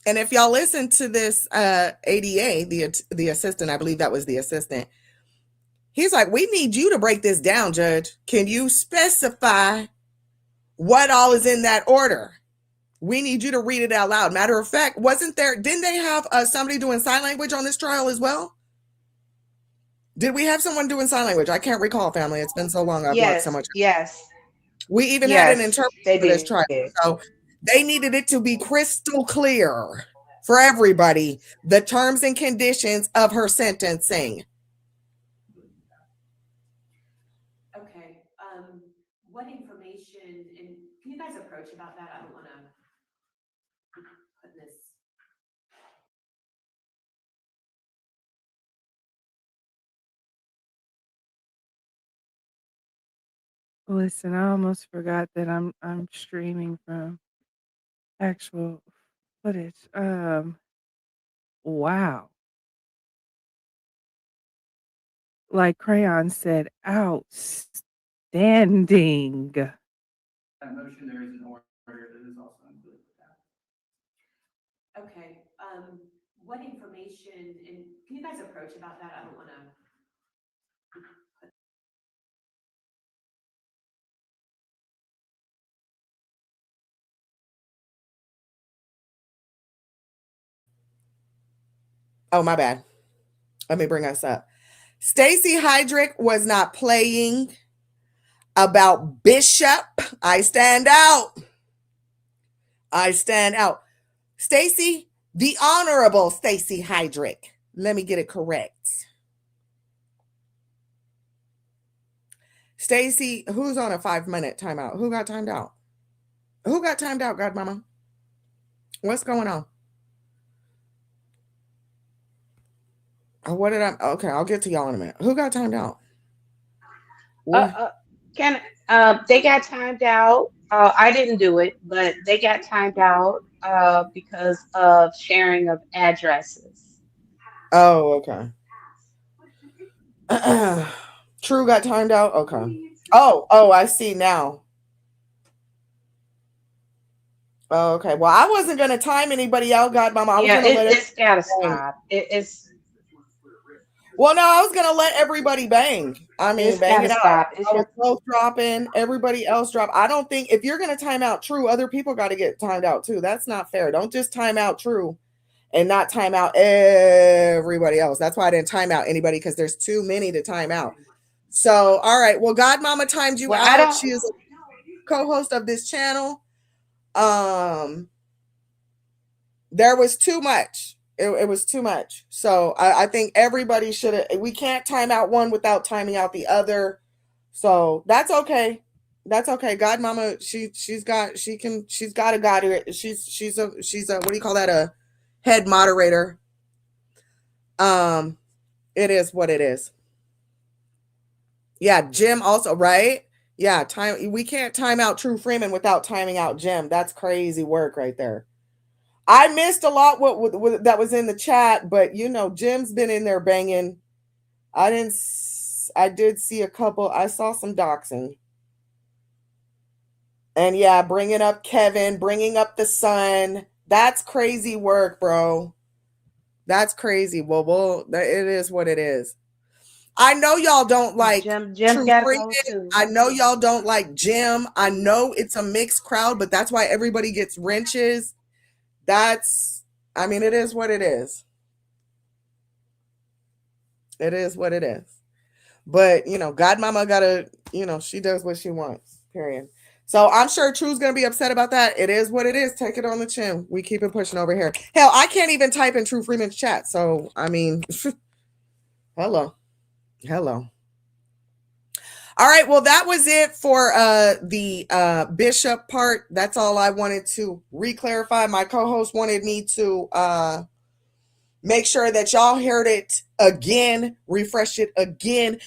And if y'all listen to this ADA, the assistant, I believe that was the assistant, he's like, we need you to break this down, Judge. Can you specify what all is in that order? We need you to read it out loud. Matter of fact, didn't they have somebody doing sign language on this trial as well? Did we have someone doing sign language? I can't recall, family. It's been so long. I've watched so much. Yes. We even had an interpreter for this trial. So they needed it to be crystal clear for everybody, the terms and conditions of her sentencing. Okay. What information, and can you guys approach about that? I don't want to put this. Listen, I almost forgot that I'm streaming from actual footage. Wow. Like Crayon said, outstanding. That motion, there is an order that is also included with that. Okay. What information, and can you guys approach about that? I don't want to. Oh, my bad. Let me bring us up. Stacey Hydrick was not playing about Bishop. I stand out. I stand out. Stacey, the Honorable Stacey Hydrick. Let me get it correct. Stacey, who's on a 5-minute timeout? Who got timed out? Who got timed out, Godmama? What's going on? What did I? Okay, I'll get to y'all in a minute. Who got timed out? They got timed out. I didn't do it, but they got timed out because of sharing of addresses. Oh, okay. True got timed out. Okay. Oh, I see now. Oh, okay. Well, I wasn't gonna time anybody out, Godmama. I was gonna let it's gotta stop. It's. Well, no, I was gonna let everybody bang. I mean, bang it out. Stop. I was both dropping. Everybody else drop. I don't think if you're gonna time out True, other people got to get timed out too. That's not fair. Don't just time out True and not time out everybody else. That's why I didn't time out anybody, because there's too many to time out. So, all right. Well, Godmama timed you out. She is a co-host of this channel. There was too much. It was too much. So I think everybody should have. We can't time out one without timing out the other. So that's okay. That's okay. Godmama, she's got a god. She's a what do you call that? A head moderator. It is what it is. Yeah, Jim also, right? Yeah, we can't time out True Freeman without timing out Jim. That's crazy work right there. I missed a lot what that was in the chat, but Jim's been in there banging. I did see a couple. I saw some doxing. And yeah, bringing up Kevin, bringing up the son. That's crazy work, bro. That's crazy. Well, it is what it is. I know y'all don't like Jim's True gotta Freeman. go too. I know y'all don't like Jim. I know it's a mixed crowd, but that's why everybody gets wrenches. It is what it is. It is what it is. But, Godmama gotta, she does what she wants, period. So I'm sure True's going to be upset about that. It is what it is. Take it on the chin. We keep it pushing over here. Hell, I can't even type in True Freeman's chat. So, hello. All right. Well, that was it for the Bishop part. That's all I wanted to re-clarify. My co-host wanted me to make sure that y'all heard it again, refresh it again.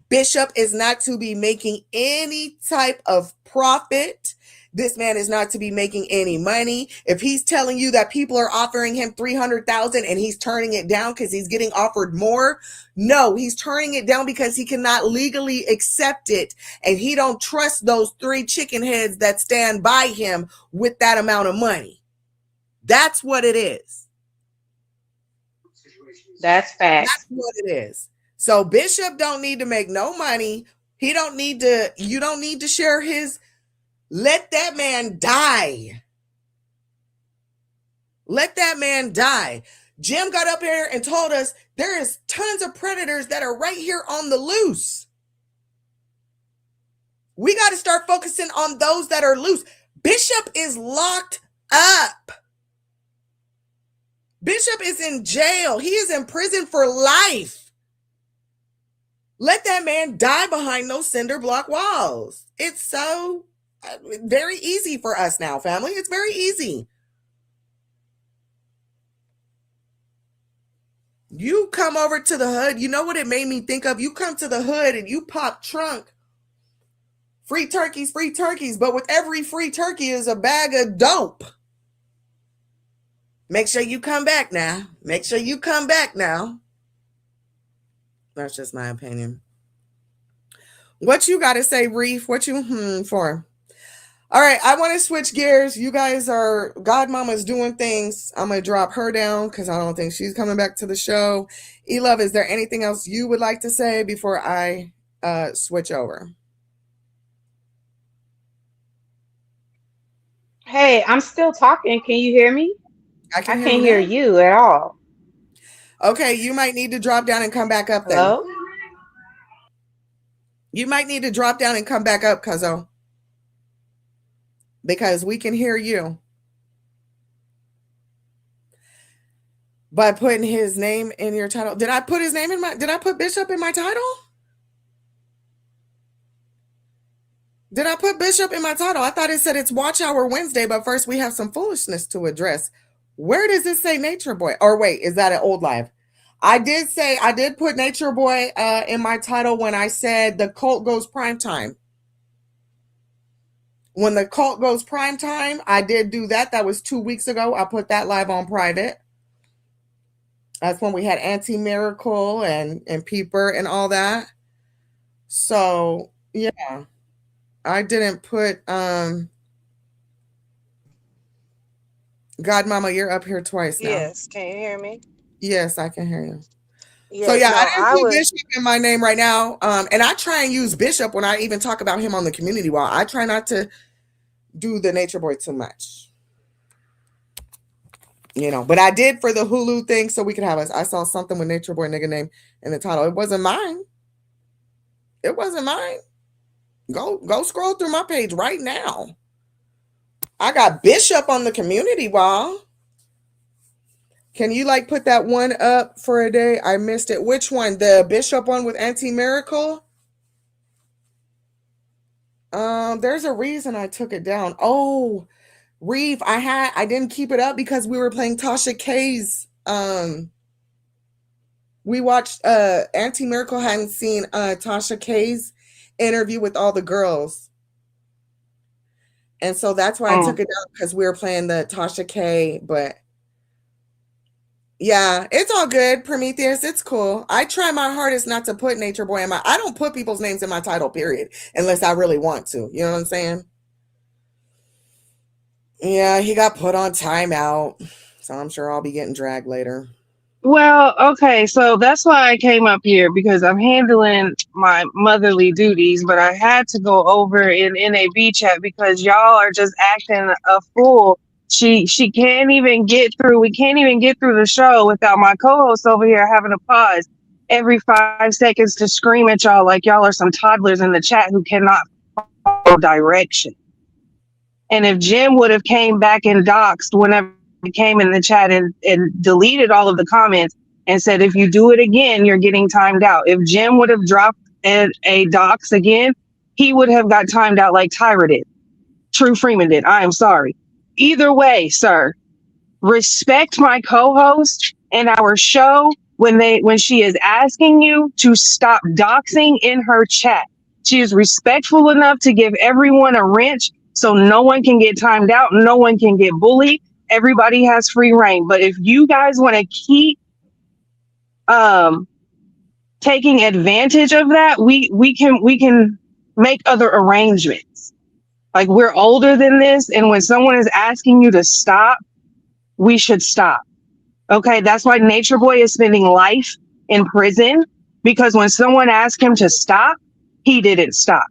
Bishop is not to be making any type of profit. This man is not to be making any money. If he's telling you that people are offering him $300,000 and he's turning it down because he's getting offered more, no, he's turning it down because he cannot legally accept it, and he don't trust those 3 chicken heads that stand by him with that amount of money. That's what it is. That's facts. That's what it is. So Bishop don't need to make no money. You don't need to share his. Let that man die. Let that man die. Jim got up here and told us there is tons of predators that are right here on the loose. We got to start focusing on those that are loose. Bishop is locked up. Bishop is in jail. He is in prison for life. Let that man die behind those cinder block walls. It's so very easy for us now, family. It's very easy. You come over to the hood. You know what it made me think of? You come to the hood and you pop trunk. Free turkeys, free turkeys. But with every free turkey is a bag of dope. Make sure you come back now. Make sure you come back now. That's just my opinion. What you got to say, Reef? What you for? All right, I want to switch gears. You guys are, Godmama's doing things. I'm going to drop her down because I don't think she's coming back to the show. E-Love, is there anything else you would like to say before I switch over? Hey, I'm still talking. Can you hear me? I can't hear you at all. Okay, you might need to drop down and come back up then. Hello? You might need to drop down and come back up, Cuzzo. Because we can hear you. By putting his name in your title. Did I put his name in did I put Bishop in my title? Did I put Bishop in my title? I thought it said it's Watch Hour Wednesday, but first we have some foolishness to address. Where does it say Nature Boy? Or wait, is that an old live? I did put Nature Boy in my title when I said the cult goes prime time. When the cult goes prime time, I did do that. That was 2 weeks ago. I put that live on private. That's when we had Anti-Miracle and Peeper and all that. So, yeah. I didn't put Godmama, you're up here twice now. Yes, can you hear me? Yes, I can hear you. Yes, so yeah, no, I didn't put Bishop in my name right now. And I try and use Bishop when I even talk about him on the community wall. I try not to do the Nature Boy too much. You know, but I did for the Hulu thing so we could have us. I saw something with Nature Boy nigga name in the title. It wasn't mine. It wasn't mine. Go scroll through my page right now. I got Bishop on the community wall. Can you like put that one up for a day? I missed it. Which one? The Bishop one with Anti-Miracle? There's a reason I took it down. Oh, Reeve, I didn't keep it up because we were playing Tasha K's. We watched Anti-Miracle hadn't seen Tasha K's interview with all the girls. And so that's why I took it down, because we were playing the Tasha K, but yeah, it's all good, Prometheus. It's cool. I try my hardest not to put Nature Boy in my... I don't put people's names in my title, period, unless I really want to. You know what I'm saying? Yeah, he got put on timeout, so I'm sure I'll be getting dragged later. Well, okay, so that's why I came up here, because I'm handling my motherly duties, but I had to go over in NAB chat because y'all are just acting a fool. She can't even get through. We can't even get through the show without my co-host over here having to pause every 5 seconds to scream at y'all like y'all are some toddlers in the chat who cannot follow direction. And if Jim would have came back and doxed whenever he came in the chat and deleted all of the comments and said, if you do it again, you're getting timed out. If Jim would have dropped a dox again, he would have got timed out like Tyra did. True Freeman did. I am sorry. Either way, sir, respect my co-host and our show when she is asking you to stop doxing in her chat. She is respectful enough to give everyone a wrench so no one can get timed out, no one can get bullied. Everybody has free reign. But if you guys want to keep taking advantage of that, we can make other arrangements. Like, we're older than this, and when someone is asking you to stop, we should stop. Okay, that's why Nature Boy is spending life in prison, because when someone asked him to stop, he didn't stop.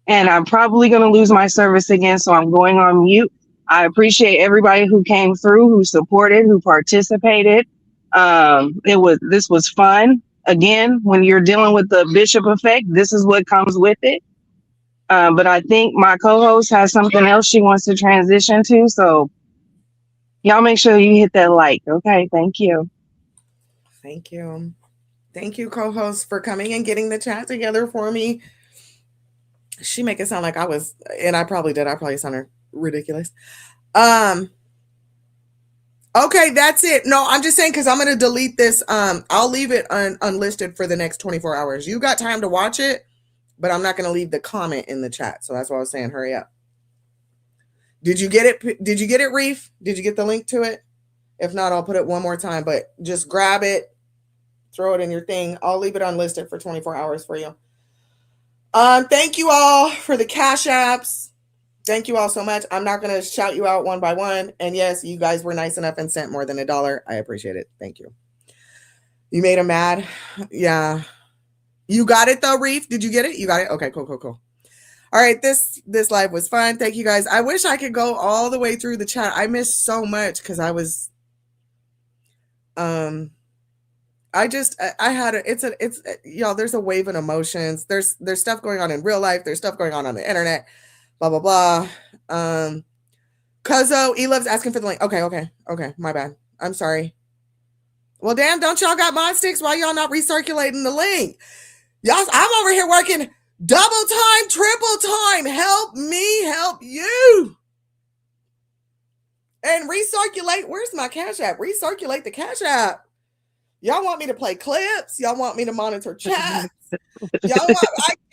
And I'm probably going to lose my service again, so I'm going on mute. I appreciate everybody who came through, who supported, who participated. This was fun. Again, when you're dealing with the Bishop effect, this is what comes with it. But I think my co-host has something else she wants to transition to, so y'all make sure you hit that like. Okay, thank you. Thank you. Thank you, co-host, for coming and getting the chat together for me. She make it sound like I was, and I probably did. I probably sounded ridiculous. Okay, that's it. No, I'm just saying, because I'm going to delete this. I'll leave it unlisted for the next 24 hours. You got time to watch it, but I'm not going to leave the comment in the chat. So that's why I was saying, hurry up. Did you get it? Did you get it, Reef? Did you get the link to it? If not, I'll put it one more time, but just grab it, throw it in your thing. I'll leave it unlisted for 24 hours for you. Thank you all for the Cash Apps. Thank you all so much. I'm not going to shout you out one by one. And yes, you guys were nice enough and sent more than $1. I appreciate it. Thank you. You made him mad. Yeah. You got it though, Reef? Did you get it? You got it? Okay, cool. All right, this live was fun. Thank you guys. I wish I could go all the way through the chat. I missed so much because I was y'all, there's a wave of emotions. There's stuff going on in real life. There's stuff going on the internet. Blah, blah, blah. Cuzzo, E-Love's asking for the link. Okay. My bad. I'm sorry. Well, damn, don't y'all got mod sticks? Why y'all not recirculating the link? Y'all, I'm over here working double time, triple time. Help me help you. And recirculate. Where's my Cash App? Recirculate the Cash App. Y'all want me to play clips? Y'all want me to monitor chats? I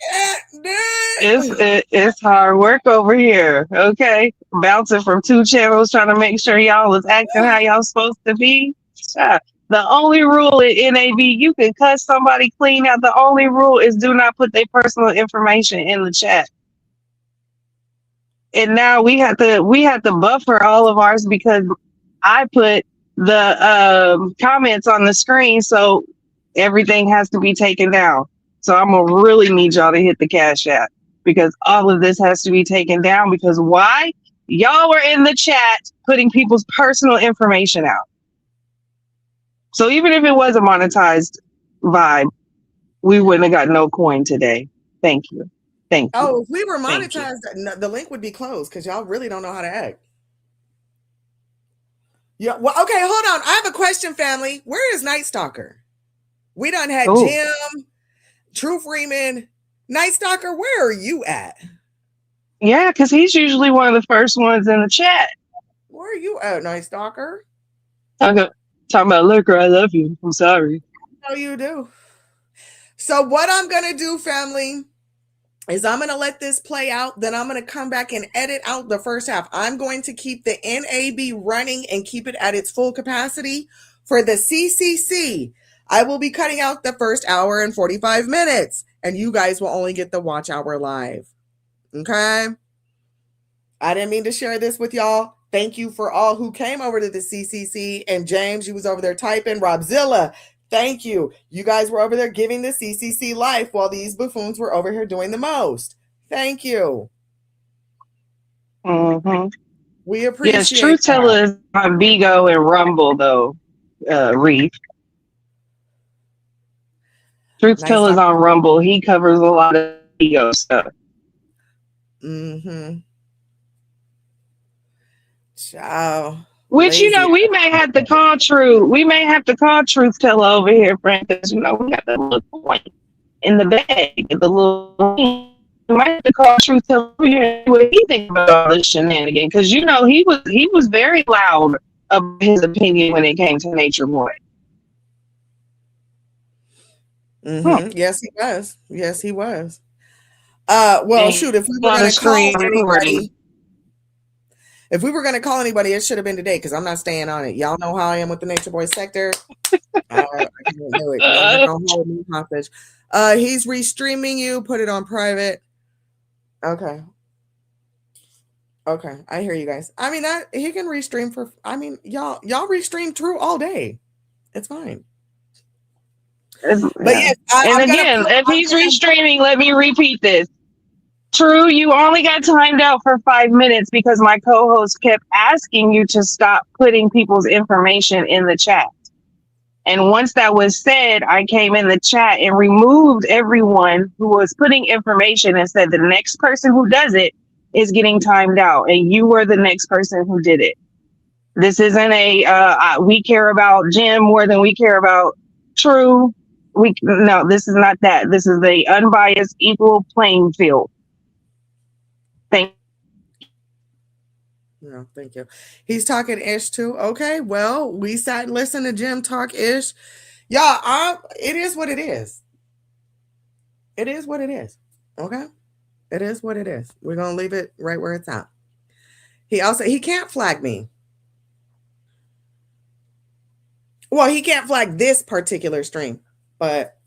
can't do it. It's hard work over here. Okay, bouncing from 2 channels, trying to make sure y'all is acting how y'all supposed to be. The only rule in NAB, you can cut somebody clean out. The only rule is do not put their personal information in the chat. And now we have to buffer all of ours because I put the comments on the screen, so everything has to be taken down. So I'm gonna really need y'all to hit the Cash App because all of this has to be taken down. Because why? y'all were in the chat putting people's personal information out. So even if it was a monetized vibe, we wouldn't have got no coin today. Thank you. Thank you. Oh, if we were Thank you. monetized, the link would be closed because y'all really don't know how to act. Yeah. Well, okay, hold on. I have a question, family. Where is Night Stalker? We done had Oh. Jim, True Freeman, Night Stalker. Where are you at? Yeah, because he's usually one of the first ones in the chat. Where are you at, Night Stalker? Talking about liquor, I love you. I'm sorry. No, you do. So what I'm gonna do, family, is I'm gonna let this play out. Then I'm gonna come back and edit out the first half. I'm going to keep the NAB running and keep it at its full capacity. For the C.C.C, I will be cutting out the first hour and 45 minutes, and you guys will only get the watch hour live. Okay? I didn't mean to share this with y'all. Thank you for all who came over to the C.C.C. And James, you was over there typing. Robzilla, thank you. You guys were over there giving the C.C.C. life while these buffoons were over here doing the most. Thank you. Mm-hmm. We appreciate Yes, Truth Teller is on Vigo and Rumble, though, Reef. Truth Teller is on Rumble. He covers a lot of Vigo stuff. Mm-hmm. Ciao. Which, you know, we may have to call Truth. We may have to call Truth Teller over here, Frank, because, you know, we got the little point in the bag, the little. We might have to call Truth Teller over here and see what he thinks about all this shenanigan, because, you know, he was very loud about his opinion when it came to Nature Boy. Mm-hmm. Yes, he was. Yes, he was. Well, shoot, if we were going to call anybody, it should have been today because I'm not staying on it. Y'all know how I am with the Nature Boy sector. I can't do it. Y'all not gonna hold me hostage. He's restreaming you. Put it on private. Okay. Okay, I hear you guys. I mean, that he can restream for. I mean, y'all restream True all day. It's fine. But yes, and again, if he's restreaming, let me repeat this. True, you only got timed out for 5 minutes because my co-host kept asking you to stop putting people's information in the chat. And once that was said, I came in the chat and removed everyone who was putting information and said the next person who does it is getting timed out. And you were the next person who did it. This isn't we care about Jim more than we care about True. No, this is not that. This is the unbiased, equal playing field. Thank you. No, thank you. He's talking ish too. Okay, well, we sat and listened to Jim talk ish. Yeah, it is what it is. It is what it is. Okay? It is what it is. We're gonna leave it right where it's at. He can't flag me. Well, he can't flag this particular stream, but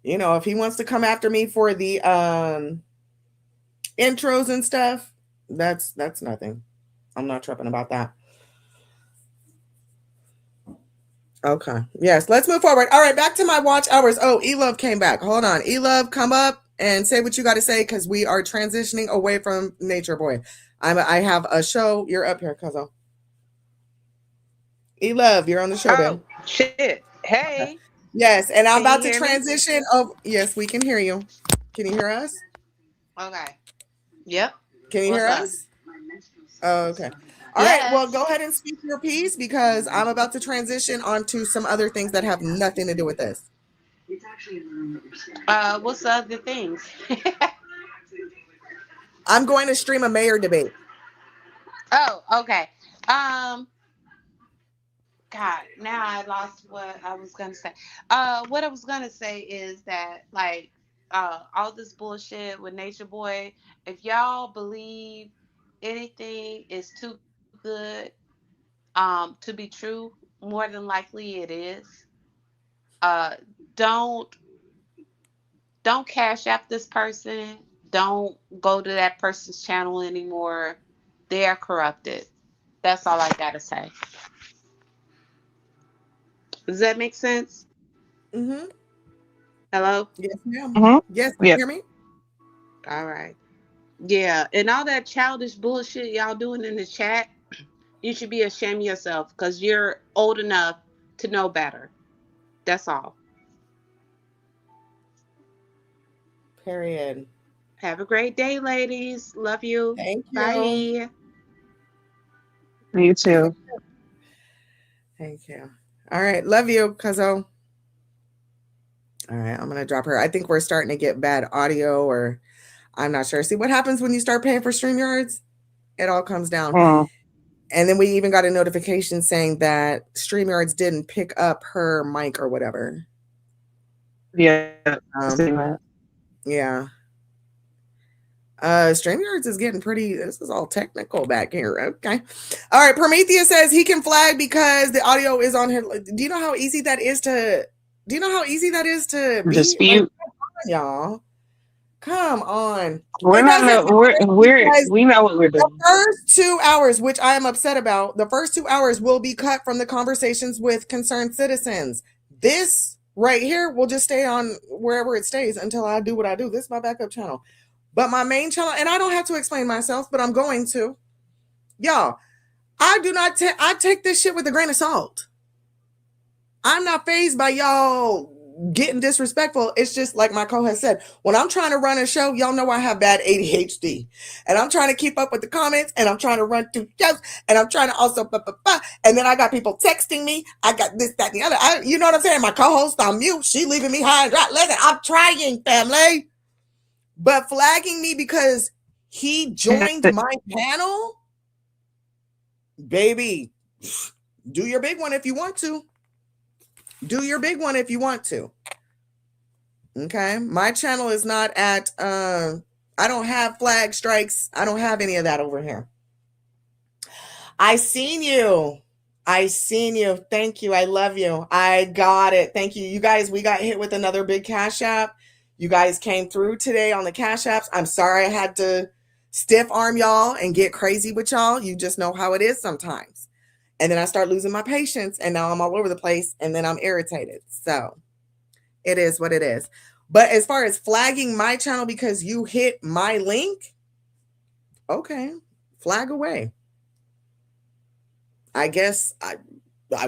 you know, if he wants to come after me for the intros and stuff, that's nothing. I'm not tripping about that. Okay. Yes, let's move forward. All right, back to my watch hours. Oh, E-Love came back. Hold on. E-Love, come up and say what you got to say because we are transitioning away from Nature Boy. I have a show. You're up here, Cuzzo. E-Love, you're on the show, babe. Shit. Hey. Yes, and I'm about to transition. Oh, yes, we can hear you. Can you hear us? Okay. Yep. Can you hear us? Oh, okay. All right. Well, go ahead and speak your piece because I'm about to transition onto some other things that have nothing to do with this. What's the other things? I'm going to stream a mayor debate. Oh, okay. God, now I lost what I was gonna say. What I was gonna say is that like all this bullshit with Nature Boy, if y'all believe anything is too good to be true, more than likely it is. Don't cash app this person. Don't go to that person's channel anymore. They are corrupted. That's all I gotta say. Does that make sense? Mm-hmm. Hello? Yes, ma'am. Mm-hmm. Yes, can you hear me? All right. Yeah, and all that childish bullshit y'all doing in the chat, you should be ashamed of yourself because you're old enough to know better. That's all. Period. Have a great day, ladies. Love you. Thank you. Bye. You too. Thank you. All right. Love you, Cuzzo. All right. I'm going to drop her. I think we're starting to get bad audio, or I'm not sure. See what happens when you start paying for StreamYards? It all comes down. And then we even got a notification saying that StreamYards didn't pick up her mic or whatever. Yeah. Yeah. StreamYards is getting pretty, this is all technical back here. Okay. All right. Prometheus says he can flag because the audio is on here. Do you know how easy that is to be? Dispute. Like, come on, y'all. Come on. We know what we're doing. The first 2 hours, which I am upset about, the first 2 hours will be cut from the conversations with concerned citizens. This right here will just stay on wherever it stays until I do what I do. This is my backup channel. But my main channel, and I don't have to explain myself, but I'm going to. Y'all, I take this shit with a grain of salt. I'm not fazed by y'all getting disrespectful. It's just like my co-host said, when I'm trying to run a show, y'all know I have bad ADHD, and I'm trying to keep up with the comments, and I'm trying to run through shows, and I'm trying to also and then I got people texting me. I got this, that, and the other. You know what I'm saying? My co-host on mute. She leaving me high and dry. Listen, I'm trying, family. But flagging me because he joined my panel, baby, do your big one if you want to. Do your big one if you want to. Okay. My channel is not at, I don't have flag strikes. I don't have any of that over here. I seen you. Thank you. I love you. I got it. Thank you. You guys, we got hit with another big Cash App. You guys came through today on the Cash Apps. I'm sorry I had to stiff arm y'all and get crazy with y'all. You just know how it is sometimes. And then I start losing my patience, and now I'm all over the place, and then I'm irritated. So it is what it is. But as far as flagging my channel because you hit my link, okay, flag away. I guess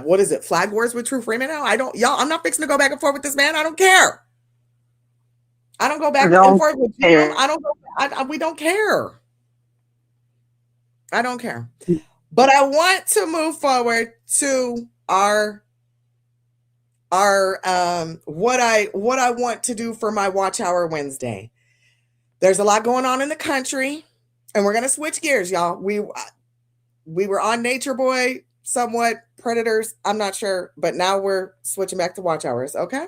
what is it? Flag wars with True Freeman now? I'm not fixing to go back and forth with this man. I don't care. I don't go back and forth with him. We don't care. I don't care. But I want to move forward to our what I want to do for my Watch Hour Wednesday. There's a lot going on in the country, and we're gonna switch gears, y'all. We were on Nature Boy, somewhat Predators. I'm not sure, but now we're switching back to Watch Hours. Okay.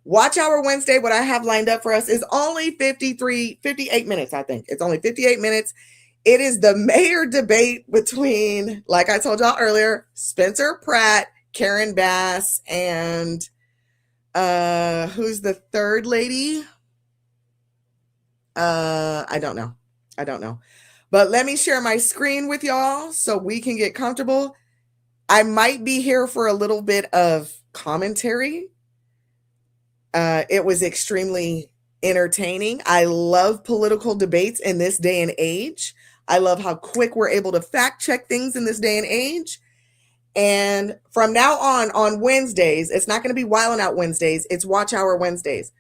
Watch Hour Wednesday, what I have lined up for us is only 58 minutes, I think. It's only 58 minutes. It is the mayor debate between, like I told y'all earlier, Spencer Pratt, Karen Bass, and who's the third lady? I don't know. But let me share my screen with y'all so we can get comfortable. I might be here for a little bit of commentary. It was extremely entertaining. I love political debates in this day and age. I love how quick we're able to fact check things in this day and age. And from now on Wednesdays, it's not going to be Wildin' Out Wednesdays. It's Watch Hour Wednesdays.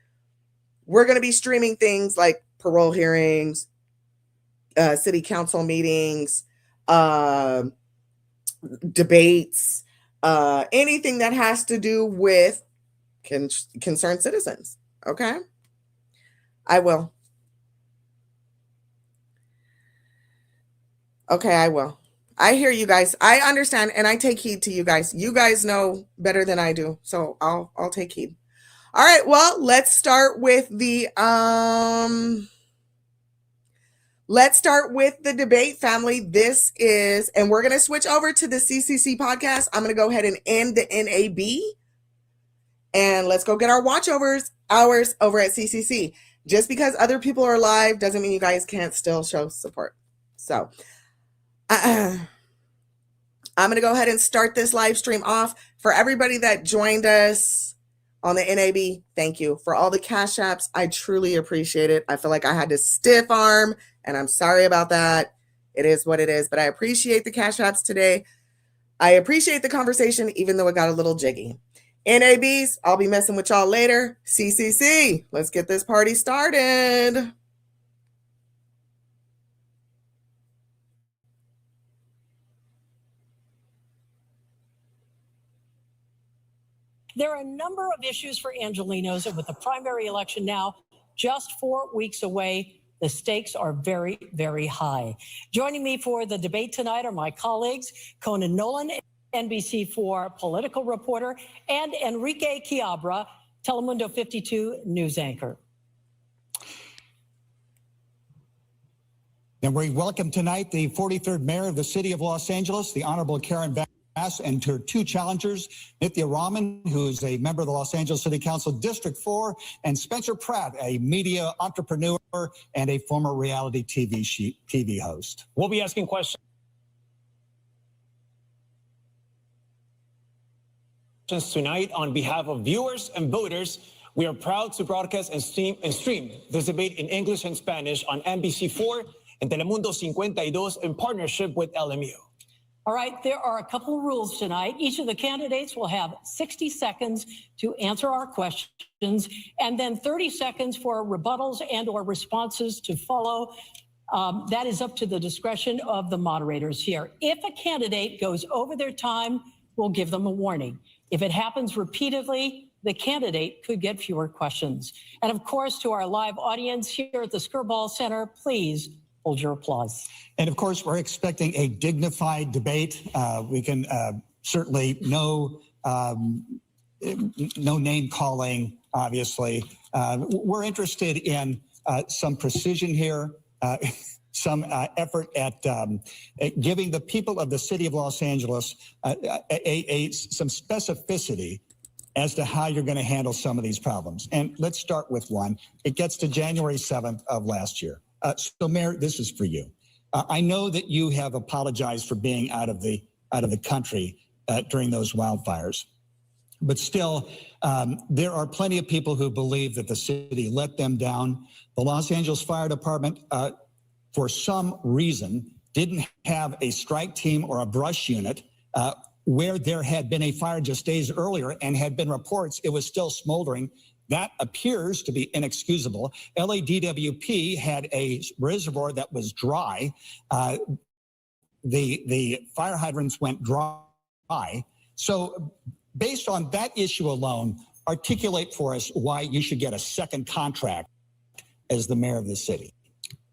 We're going to be streaming things like parole hearings, city council meetings, debates, anything that has to do with concerned citizens. Okay. I will. Okay, I will. I hear you guys. I understand, and I take heed to you guys. You guys know better than I do, so I'll take heed. All right, well, let's start with the debate, family. This is, and we're gonna switch over to the C.C.C podcast. I'm gonna go ahead and end the NAB, and let's go get our hours over at C.C.C. Just because other people are live doesn't mean you guys can't still show support. So I'm going to go ahead and start this live stream off. For everybody that joined us on the NAB, thank you. For all the Cash Apps, I truly appreciate it. I feel like I had to stiff arm, and I'm sorry about that. It is what it is, but I appreciate the Cash Apps today. I appreciate the conversation, even though it got a little jiggy. NABs, I'll be messing with y'all later. C.C.C, let's get this party started. There are a number of issues for Angelenos, and with the primary election now just 4 weeks away, the stakes are very, very high. Joining me for the debate tonight are my colleagues, Conan Nolan, NBC4 political reporter, and Enrique Chiabra, Telemundo 52 news anchor. And we welcome tonight the 43rd mayor of the city of Los Angeles, the Honorable Karen Bass, and her two challengers, Nithya Raman, who is a member of the Los Angeles City Council District 4, and Spencer Pratt, a media entrepreneur and a former reality TV host. We'll be asking questions tonight on behalf of viewers and voters. We are proud to broadcast and stream this debate in English and Spanish on NBC4 and Telemundo 52 in partnership with LMU. All right, there are a couple of rules tonight. Each of the candidates will have 60 seconds to answer our questions, and then 30 seconds for rebuttals and or responses to follow. That is up to the discretion of the moderators here. If a candidate goes over their time, we'll give them a warning. If it happens repeatedly, the candidate could get fewer questions. And of course, to our live audience here at the Skirball Center, please hold your applause. And of course, we're expecting a dignified debate. We can certainly no name calling, obviously. We're interested in some precision here, some effort at giving the people of the city of Los Angeles some specificity as to how you're going to handle some of these problems. And let's start with one. It gets to January 7th of last year. So, Mayor, this is for you. I know that you have apologized for being out of the country during those wildfires, but still, there are plenty of people who believe that the city let them down. The Los Angeles Fire Department, for some reason, didn't have a strike team or a brush unit where there had been a fire just days earlier and had been reports it was still smoldering. That appears to be inexcusable. LADWP had a reservoir that was dry. The fire hydrants went dry. So based on that issue alone, articulate for us why you should get a second contract as the mayor of the city.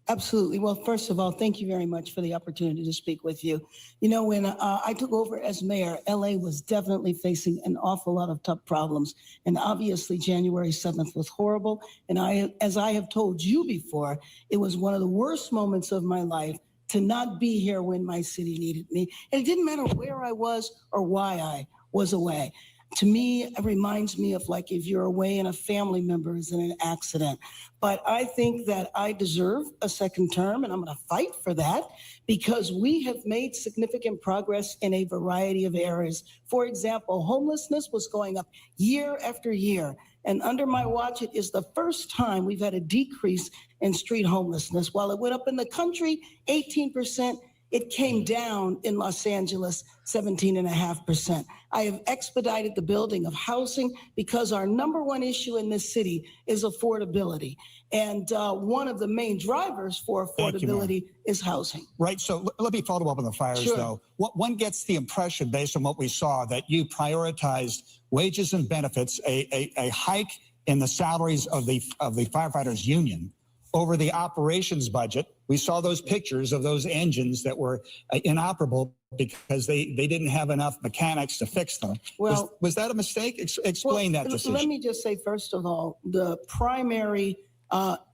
Absolutely. Well, first of all, thank you very much for the opportunity to speak with you. You know, when I took over as mayor, LA was definitely facing an awful lot of tough problems. And obviously, January 7th was horrible. And as I have told you before, it was one of the worst moments of my life to not be here when my city needed me. And it didn't matter where I was or why I was away. To me, it reminds me of like if you're away and a family member is in an accident. But I think that I deserve a second term, and I'm going to fight for that because we have made significant progress in a variety of areas. For example, homelessness was going up year after year. And under my watch, it is the first time we've had a decrease in street homelessness. While it went up in the country, 18%, it came down in Los Angeles, 17.5%. I have expedited the building of housing because our number one issue in this city is affordability. And one of the main drivers for affordability is housing. Right. So let me follow up on the fires, though. One gets the impression, based on what we saw, that you prioritized wages and benefits, a hike in the salaries of the firefighters union over the operations budget. We saw those pictures of those engines that were inoperable because they didn't have enough mechanics to fix them. Well, was that a mistake? Explain that decision. Let me just say, first of all, the primary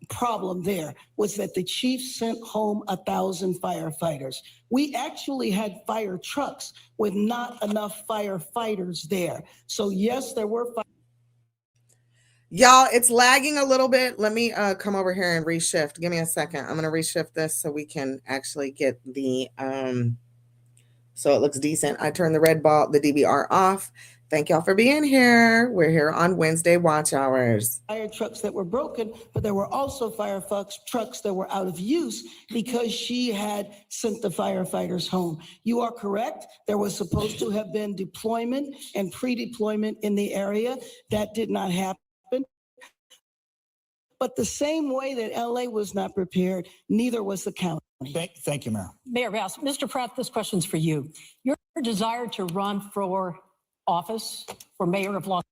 problem there was that the chief sent home 1,000 firefighters. We actually had fire trucks with not enough firefighters there. So yes, there were Y'all, it's lagging a little bit. Let me come over here and reshift. Give me a second. I'm going to reshift this so we can actually get the, so it looks decent. I turned the red ball, the DVR off. Thank y'all for being here. We're here on Wednesday Watch Hours. Fire trucks that were broken, but there were also fire trucks that were out of use because she had sent the firefighters home. You are correct. There was supposed to have been deployment and pre-deployment in the area. That did not happen. But the same way that LA was not prepared, neither was the county. Thank you, Mayor. Mayor Bass, Mr. Pratt, this question's for you. Your desire to run for office for mayor of Los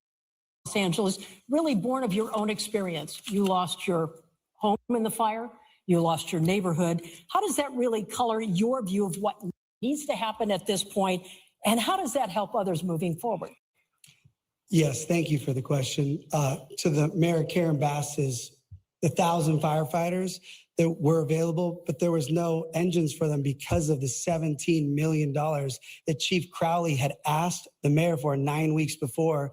Angeles, really born of your own experience. You lost your home in the fire, you lost your neighborhood. How does that really color your view of what needs to happen at this point, and how does that help others moving forward? Yes, thank you for the question. To the Mayor Karen Bass's, the 1,000 firefighters that were available, but there was no engines for them because of the $17 million that Chief Crowley had asked the mayor for 9 weeks before,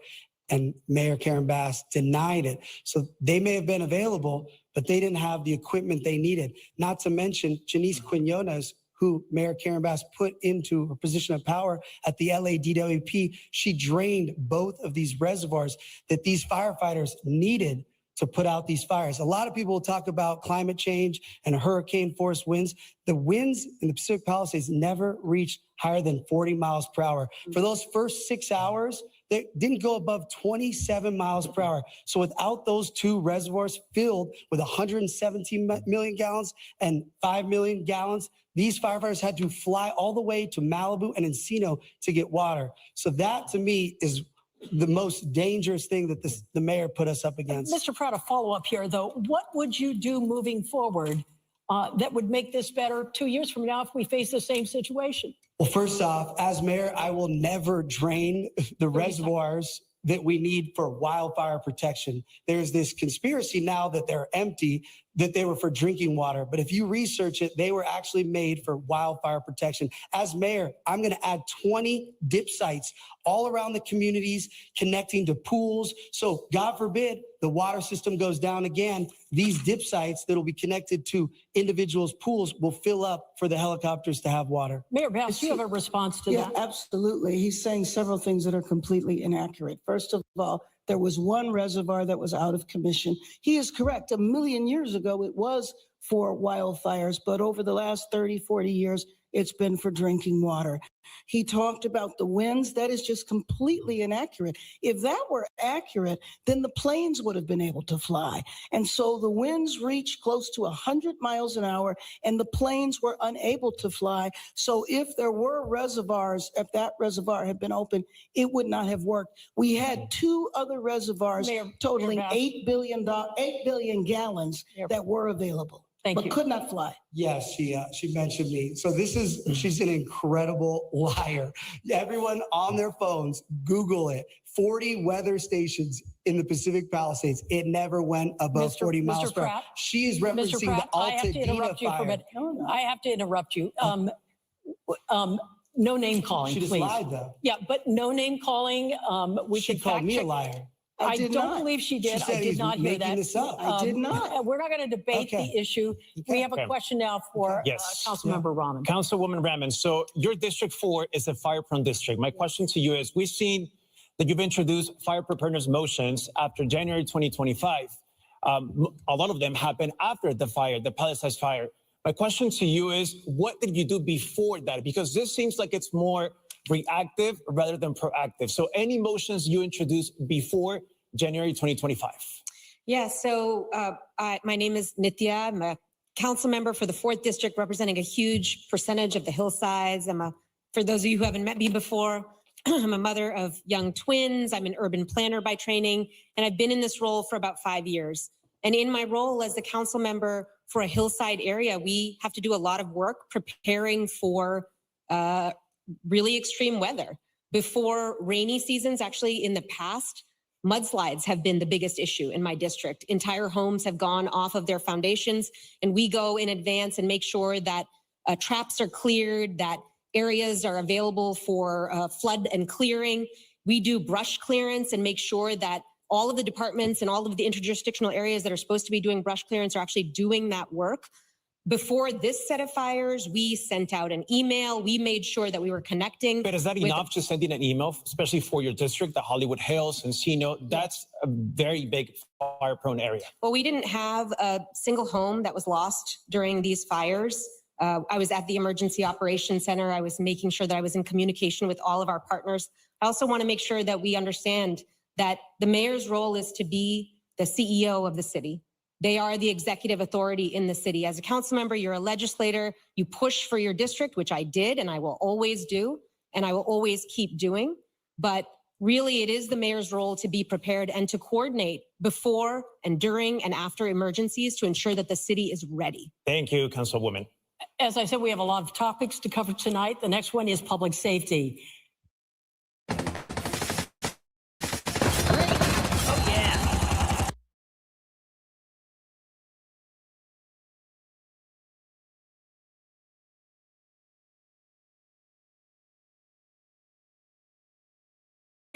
and Mayor Karen Bass denied it. So they may have been available, but they didn't have the equipment they needed. Not to mention Janice Quinones, who Mayor Karen Bass put into a position of power at the LA DWP. She drained both of these reservoirs that these firefighters needed to put out these fires. A lot of people will talk about climate change and hurricane force winds. The winds in the Pacific Palisades never reached higher than 40 miles per hour. For those first 6 hours, they didn't go above 27 miles per hour. So without those two reservoirs filled with 117 million gallons and 5 million gallons, these firefighters had to fly all the way to Malibu and Encino to get water. So that to me is the most dangerous thing that the mayor put us up against. Mr. Pratt, a follow-up here, though. What would you do moving forward that would make this better 2 years from now if we face the same situation? Well, first off, as mayor, I will never drain the reservoirs that we need for wildfire protection. There's this conspiracy now that they're empty, that they were for drinking water. But if you research it, they were actually made for wildfire protection. As mayor, I'm going to add 20 dip sites all around the communities connecting to pools. So God forbid the water system goes down again, these dip sites that will be connected to individuals' pools will fill up for the helicopters to have water. Mayor Bass, do you have a response to that? Yeah, absolutely. He's saying several things that are completely inaccurate. First of all, there was one reservoir that was out of commission. He is correct. 1 million years ago, it was for wildfires, but over the last 30, 40 years, it's been for drinking water. He talked about the winds. That is just completely inaccurate. If that were accurate, then the planes would have been able to fly. And so the winds reached close to 100 miles an hour, and the planes were unable to fly. So if there were reservoirs, if that reservoir had been open, it would not have worked. We had two other reservoirs totaling 8 billion gallons that were available. But could not fly. Yes, she mentioned me. So she's an incredible liar. Everyone on their phones, Google it. 40 weather stations in the Pacific Palisades. It never went above 40 miles per hour. She is referencing the Altadena fire. I have to interrupt you. No name calling, She just please. lied, though. Yeah, but no name calling. She called me a liar. I don't believe she did. She said I did not hear that. This up. I did not. We're not going to debate the issue. We have a question now for Councilmember Rahman. Councilwoman Rahman, so your District 4 is a fire-prone district. My question to you is, we've seen that you've introduced fire preparedness motions after January 2025. A lot of them happened after the fire, the Palisades fire. My question to you is, what did you do before that? Because this seems like it's more reactive rather than proactive. So any motions you introduced before January 2025? Yeah, so my name is Nithya. I'm a council member for the 4th District, representing a huge percentage of the hillsides. For those of you who haven't met me before, I'm a mother of young twins. I'm an urban planner by training, and I've been in this role for about 5 years. And in my role as the council member for a hillside area, we have to do a lot of work preparing for really extreme weather. Before rainy seasons, actually in the past, mudslides have been the biggest issue in my district. Entire homes have gone off of their foundations, and we go in advance and make sure that traps are cleared, that areas are available for flood and clearing. We do brush clearance and make sure that all of the departments and all of the interjurisdictional areas that are supposed to be doing brush clearance are actually doing that work. Before this set of fires, we sent out an email. We made sure that we were connecting. But is that enough, just sending an email, especially for your district, the Hollywood Hills, Encino? That's a very big fire-prone area. Well, we didn't have a single home that was lost during these fires. I was at the Emergency Operations Center. I was making sure that I was in communication with all of our partners. I also want to make sure that we understand that the mayor's role is to be the CEO of the city. They are the executive authority in the city. As a council member, you're a legislator. You push for your district, which I did, and I will always do, and I will always keep doing. But really, it is the mayor's role to be prepared and to coordinate before and during and after emergencies to ensure that the city is ready. Thank you, Councilwoman. As I said, we have a lot of topics to cover tonight. The next one is public safety.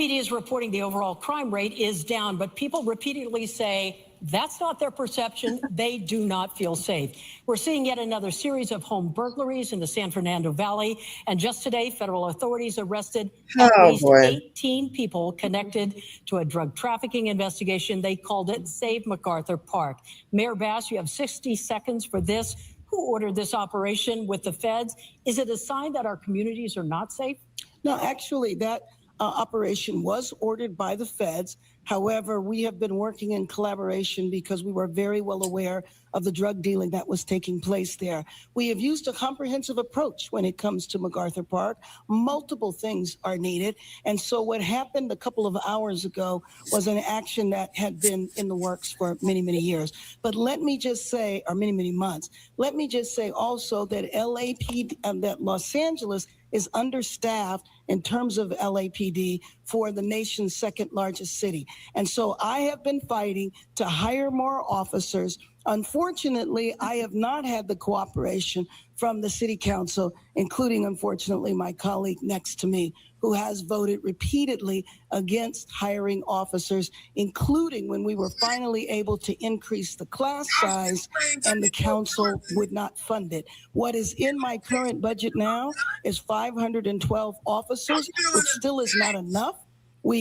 PD is reporting the overall crime rate is down, but people repeatedly say that's not their perception. They do not feel safe. We're seeing yet another series of home burglaries in the San Fernando Valley. And just today, federal authorities arrested at least 18 people connected to a drug trafficking investigation. They called it Save MacArthur Park. Mayor Bass, you have 60 seconds for this. Who ordered this operation with the feds? Is it a sign that our communities are not safe? No, actually, that operation was ordered by the feds. However, we have been working in collaboration because we were very well aware of the drug dealing that was taking place there. We have used a comprehensive approach when it comes to MacArthur Park. Multiple things are needed. And so what happened a couple of hours ago was an action that had been in the works for many, many years. But let me just say, or many, many months, let me just say also that that Los Angeles is understaffed in terms of LAPD for the nation's second largest city. And so I have been fighting to hire more officers. Unfortunately, I have not had the cooperation from the city council, including, unfortunately, my colleague next to me, who has voted repeatedly against hiring officers, including when we were finally able to increase the class size and the council would not fund it. What is in my current budget now is 512 officers, which still is not enough.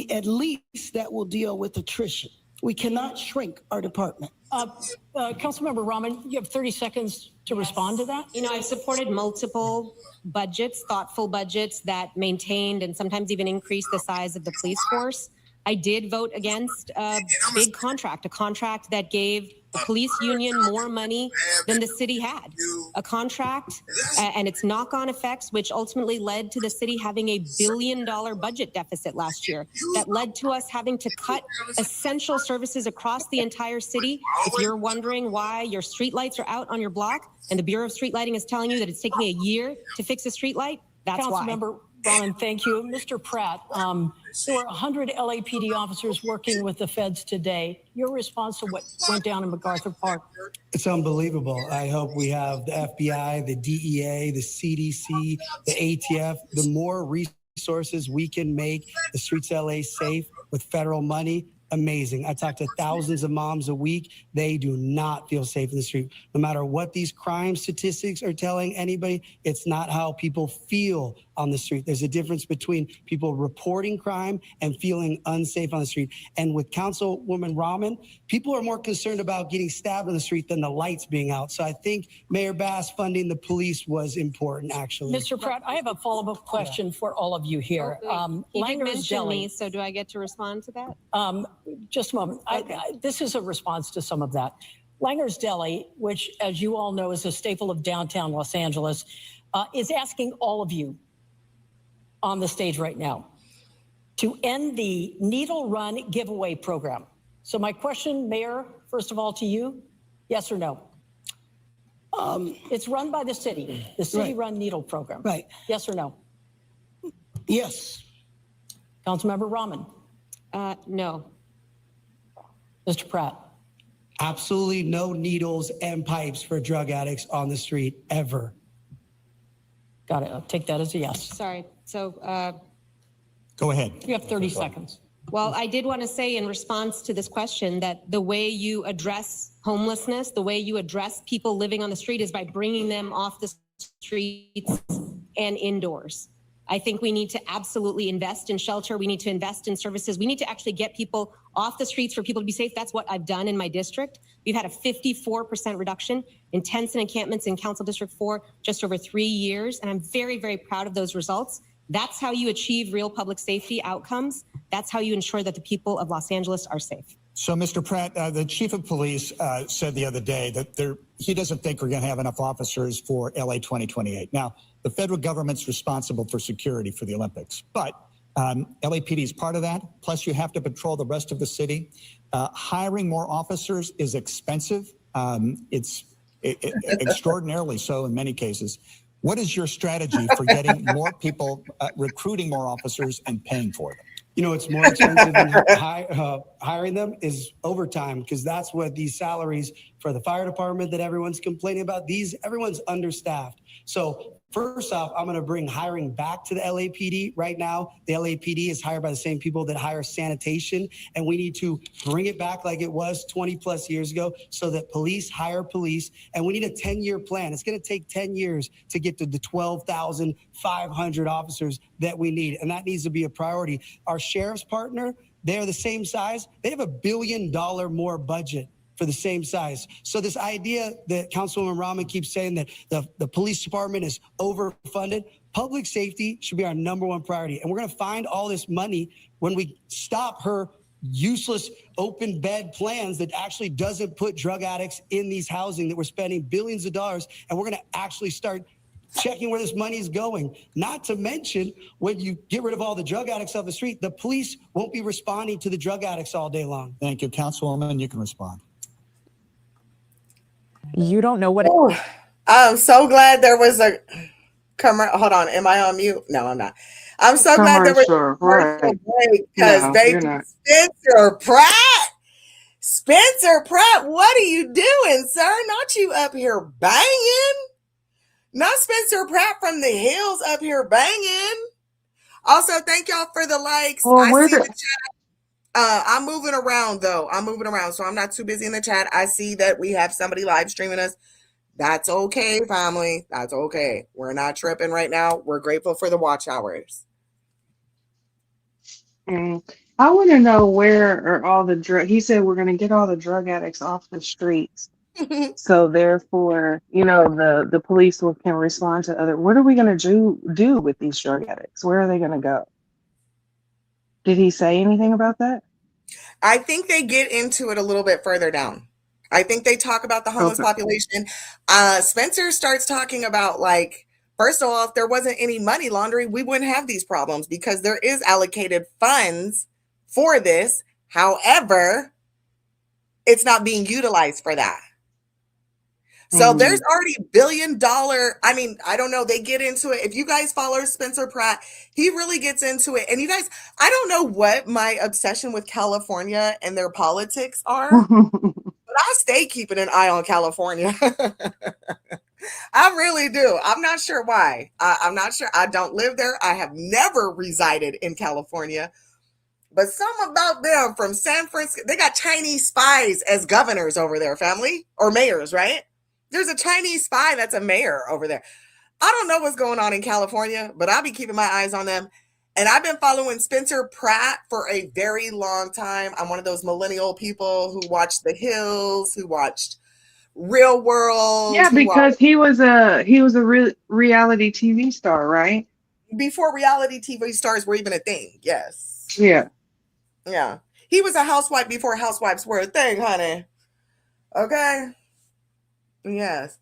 At least that will deal with attrition. We cannot shrink our department. Councilmember Rahman, you have 30 seconds to respond to that. You know, I've supported multiple budgets, thoughtful budgets that maintained and sometimes even increased the size of the police force. I did vote against a big contract, a contract that gave the police union more money than the city had. A contract and its knock-on effects, which ultimately led to the city having a $1 billion budget deficit last year. That led to us having to cut essential services across the entire city. If you're wondering why your streetlights are out on your block and the Bureau of Street Lighting is telling you that it's taking a year to fix a streetlight, that's why. Councilmember Rahman, thank you. Mr. Pratt, there were 100 LAPD officers working with the feds today. Your response to what went down in MacArthur Park? It's unbelievable. I hope we have the FBI, the DEA, the CDC, the ATF. The more resources we can make the streets of LA safe with federal money, amazing. I talk to thousands of moms a week. They do not feel safe in the street. No matter what these crime statistics are telling anybody, it's not how people feel on the street. There's a difference between people reporting crime and feeling unsafe on the street. And with Councilwoman Rahman, people are more concerned about getting stabbed on the street than the lights being out. So I think Mayor Bass funding the police was important, actually. Mr. Pratt, I have a follow-up question for all of you here. He did mention me, so do I get to respond to that? Just a moment. This is a response to some of that. Langer's Deli, which, as you all know, is a staple of downtown Los Angeles, is asking all of you on the stage right now to end the Needle Run giveaway program. So my question, Mayor, first of all to you, yes or no? It's run by the city-run needle program. Right. Yes or no? Yes. Councilmember Rahman? No. Mr. Pratt? Absolutely no needles and pipes for drug addicts on the street, ever. Got it. I'll take that as a yes. Sorry. So go ahead. You have 30 seconds. Well, I did want to say in response to this question that the way you address homelessness, the way you address people living on the street is by bringing them off the streets and indoors. I think we need to absolutely invest in shelter. We need to invest in services. We need to actually get people off the streets for people to be safe. That's what I've done in my district. We've had a 54% reduction in tents and encampments in Council District 4 just over 3 years. And I'm very, very proud of those results. That's how you achieve real public safety outcomes. That's how you ensure that the people of Los Angeles are safe. So, Mr. Pratt, the chief of police said the other day that he doesn't think we're going to have enough officers for LA 2028. Now, the federal government's responsible for security for the Olympics, but LAPD is part of that. Plus, you have to patrol the rest of the city. Hiring more officers is expensive. It's extraordinarily so in many cases. What is your strategy for getting more people, recruiting more officers and paying for them? You know, it's more expensive than hiring them is overtime, because that's what these salaries for the fire department that everyone's complaining about, everyone's understaffed. So first off, I'm going to bring hiring back to the LAPD. Right now, the LAPD is hired by the same people that hire sanitation, and we need to bring it back like it was 20 plus years ago so that police hire police, and we need a 10-year plan. It's going to take 10 years to get to the 12,500 officers that we need, and that needs to be a priority. Our sheriff's partner, they're the same size. They have $1 billion more budget for the same size. So this idea that Councilwoman Rahman keeps saying that the police department is overfunded, public safety should be our #1 priority. And we're going to find all this money when we stop her useless open bed plans that actually doesn't put drug addicts in these housing that we're spending billions of dollars. And we're going to actually start checking where this money is going. Not to mention, when you get rid of all the drug addicts off the street, the police won't be responding to the drug addicts all day long. Thank you, Councilwoman. You can respond. You don't know what I'm so glad there was a commercial. Hold on, am I on mute? No, I'm not. I'm so glad there was a commercial break, because baby, Spencer Pratt, what are you doing, sir? Not you up here banging. Not Spencer Pratt from the hills up here banging. Also, thank y'all for the likes. I see the chat. I'm moving around, though. So I'm not too busy in the chat. I see that we have somebody live streaming us. That's okay, family. That's okay. We're not tripping right now. We're grateful for the watch hours. I want to know, where are all the drug? He said we're going to get all the drug addicts off the streets. So therefore, you know, the police can respond to other. What are we going to do with these drug addicts? Where are they going to go? Did he say anything about that? I think they get into it a little bit further down. I think they talk about the homeless population. Spencer starts talking about, like, first of all, if there wasn't any money laundering, we wouldn't have these problems, because there is allocated funds for this. However, it's not being utilized for that. So there's already $1 billion. I mean, I don't know. They get into it. If you guys follow Spencer Pratt, he really gets into it. And you guys, I don't know what my obsession with California and their politics are, but I stay keeping an eye on California. I really do. I'm not sure why. I'm not sure. I don't live there. I have never resided in California. But something about them from San Francisco, they got Chinese spies as governors over there, family, or mayors, right? There's a Chinese spy that's a mayor over there. I don't know what's going on in California, but I'll be keeping my eyes on them. And I've been following Spencer Pratt for a very long time. I'm one of those millennial people who watched The Hills, who watched Real World. Yeah, because he was a reality TV star, right? Before reality TV stars were even a thing. Yes. Yeah. Yeah. He was a housewife before housewives were a thing, honey. Okay. Yes.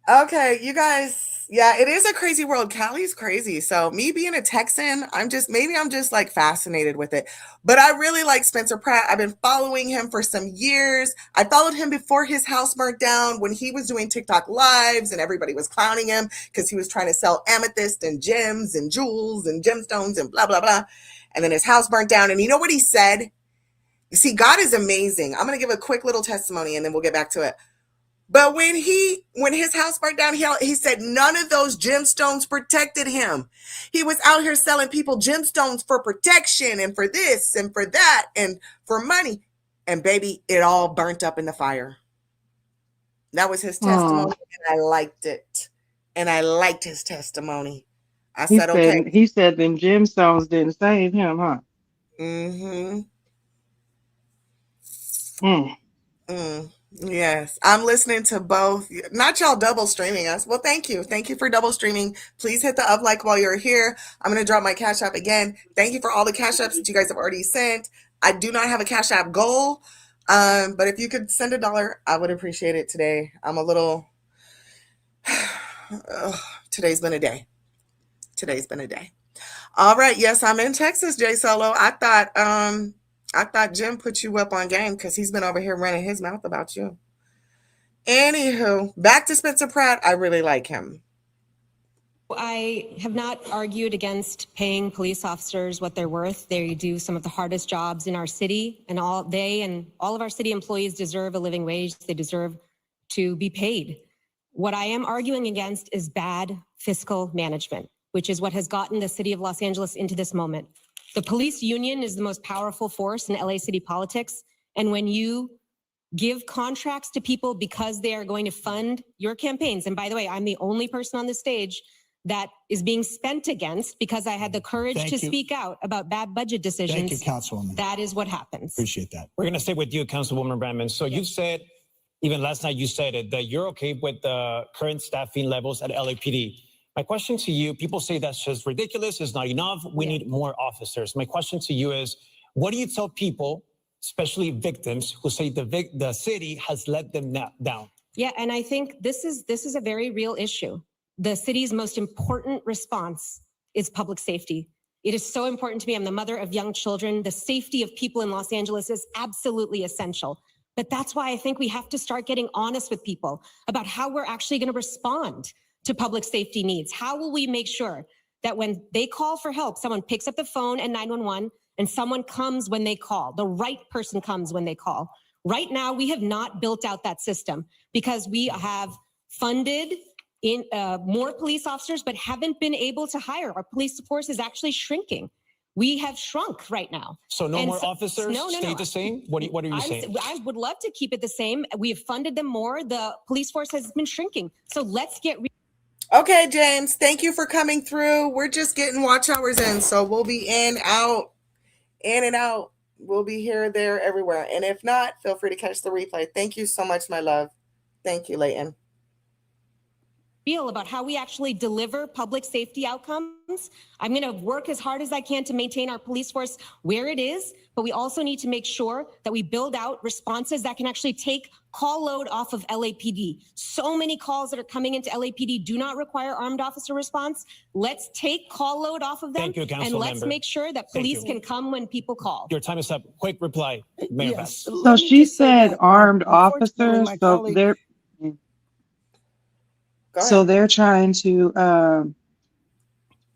Okay, you guys. Yeah, it is a crazy world. Cali's crazy. So me being a Texan, I'm just like fascinated with it. But I really like Spencer Pratt. I've been following him for some years. I followed him before his house burnt down, when he was doing TikTok lives and everybody was clowning him because he was trying to sell amethyst and gems and jewels and gemstones and blah, blah, blah. And then his house burnt down. And you know what he said? You see, God is amazing. I'm going to give a quick little testimony and then we'll get back to it. But when his house burnt down, he said none of those gemstones protected him. He was out here selling people gemstones for protection and for this and for that and for money. And baby, it all burnt up in the fire. That was his testimony, and I liked it. And I liked his testimony. I said, okay. He said them gemstones didn't save him, huh? Mm-hmm. Mm. Yes, I'm listening to both. Not y'all double streaming us. Well, thank you. Thank you for double streaming. Please hit the up like while you're here. I'm going to drop my Cash App again. Thank you for all the Cash Apps that you guys have already sent. I do not have a Cash App goal, but if you could send $1, I would appreciate it today. I'm a little... today's been a day. Today's been a day. All right. Yes, I'm in Texas, Jay Solo. I thought Jim put you up on game because he's been over here running his mouth about you. Anywho, back to Spencer Pratt. I really like him. I have not argued against paying police officers what they're worth. They do some of the hardest jobs in our city, and all of our city employees deserve a living wage. They deserve to be paid. What I am arguing against is bad fiscal management, which is what has gotten the city of Los Angeles into this moment. The police union is the most powerful force in LA city politics. And when you give contracts to people because they are going to fund your campaigns, and by the way, I'm the only person on the stage that is being spent against because I had the courage to speak out about bad budget decisions. Thank you, Councilwoman. That is what happens. Appreciate that. We're going to stay with you, Councilwoman Brandman. So you said, even last night you said it, that you're okay with the current staffing levels at LAPD. My question to you, people say that's just ridiculous, it's not enough, we need more officers. My question to you is, what do you tell people, especially victims, who say the city has let them down? Yeah, and I think this is a very real issue. The city's most important response is public safety. It is so important to me. I'm the mother of young children. The safety of people in Los Angeles is absolutely essential. But that's why I think we have to start getting honest with people about how we're actually going to respond to public safety needs. How will we make sure that when they call for help, someone picks up the phone at 911 and someone comes when they call, the right person comes when they call? Right now, we have not built out that system because we have funded in more police officers, but haven't been able to hire. Our police force is actually shrinking. We have shrunk right now. So no more officers? Stay the same? What are you saying? I would love to keep it the same. We have funded them more. The police force has been shrinking. So let's get... Okay, James, thank you for coming through. We're just getting watch hours in, so we'll be in and out. We'll be here, there, everywhere. And if not, feel free to catch the replay. Thank you so much, my love. Thank you, Leighton. About how we actually deliver public safety outcomes. I'm going to work as hard as I can to maintain our police force where it is, but we also need to make sure that we build out responses that can actually take call load off of LAPD. So many calls that are coming into LAPD do not require armed officer response. Let's take call load off of them. Thank you, and let's make sure that police can come when people call. Your time is up. Quick reply, Mayor Beth. So she said armed officers, so they're... So they're trying to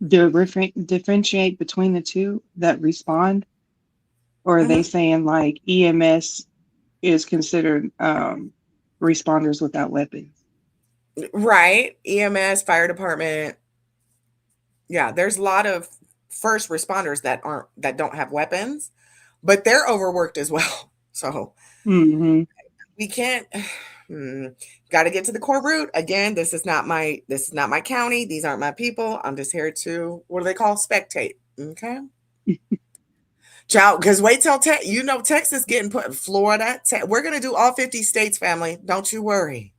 differentiate between the two that respond, or are they saying like EMS is considered responders without weapons? Right, EMS, fire department. Yeah, there's a lot of first responders that don't have weapons, but they're overworked as well. So we can't. Got to get to the core root. Again, this is not my county. These aren't my people. I'm just here to, what do they call, spectate. Okay. Ciao. Because wait till Texas getting put, Florida. We're going to do all 50 states, family. Don't you worry.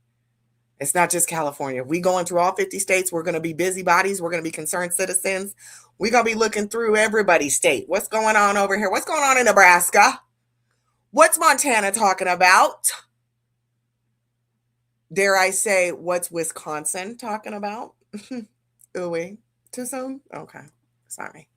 It's not just California. We going through all 50 states. We're going to be busybodies. We're going to be concerned citizens. We're going to be looking through everybody's state. What's going on over here? What's going on in Nebraska? What's Montana talking about? Dare I say, what's Wisconsin talking about? Ooh, too soon? Okay, sorry.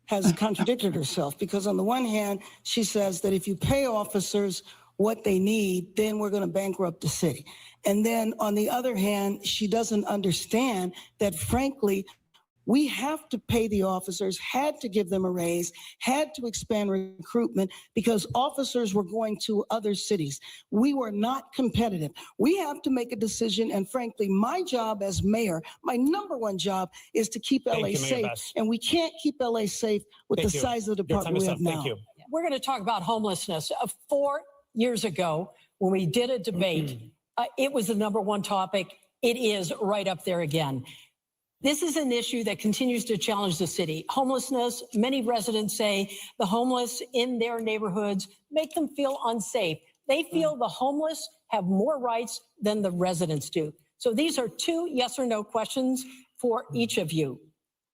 Has contradicted herself because on the one hand, she says that if you pay officers what they need, then we're going to bankrupt the city. And then on the other hand, she doesn't understand that, frankly, We have to pay the officers, had to give them a raise, had to expand recruitment because officers were going to other cities. We were not competitive. We have to make a decision. And frankly, my job as mayor, my number one job is to keep LA safe. And we can't keep LA safe with the size of the department we have now. Thank you. We're going to talk about homelessness. 4 years ago, when we did a debate, it was the number one topic. It is right up there again. This is an issue that continues to challenge the city. Homelessness, many residents say the homeless in their neighborhoods make them feel unsafe. They feel the homeless have more rights than the residents do. So these are 2 yes or no questions for each of you.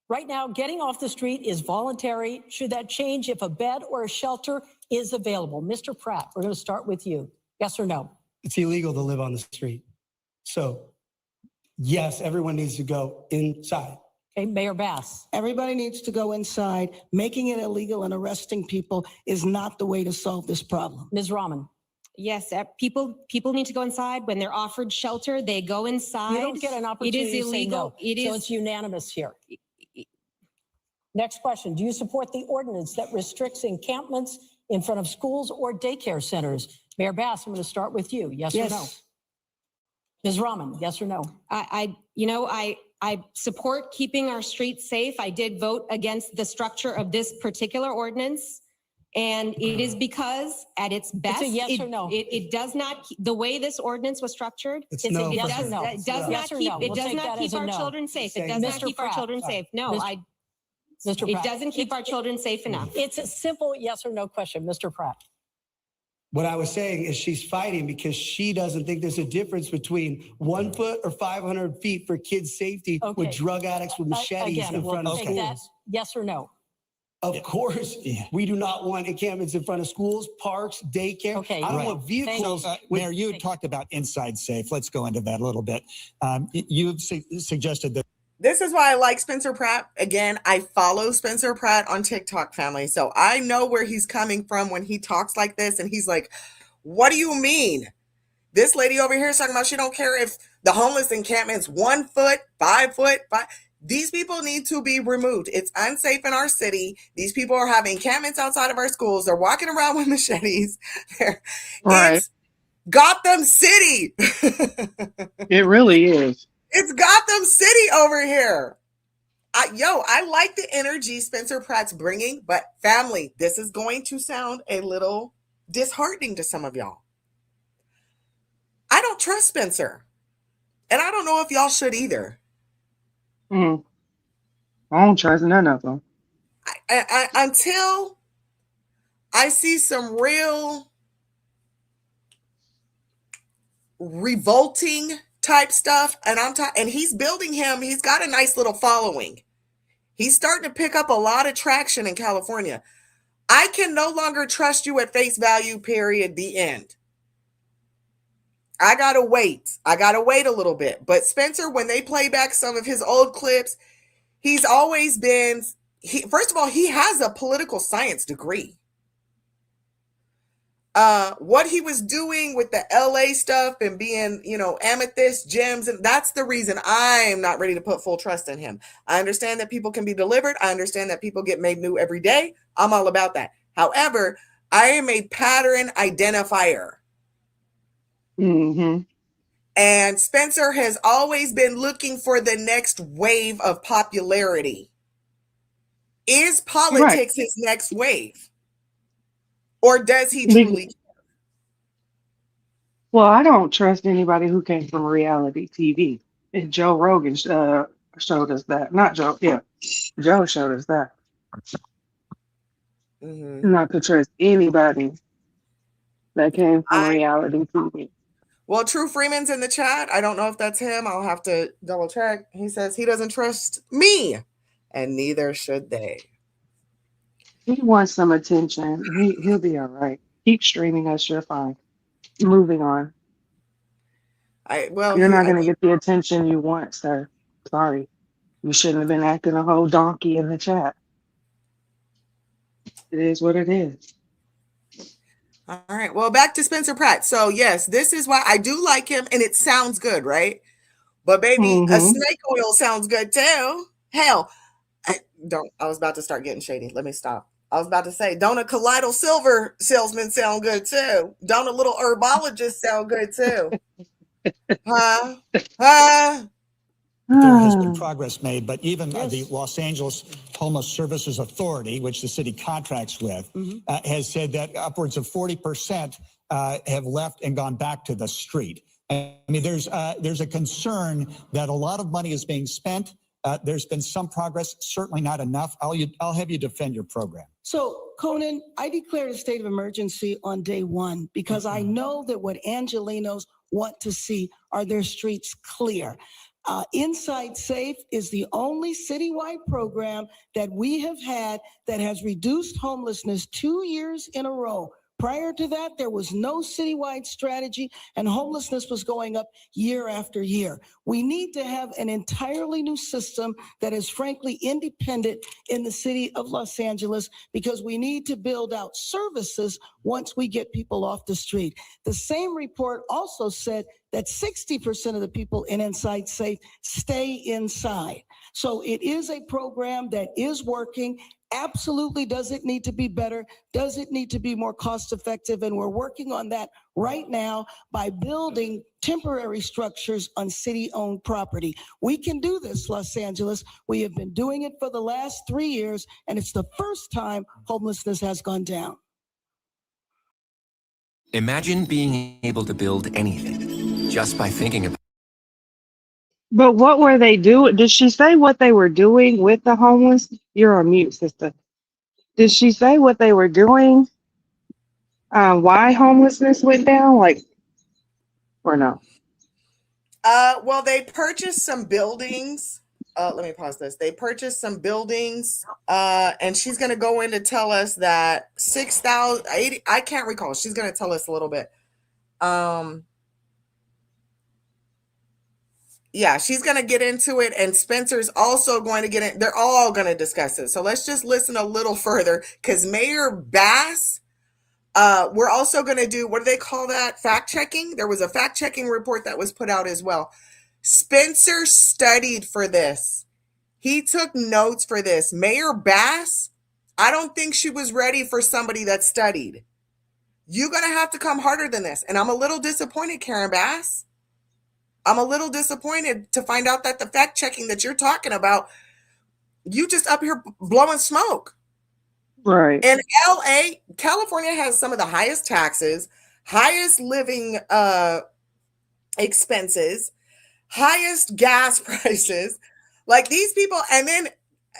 Right now, getting off the street is voluntary. Should that change if a bed or a shelter is available? Mr. Pratt, we're going to start with you. Yes or no? It's illegal to live on the street. So yes, everyone needs to go inside. Okay, Mayor Bass. Everybody needs to go inside. Making it illegal and arresting people is not the way to solve this problem. Ms. Rahman. Yes, people need to go inside. When they're offered shelter, they go inside. You don't get an opportunity It is to say illegal. no. So it's unanimous here. Next question. Do you support the ordinance that restricts encampments in front of schools or daycare centers? Mayor Bass, I'm going to start with you. Yes or no? Ms. Rahman, yes or no? I support keeping our streets safe. I did vote against the structure of this particular ordinance. And it is because at its best, it's a yes or no. It does not, the way this ordinance was structured, It's no. it does not keep our children safe. It does not keep our children safe. No, Mr. it Pratt. doesn't keep our children safe enough. It's a simple yes or no question, Mr. Pratt. What I was saying is she's fighting because she doesn't think there's a difference between 1 foot or 500 feet for kids' safety with drug addicts with machetes in front of schools. Yes or no? Of course, we do not want encampments in front of schools, parks, daycare. Okay, I don't want vehicles. Mayor, you had talked about inside safe. Let's go into that a little bit. You've suggested that. This is why I like Spencer Pratt. Again, I follow Spencer Pratt on TikTok, family. So I know where he's coming from when he talks like this. And he's like, what do you mean? This lady over here is talking about she don't care if the homeless encampment's 1 foot, 5 foot, 5. These people need to be removed. It's unsafe in our city. These people are having encampments outside of our schools. They're walking around with machetes. It's Gotham City. It really is. It's Gotham City over here. I like the energy Spencer Pratt's bringing, but family, this is going to sound a little disheartening to some of y'all. I don't trust Spencer, and I don't know if y'all should either. I don't trust none of them. Until I see some real revolting type stuff, and he's building him. He's got a nice little following. He's starting to pick up a lot of traction in California. I can no longer trust you at face value, period, the end. I gotta wait a little bit. But Spencer, when they play back some of his old clips, he's always been, first of all, he has a political science degree. What he was doing with the LA stuff and being, amethyst gems, and that's the reason I'm not ready to put full trust in him. I understand that people can be delivered. I understand that people get made new every day. I'm all about that. However, I am a pattern identifier. And Spencer has always been looking for the next wave of popularity. Is politics his next wave? Or does he truly? Well, I don't trust anybody who came from reality TV. And Joe Rogan showed us that. Not Joe. Yeah, Joe showed us that. Not to trust anybody that came from reality TV. Well, True Freeman's in the chat. I don't know if that's him. I'll have to double check. He says he doesn't trust me, and neither should they. He wants some attention. He'll be all right. Keep streaming us. You're fine. Moving on. You're not going to get the attention you want, sir. Sorry. You shouldn't have been acting a whole donkey in the chat. It is what it is. All right. Well, back to Spencer Pratt. So, yes, this is why I do like him, and it sounds good, right? But, baby, a snake oil sounds good, too. Hell, I was about to start getting shady. Let me stop. I was about to say, don't a colloidal silver salesman sound good too? Don't a little herbologist sound good too? Huh? Huh? There has been progress made, but even the Los Angeles Homeless Services Authority, which the city contracts with, has said that upwards of 40% have left and gone back to the street. I mean, there's a concern that a lot of money is being spent. There's been some progress, certainly not enough. I'll have you defend your program. So, Conan, I declared a state of emergency on day one because I know that what Angelenos want to see are their streets clear. Inside Safe is the only citywide program that we have had that has reduced homelessness 2 years in a row. Prior to that, there was no citywide strategy, and homelessness was going up year after year. We need to have an entirely new system that is frankly independent in the city of Los Angeles, because we need to build out services once we get people off the street. The same report also said that 60% of the people in Inside Safe stay inside. So it is a program that is working. Absolutely. Does it need to be better? Does it need to be more cost effective? And we're working on that right now by building temporary structures on city-owned property. We can do this, Los Angeles. We have been doing it for the last 3 years, and it's the first time homelessness has gone down. Imagine being able to build anything just by thinking about. But what were they doing? Did she say what they were doing with the homeless? You're on mute, sister. Did she say what they were doing? Why homelessness went down? Like, or no? Well, they purchased some buildings. Let me pause this. They purchased some buildings, and she's going to go in to tell us that 6,000, I can't recall. She's going to tell us a little bit. Yeah, she's going to get into it, and Spencer's also going to get in. They're all going to discuss it. So let's just listen a little further, because Mayor Bass, we're also going to do, what do they call that? Fact checking. There was a fact checking report that was put out as well. Spencer studied for this. He took notes for this. Mayor Bass, I don't think she was ready for somebody that studied. You're going to have to come harder than this. And I'm a little disappointed, Karen Bass. I'm a little disappointed to find out that the fact checking that you're talking about, you just up here blowing smoke. Right. In LA, California has some of the highest taxes, highest living expenses, highest gas prices. Like these people, and then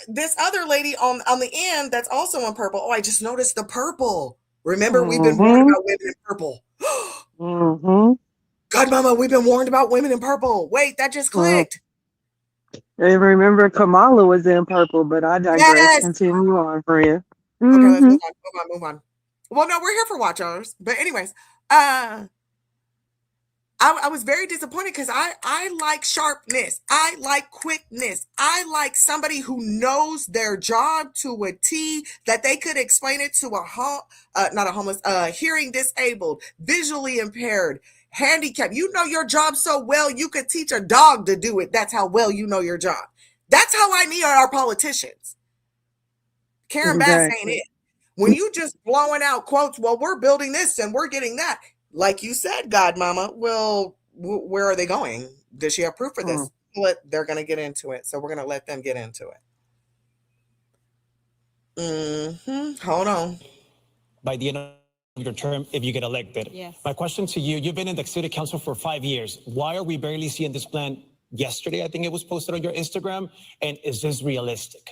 this other lady on the end that's also in purple. Oh, I just noticed the purple. Remember, we've been warned about women in purple. God, Mama, we've been warned about women in purple. Wait, that just clicked. And remember, Kamala was in purple, but I digress. Yes. Continue on, Freya. Okay, let's move on. Well, no, we're here for watch hours. But anyways, I was very disappointed because I like sharpness. I like quickness. I like somebody who knows their job to a T, that they could explain it to not a homeless, hearing disabled, visually impaired, handicapped. You know your job so well, you could teach a dog to do it. That's how well you know your job. That's how I need our politicians. Karen Bass ain't it. When you just blowing out quotes, well, we're building this and we're getting that. Like you said, God Mama, well, where are they going? Does she have proof for this? They're going to get into it. So we're going to let them get into it. Hold on. By the end of your term, if you get elected. Yes. My question to you, you've been in the city council for 5 years. Why are we barely seeing this plan? Yesterday, I think it was posted on your Instagram. And is this realistic?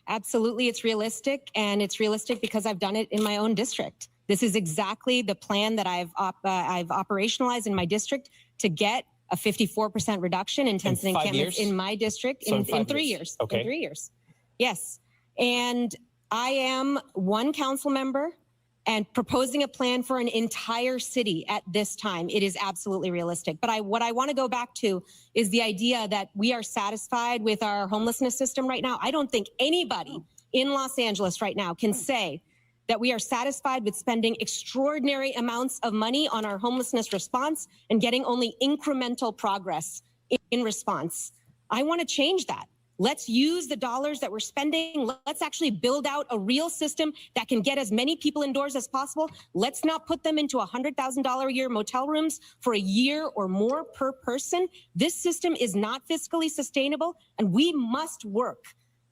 Absolutely, it's realistic. And it's realistic because I've done it in my own district. This is exactly the plan that I've operationalized in my district to get a 54% reduction in tents and encampments in my district in 3 years. Okay. In 3 years. Yes. And I am one council member and proposing a plan for an entire city at this time. It is absolutely realistic. But what I want to go back to is the idea that we are satisfied with our homelessness system right now. I don't think anybody in Los Angeles right now can say that we are satisfied with spending extraordinary amounts of money on our homelessness response and getting only incremental progress in response. I want to change that. Let's use the dollars that we're spending. Let's actually build out a real system that can get as many people indoors as possible. Let's not put them into $100,000 a year motel rooms for a year or more per person. This system is not fiscally sustainable, and we must work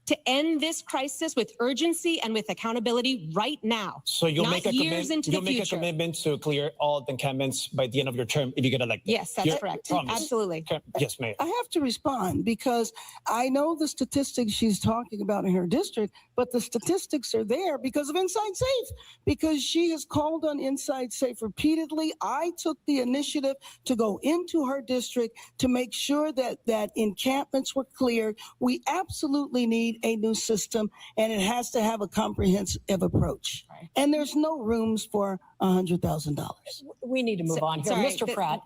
to end this crisis with urgency and with accountability right now. So you'll not make a years into you'll the make future. a commitment to clear all the encampments by the end of your term if you get elected. Yes, that's correct. Promise. Absolutely. Okay. Yes, Mayor. I have to respond because I know the statistics she's talking about in her district, but the statistics are there because of Inside Safe, because she has called on Inside Safe repeatedly. I took the initiative to go into her district to make sure that encampments were cleared. We absolutely need a new system, and it has to have a comprehensive approach. Right. And there's no rooms for $100,000. We need to move on here. Sorry, Mr. Pratt,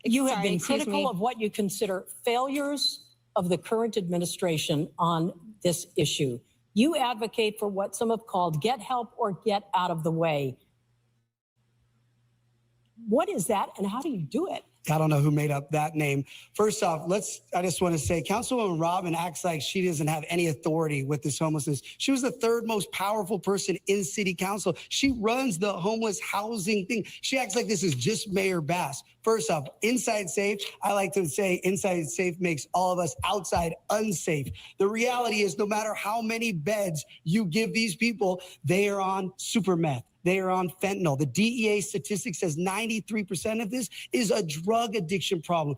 you have been critical of what you consider failures of the current administration on this issue. You advocate for what some have called get help or get out of the way. What is that, and how do you do it? I don't know who made up that name. First off, I just want to say, Councilwoman Robin acts like she doesn't have any authority with this homelessness. She was the third most powerful person in city council. She runs the homeless housing thing. She acts like this is just Mayor Bass. First off, Inside Safe, I like to say Inside Safe makes all of us outside unsafe. The reality is no matter how many beds you give these people, they are on super meth. They are on fentanyl. The DEA statistic says 93% of this is a drug addiction problem.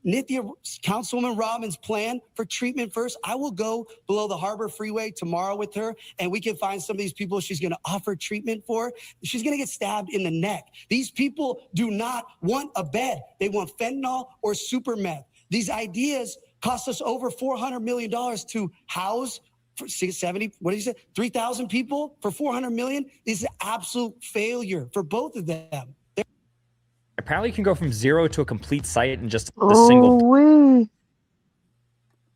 Nithya, Councilwoman Robin's plan for treatment first, I will go below the Harbor Freeway tomorrow with her, and we can find some of these people she's going to offer treatment for. She's going to get stabbed in the neck. These people do not want a bed. They want fentanyl or super meth. These ideas cost us over $400 million to house for 70, what did you say? 3,000 people for $400 million is an absolute failure for both of them. Apparently you can go from zero to a complete site in just a single.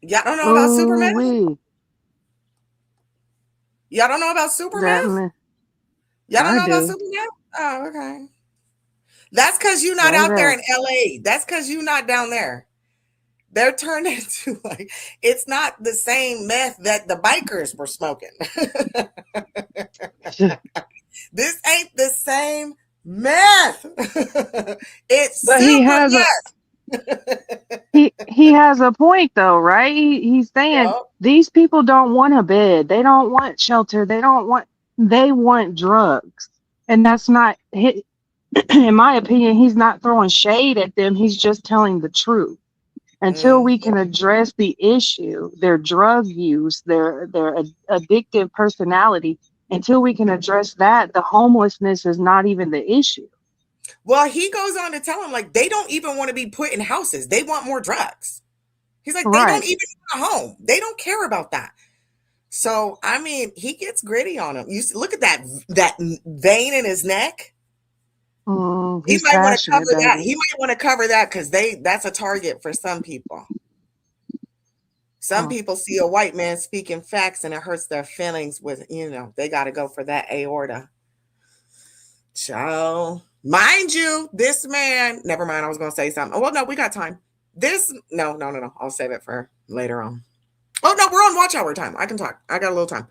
Y'all don't know about Superman? Y'all don't know about Superman? Y'all don't know about Superman? Oh, okay. That's because you're not out there in LA. That's because you're not down there. They're turned into like, it's not the same meth that the bikers were smoking. This ain't the same meth. It's but he has a point though, right? He's saying these people don't want a bed. They don't want shelter. They want drugs. And that's not, in my opinion, he's not throwing shade at them. He's just telling the truth. Until we can address the issue, their drug use, their addictive personality, until we can address that, the homelessness is not even the issue. Well, he goes on to tell him, like, they don't even want to be put in houses. They want more drugs. He's like, they don't even want a home. They don't care about that. So, I mean, he gets gritty on him. You look at that vein in his neck. He might want to cover that. He might want to cover that because that's a target for some people. Some people see a white man speaking facts and it hurts their feelings with, they got to go for that aorta. So, mind you, this man, never mind, I was going to say something. Well, no, we got time. No. I'll save it for later on. Oh, no, we're on watch hour time. I can talk. I got a little time.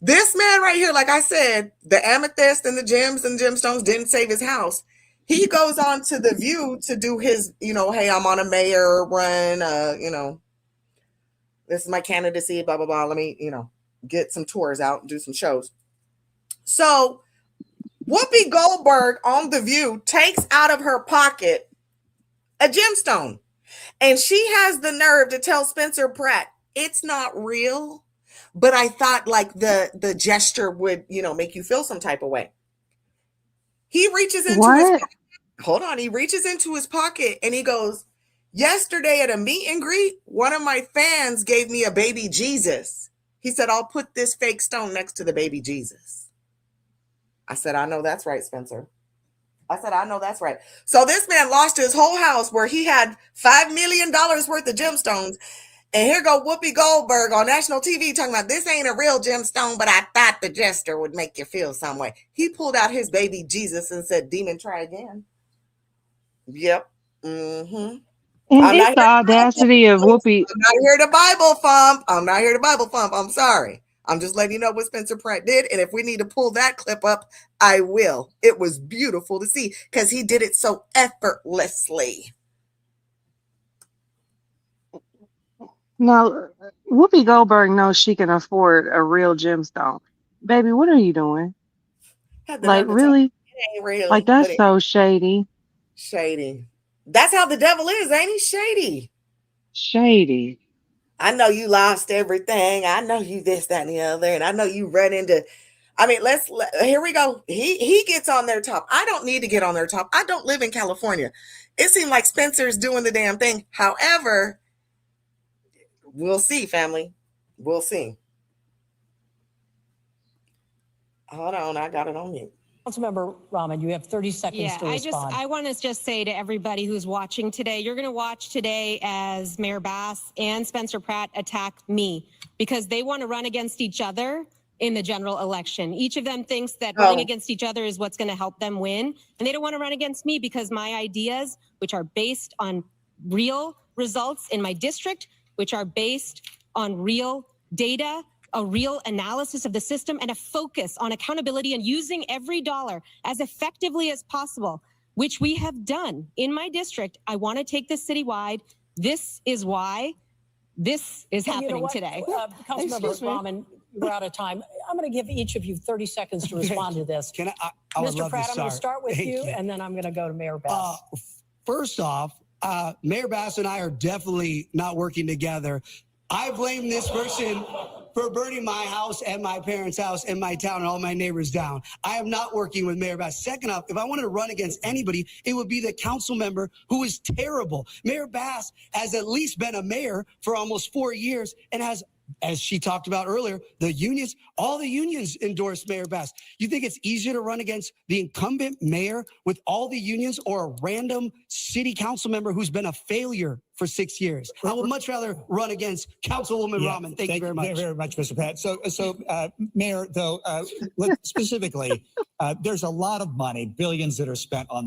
This man right here, like I said, the amethyst and the gems and gemstones didn't save his house. He goes on to The View to do his, hey, I'm on a mayor run, this is my candidacy, blah, blah, blah. Let me, get some tours out and do some shows. So Whoopi Goldberg on The View takes out of her pocket a gemstone. And she has the nerve to tell Spencer Pratt, it's not real. But I thought like the gesture would, make you feel some type of way. He reaches into his pocket. Hold on. He reaches into his pocket and he goes, yesterday at a meet and greet, one of my fans gave me a baby Jesus. He said, I'll put this fake stone next to the baby Jesus. I said, I know that's right, Spencer. I said, I know that's right. So this man lost his whole house where he had $5 million worth of gemstones. And here go Whoopi Goldberg on national TV talking about this ain't a real gemstone, but I thought the gesture would make you feel some way. He pulled out his baby Jesus and said, demon, try again. Yep. And I'm it's not the audacity of Whoopi. I'm not here to Bible thump. I'm not here to Bible thump. I'm sorry. I'm just letting you know what Spencer Pratt did. And if we need to pull that clip up, I will. It was beautiful to see because he did it so effortlessly. Now, Whoopi Goldberg knows she can afford a real gemstone. Baby, what are you doing? Had the Like, nerve to tell me really? it ain't real, Like, but that's it so shady. shady. That's how the devil is, ain't he? Shady. Shady. I know you lost everything. I know you this, that, and the other. And I know you run into, I mean, here we go. He gets on their top. I don't need to get on their top. I don't live in California. It seemed like Spencer's doing the damn thing. However, we'll see, family. We'll see. Hold on. I got it on mute. Councilmember Rahman, you have 30 seconds to respond. I want to just say to everybody who's watching today, you're going to watch today as Mayor Bass and Spencer Pratt attack me because they want to run against each other in the general election. Each of them thinks that running against each other is what's going to help them win. And they don't want to run against me because my ideas, which are based on real results in my district, which are based on real data, a real analysis of the system, and a focus on accountability and using every dollar as effectively as possible, which we have done in my district. I want to take this citywide. This is why this is happening today. Councilmember Rahman, we're out of time. I'm going to give each of you 30 seconds to respond to this. I would Mr. love Pratt, to I'm going to start with Thank you, and then I'm going to go to Mayor Bass. First off, Mayor Bass and I are definitely not working together. I blame this person for burning my house and my parents' house and my town and all my neighbors down. I am not working with Mayor Bass. Second off, if I wanted to run against anybody, it would be the council member who is terrible. Mayor Bass has at least been a mayor for almost 4 years and has, as she talked about earlier, the unions, all the unions endorsed Mayor Bass. You think it's easier to run against the incumbent mayor with all the unions or a random city council member who's been a failure for 6 years? I would much rather run against Councilwoman Rahman. Thank you very much. Very much, Mr. Pat. So, Mayor, though, look, specifically, there's a lot of money, billions that are spent on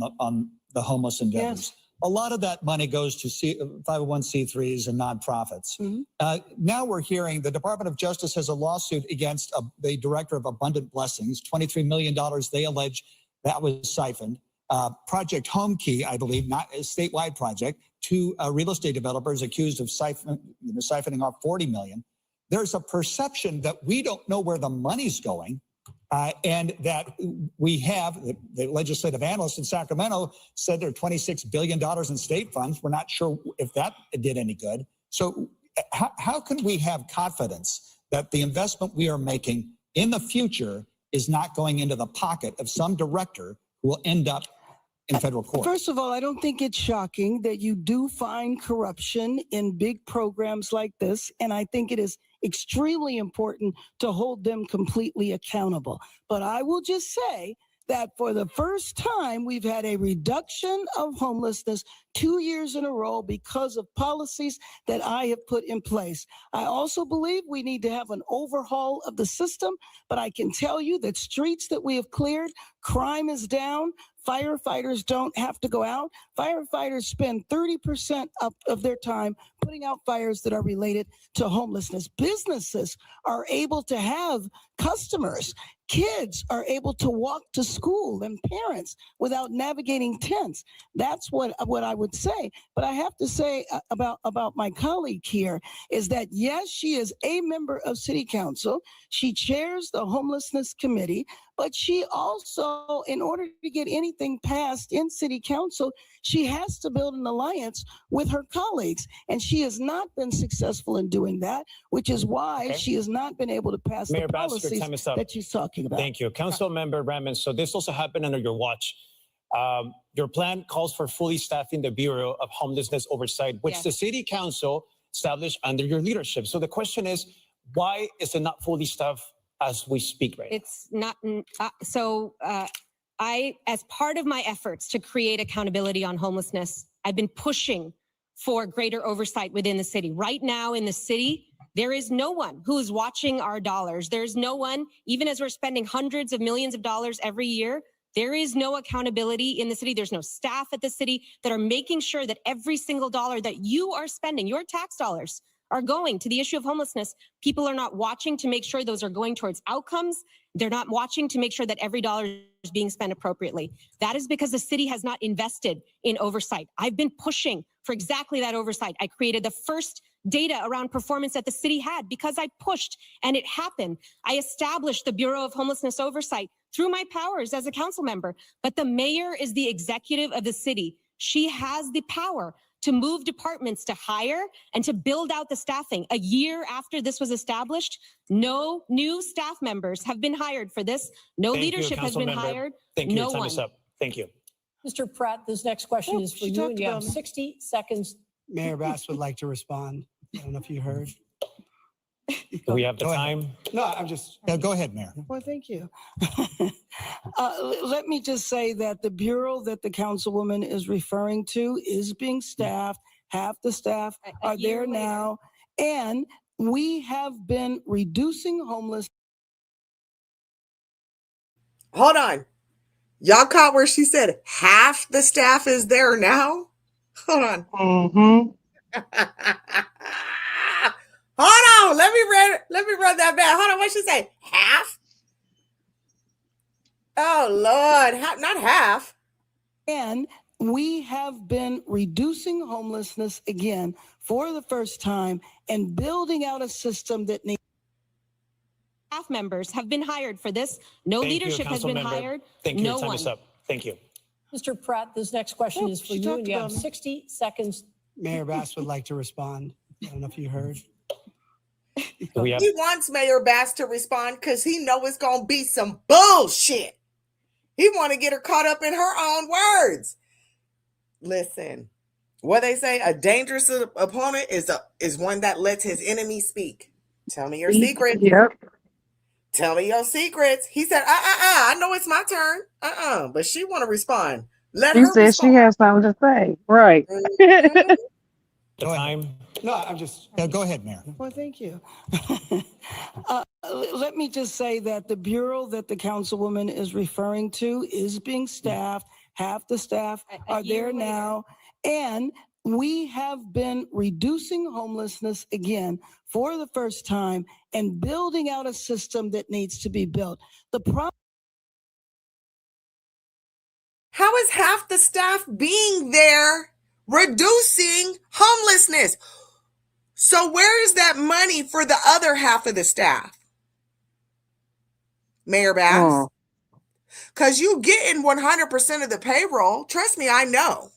the homeless endeavors. Yes. A lot of that money goes to 501c3s and nonprofits. Now we're hearing the Department of Justice has a lawsuit against the director of Abundant Blessings, $23 million they allege that was siphoned. Project Home Key, I believe, not a statewide project, two real estate developers accused of siphoning off $40 million. There's a perception that we don't know where the money's going. And that we have, the legislative analyst in Sacramento said there are $26 billion in state funds. We're not sure if that did any good. So how can we have confidence that the investment we are making in the future is not going into the pocket of some director who will end up in federal court? First of all, I don't think it's shocking that you do find corruption in big programs like this. And I think it is extremely important to hold them completely accountable. But I will just say that for the first time, we've had a reduction of homelessness 2 years in a row because of policies that I have put in place. I also believe we need to have an overhaul of the system, but I can tell you that streets that we have cleared, crime is down. Firefighters don't have to go out. Firefighters spend 30% of their time putting out fires that are related to homelessness. Businesses are able to have customers. Kids are able to walk to school and parents without navigating tents. That's what I would say. But I have to say about my colleague here is that, yes, she is a member of City Council. She chairs the Homelessness Committee, but she also, in order to get anything passed in City Council, she has to build an alliance with her colleagues. And she has not been successful in doing that, which is why she has not been able to pass Mayor the Bass, your policies time is up. that she's talking about. Thank you. Councilmember Rahman, so this also happened under your watch. Your plan calls for fully staffing the Bureau of Homelessness Oversight, which the City Council established under your leadership. So the question is, why is it not fully staffed as we speak right now? It's not. I, as part of my efforts to create accountability on homelessness, I've been pushing for greater oversight within the city. Right now in the city, there is no one who is watching our dollars. There's no one, even as we're spending hundreds of millions of dollars every year There is no accountability in the city. There's no staff at the city that are making sure that every single dollar that you are spending, your tax dollars, are going to the issue of homelessness. People are not watching to make sure those are going towards outcomes. They're not watching to make sure that every dollar is being spent appropriately. That is because the city has not invested in oversight. I've been pushing for exactly that oversight. I created the first data around performance that the city had because I pushed and it happened. I established the Bureau of Homelessness Oversight through my powers as a council member, but the mayor is the executive of the city. She has the power to move departments to hire and to build out the staffing. A year after this was established, no new staff members have been hired for this. No leadership has been hired. Thank you. No Your time one. is up. Thank you. Mr. Pratt, this next question is for she you, talked and you have about me. 60 seconds. Mayor Bass would like to respond. I don't know if you heard. Do we have the time? No, I'm just. Go ahead, Mayor. Well, thank you. Let me just say that the bureau that the councilwoman is referring to is being staffed. Half the staff are there now. And we have been reducing homeless. Hold on. Y'all caught where she said half the staff is there now? Hold on. Hold on. Let me run that back. Hold on. What she say? Half? Oh Lord. Not half. And we have been reducing homelessness again for the first time and building out a system that needs. Staff members have been hired for this. No Thank you, leadership has been Councilmember. hired. Thank you. No Your time one. is up. Thank you. Mr. Pratt, this next question is for she you, and talked you have about me. 60 seconds. Mayor Bass would like to respond. I don't know if you heard. Do we have He wants Mayor Bass to respond because he know it's gonna be some bullshit. He want to get her caught up in her own words. Listen, what they say, a dangerous opponent is one that lets his enemy speak. Tell me your secrets. Yep. Tell me your secrets. He said, I know it's my turn. But she want to respond. Let She her said respond. she has something to say. Right. Mhm. the time? No, I'm just. Go ahead, Mayor. Well, thank you. Let me just say that the bureau that the councilwoman is referring to is being staffed. Half the staff are there now. And we have been reducing homelessness again for the first time and building out a system that needs to be built. The problem. How is half the staff being there reducing homelessness? So where is that money for the other half of the staff? Mayor Bass? Because you getting 100% of the payroll. Trust me, I know.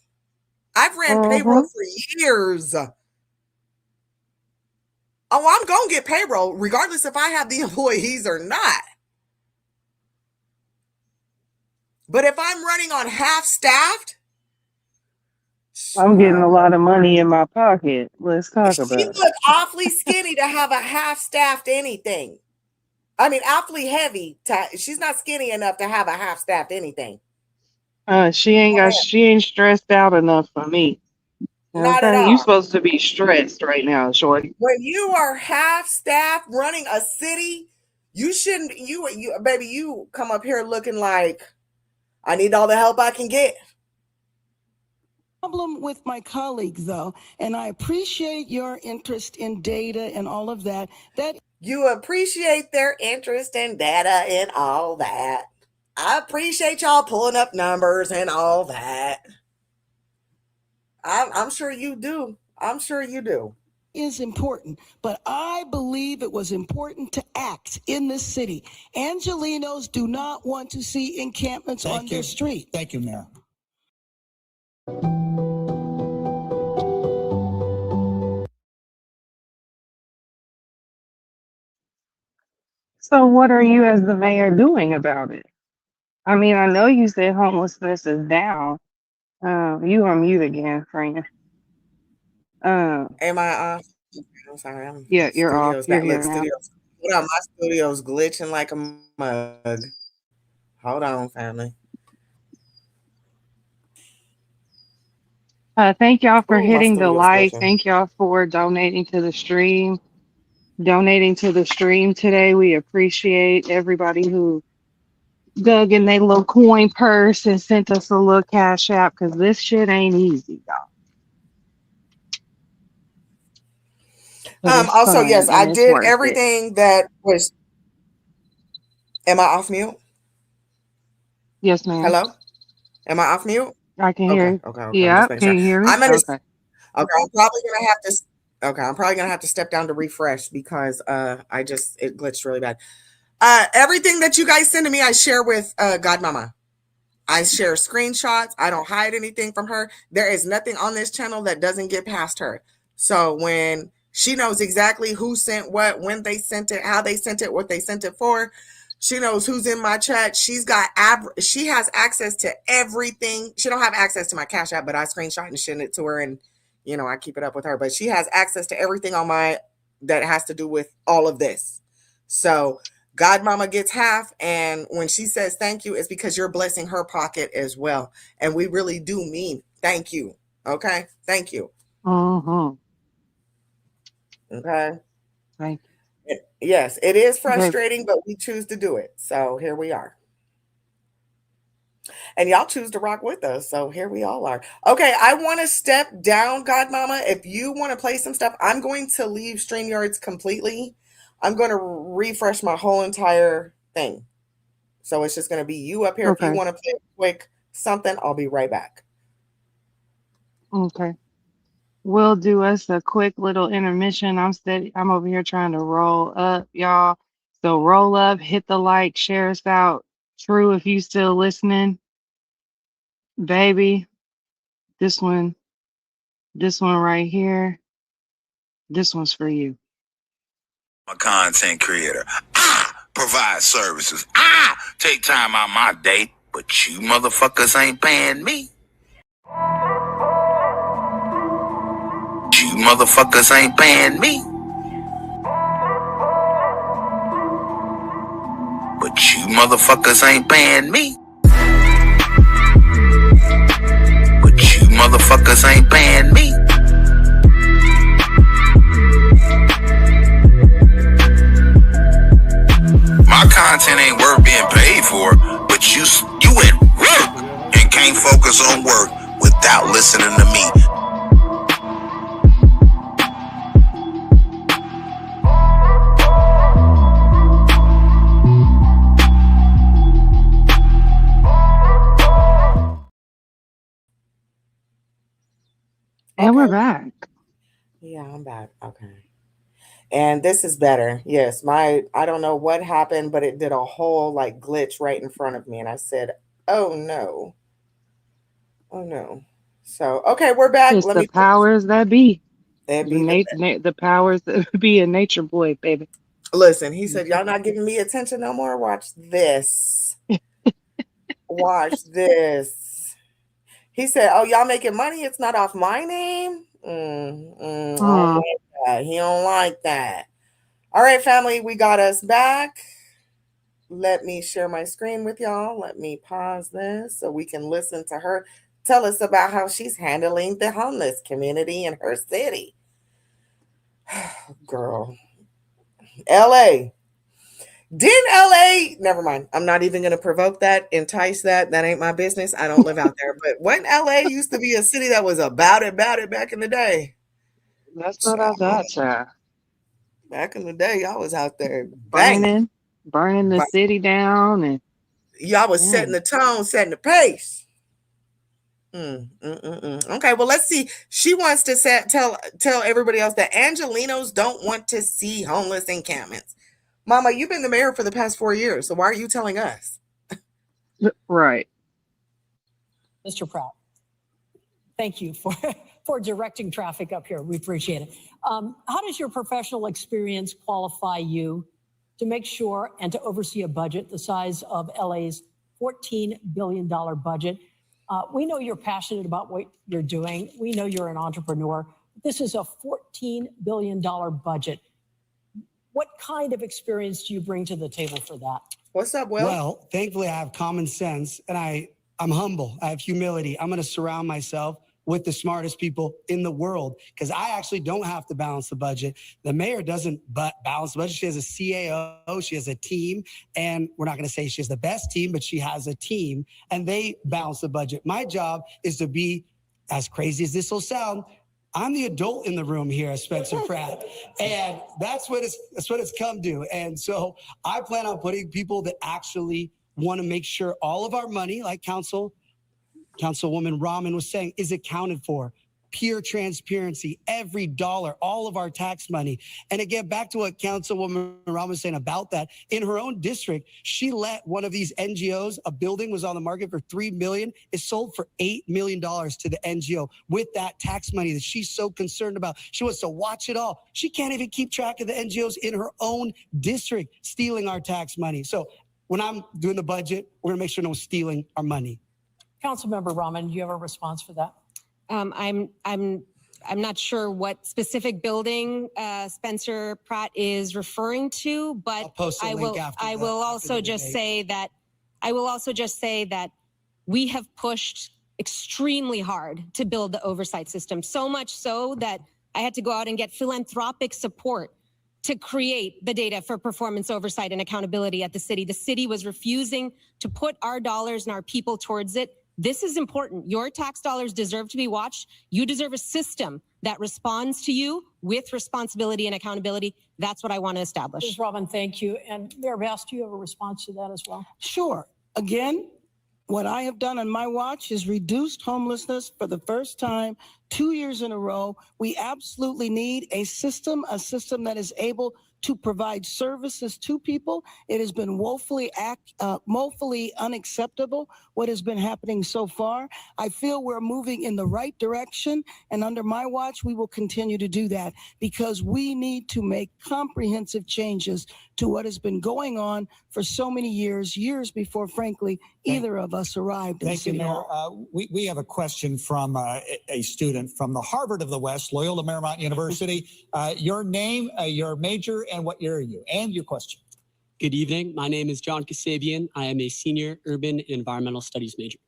I've ran payroll for years. Oh, I'm going to get payroll regardless if I have the employees or not. But if I'm running on half-staffed, I'm getting a lot of money in my pocket. Let's talk she about it. look awfully skinny to have a half-staffed anything. I mean, awfully heavy. She's not skinny enough to have a half-staffed anything. She ain't stressed out enough for me. Not at Okay, all. you supposed to be stressed right now, shorty. When you are half-staffed running a city, you shouldn't. Baby, you come up here looking like I need all the help I can get. Problem with my colleagues, though, and I appreciate your interest in data and all of that. That you appreciate their interest in data and all that. I appreciate y'all pulling up numbers and all that. I'm sure you do. I'm sure you do. Is important, but I believe it was important to act in this city. Angelenos do not want to see encampments on their street. Thank you, Mayor. So what are you as the mayor doing about it? I mean, I know you said homelessness is down. You on mute again, friend. Am I off? I'm sorry. You're off. Studios You're back. here Look, now. studios. Hold on, my studio's glitching like a mug. Hold on, family. Thank y'all for Ooh, my hitting the studio's like. glitching. Thank y'all for donating to the stream. Today. We appreciate everybody who dug in their little coin purse and sent us a little cash app because this shit ain't easy, y'all. But it's Also, fun yes, and I it's did worth it. everything that was. Am I off mute? Yes, ma'am. Hello? Am I off mute? I can hear Okay, you. okay. I'm Yeah, just making can sure. you hear me? I'm gonna. Okay. Okay, I'm probably gonna have to. Okay, I'm probably gonna have to step down to refresh because it glitched really bad. Everything that you guys send to me, I share with Godmama. I share screenshots. I don't hide anything from her. There is nothing on this channel that doesn't get past her. So when she knows exactly who sent what, when they sent it, how they sent it, what they sent it for. She knows who's in my chat. She has access to everything. She don't have access to my Cash App, but I screenshot and send it to her, and I keep it up with her. But she has access to everything on my that has to do with all of this. So Godmama gets half, and when she says thank you, it's because you're blessing her pocket as well. And we really do mean thank you. Okay? Thank you. Mm-hmm. Okay? Thank you. Yes, it is you. Babe, frustrating, but we choose to do it. So here we are. And y'all choose to rock with us. So here we all are. Okay, I want to step down, Godmama. If you want to play some stuff, I'm going to leave StreamYards completely. I'm going to refresh my whole entire thing. So it's just going to be you up here. If you okay. want to play quick something, I'll be right back. Okay. We'll do us a quick little intermission. I'm over here trying to roll up, y'all. So roll up, hit the like, share us out. True, if you still listening, baby. This one right here. This one's for you. I'm a content creator. I provide services. I take time out my day, but you motherfuckers ain't paying me. You motherfuckers ain't paying me. But you motherfuckers ain't paying me. But you motherfuckers ain't paying me. My content ain't worth being paid for, but you at work and can't focus on work without listening to me. And we're back. Yeah, I'm back. Okay. And this is better. Yes, I don't know what happened, but it did a whole like glitch right in front of me. And I said, oh no. Oh no. So, okay, we're back. It's the powers that be. The powers that be a nature boy, baby. Listen, he said, y'all not giving me attention no more. Watch this. Watch this. He said, oh, y'all making money? It's not off my name? I don't like that. He don't like that. All right, family, we got us back. Let me share my screen with y'all. Let me pause this so we can listen to her tell us about how she's handling the homeless community in her city. Girl. LA. Didn't LA, never mind. I'm not even going to provoke that, entice that. That ain't my business. I don't live out there. But when LA used to be a city that was about it back in the day. That's what I thought, child. Back in the day, y'all was out there burning the city down, and y'all was setting the tone, setting the pace. Okay, well, let's see. She wants to tell everybody else that Angelinos don't want to see homeless encampments. Mama, you've been the mayor for the past 4 years, so why are you telling us? Right. Mr. Pratt, thank you for directing traffic up here. We appreciate it. How does your professional experience qualify you to make sure and to oversee a budget the size of LA's $14 billion budget? We know you're passionate about what you're doing. We know you're an entrepreneur. This is a $14 billion budget. What kind of experience do you bring to the table for that? What's up, Will? Well, thankfully I have common sense and I'm humble. I have humility. I'm going to surround myself with the smartest people in the world, because I actually don't have to balance the budget. The mayor doesn't balance the budget. She has a CAO, she has a team, and we're not going to say she has the best team, but she has a team, and they balance the budget. My job is to be, as crazy as this will sound, I'm the adult in the room here at Spencer Pratt, and that's what it's come to. And so I plan on putting people that actually want to make sure all of our money, like Councilwoman Rahman was saying, is accounted for. Pure transparency, every dollar, all of our tax money. And again, back to what Councilwoman Rahman was saying about that, in her own district, she let one of these NGOs, a building was on the market for $3 million. It sold for $8 million to the NGO with that tax money that she's so concerned about. She wants to watch it all. She can't even keep track of the NGOs in her own district stealing our tax money. So when I'm doing the budget, we're gonna make sure no one's stealing our money. Councilmember Rahman, do you have a response for that? I'm not sure what specific building Spencer Pratt is referring to, but I will also just say that we have pushed extremely hard to build the oversight system, so much so that I had to go out and get philanthropic support to create the data for performance oversight and accountability at the city. The city was refusing to put our dollars and our people towards it. This is important. Your tax dollars deserve to be watched. You deserve a system that responds to you with responsibility and accountability. That's what I want to establish. Ms. Rahman, thank you. And Mayor Bass, do you have a response to that as well? Sure. Again, what I have done on my watch is reduced homelessness for the first time 2 years in a row. We absolutely need a system that is able to provide services to people. It has been woefully unacceptable what has been happening so far. I feel we're moving in the right direction, and under my watch, we will continue to do that because we need to make comprehensive changes to what has been going on for so many years before, frankly, either of us arrived. Thank you, Mayor. We have a question from a student from the Harvard of the West, Loyola Marymount University. Your name, your major, and what year are you? And your question. Good evening. My name is John Kasabian. I am a senior urban and environmental studies major.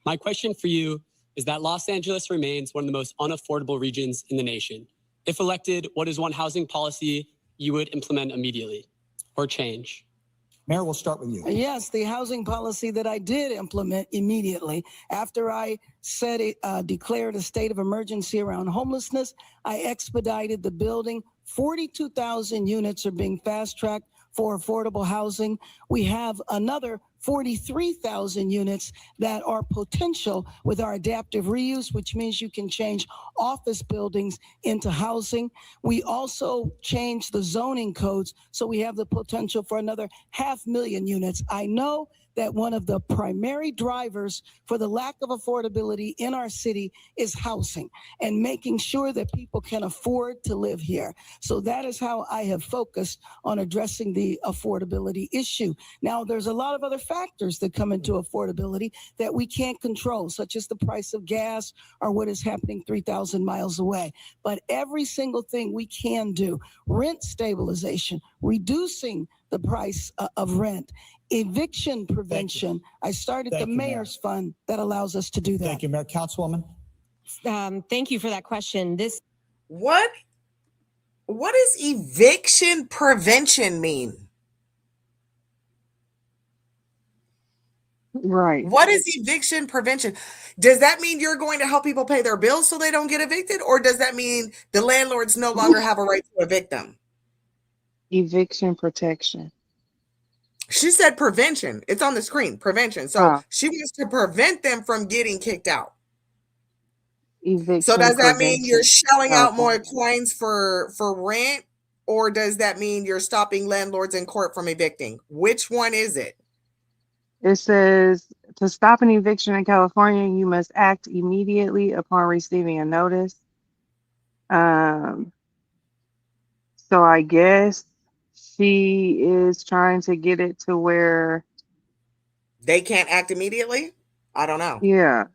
My question for you is that Los Angeles remains one of the most unaffordable regions in the nation. If elected, what is one housing policy you would implement immediately or change? Mayor, we'll start with you. Yes, the housing policy that I did implement immediately after I declared a state of emergency around homelessness, I expedited the building. 42,000 units are being fast-tracked for affordable housing. We have another 43,000 units that are potential with our adaptive reuse, which means you can change office buildings into housing. We also changed the zoning codes, so we have the potential for another 500,000 units. I know that one of the primary drivers for the lack of affordability in our city is housing and making sure that people can afford to live here. So that is how I have focused on addressing the affordability issue. Now, there's a lot of other factors that come into affordability that we can't control, such as the price of gas or what is happening 3,000 miles away. But every single thing we can do, rent stabilization, reducing the price of rent, eviction prevention. I started the mayor's fund that allows us to do that. Thank you, Mayor. Councilwoman. Thank you for that question. What does eviction prevention mean? Right. What is eviction prevention? Does that mean you're going to help people pay their bills so they don't get evicted? Or does that mean the landlords no longer have a right to evict them? Eviction protection. She said prevention. It's on the screen, prevention. So she wants to prevent them from getting kicked out. Eviction So does that mean you're prevention. shelling out more coins for rent? Or does that mean you're stopping landlords in court from evicting? Which one is it? It says to stop an eviction in California, you must act immediately upon receiving a notice. So I guess she is trying to get it to where they can't act immediately? I don't know. Yeah.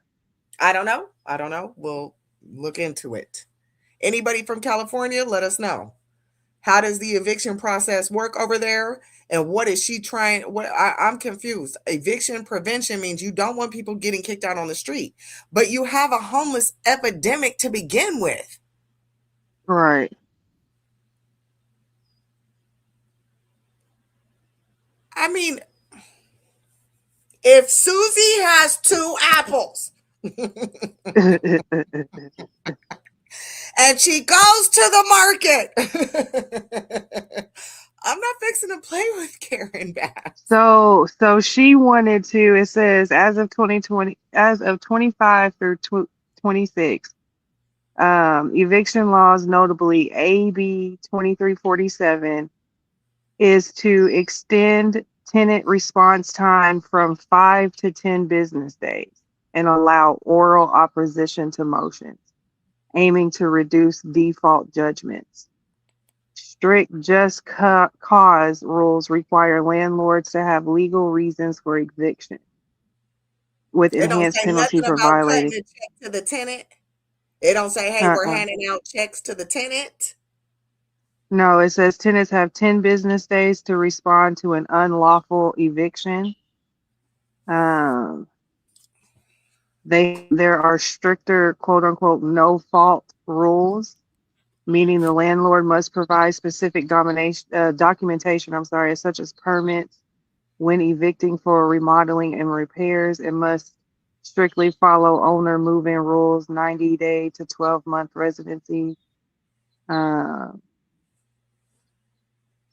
I don't know. We'll look into it. Anybody from California, let us know. How does the eviction process work over there? And what is she trying? I'm confused. Eviction prevention means you don't want people getting kicked out on the street, but you have a homeless epidemic to begin with. Right. I mean, if Susie has 2 apples and she goes to the market, I'm not fixing to play with Karen Bass. So she wanted to, it says as of 25 through 26, eviction laws, notably AB 2347, is to extend tenant response time from 5 to 10 business days and allow oral opposition to motions, aiming to reduce default judgments. Strict just cause rules require landlords to have legal reasons for eviction, with It don't enhanced say penalty nothing for about cutting violating. a check to the tenant. It don't say, hey, we're handing out checks to the tenant. No, it says tenants have 10 business days to respond to an unlawful eviction. There are stricter, quote unquote, no fault rules, meaning the landlord must provide specific documentation, such as permits when evicting for remodeling and repairs, and must strictly follow owner move-in rules, 90-day to 12-month residency.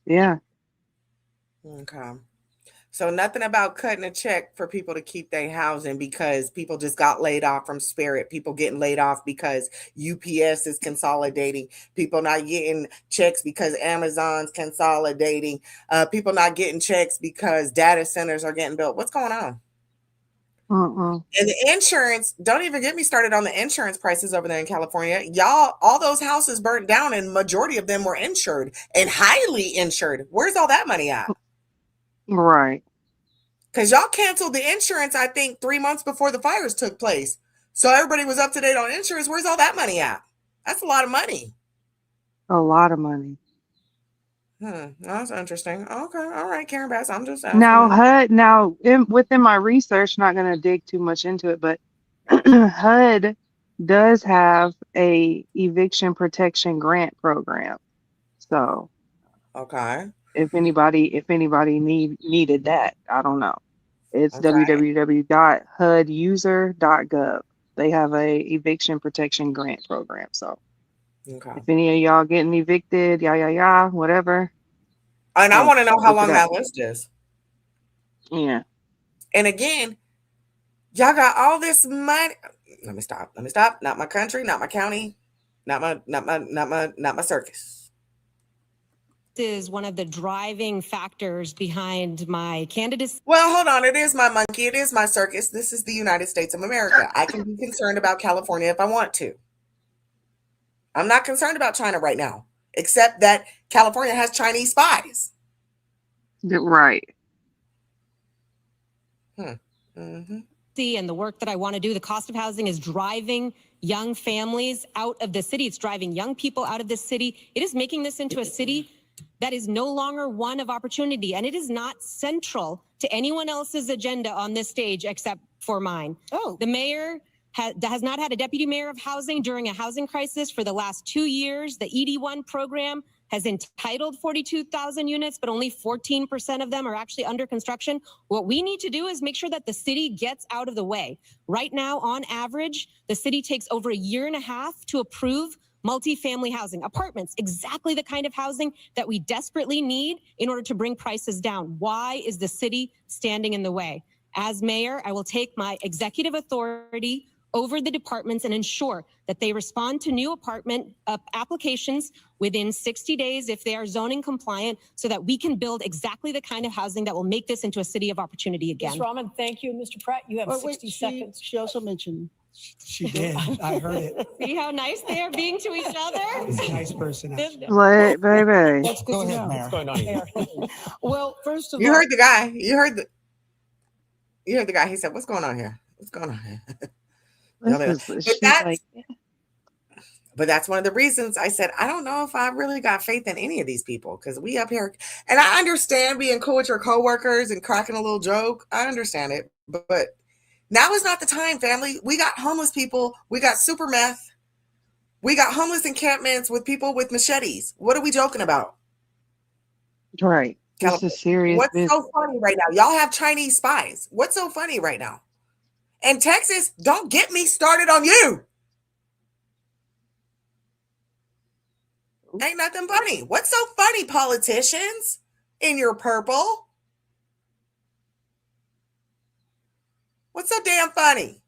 Yeah. Okay. So nothing about cutting a check for people to keep their housing because people just got laid off from Spirit. People getting laid off because UPS is consolidating. People not getting checks because Amazon's consolidating. People not getting checks because data centers are getting built. What's going on? And the insurance, don't even get me started on the insurance prices over there in California. Y'all, all those houses burnt down and majority of them were insured and highly insured. Where's all that money at? Right. Because y'all canceled the insurance, I think, 3 months before the fires took place. So everybody was up to date on insurance. Where's all that money at? That's a lot of money. A lot of money. That's interesting. Okay. All right, Karen Bass. I'm just asking. Now, within my research, not going to dig too much into it, but HUD does have a eviction protection grant program. So, okay, if anybody needed that, I don't know. It's Okay. www.huduser.gov. They have a eviction protection grant program. So, Okay. if any of y'all getting evicted, whatever. And I want to know how look it long up. that list is. Yeah. And again, y'all got all this money. Let me stop. Not my country, not my county, not my circus. Is one of the driving factors behind my candidacy. Well, hold on. It is my monkey. It is my circus. This is the United States of America. I can be concerned about California if I want to. I'm not concerned about China right now, except that California has Chinese spies. Right. Mm-hmm. And the work that I want to do, the cost of housing is driving young families out of the city. It's driving young people out of this city. It is making this into a city that is no longer one of opportunity, and it is not central to anyone else's agenda on this stage except for mine. The mayor has not had a deputy mayor of housing during a housing crisis for the last 2 years. The ED1 program has entitled 42,000 units, but only 14% of them are actually under construction. What we need to do is make sure that the city gets out of the way. Right now, on average, the city takes over 1.5 years to approve multifamily housing, apartments, exactly the kind of housing that we desperately need in order to bring prices down. Why is the city standing in the way? As mayor, I will take my executive authority over the departments and ensure that they respond to new apartment applications within 60 days if they are zoning compliant, so that we can build exactly the kind of housing that will make this into a city of opportunity again. Ms. Rahman, thank you. Mr. Pratt, you have 60 seconds. She also mentioned. She did. I heard it. See how nice they are being to each other? He's a nice person. Baby. That's good Go to ahead, know. Mayor. What's going on here? Well, first of You all, heard the guy. You heard the guy. He said, "What's going on here? What's going on here?" But But that's one of the reasons I said, I don't know if I really got faith in any of these people because we up here, and I understand being cool with your coworkers and cracking a little joke. I understand it, but now is not the time, family. We got homeless people. We got super meth. We got homeless encampments with people with machetes. What are we joking about? Right. This is serious What's business. so funny right now? Y'all have Chinese spies. What's so funny right now? And Texas, don't get me started on you. Ain't nothing funny. What's so funny, politicians? In your purple? What's so damn funny?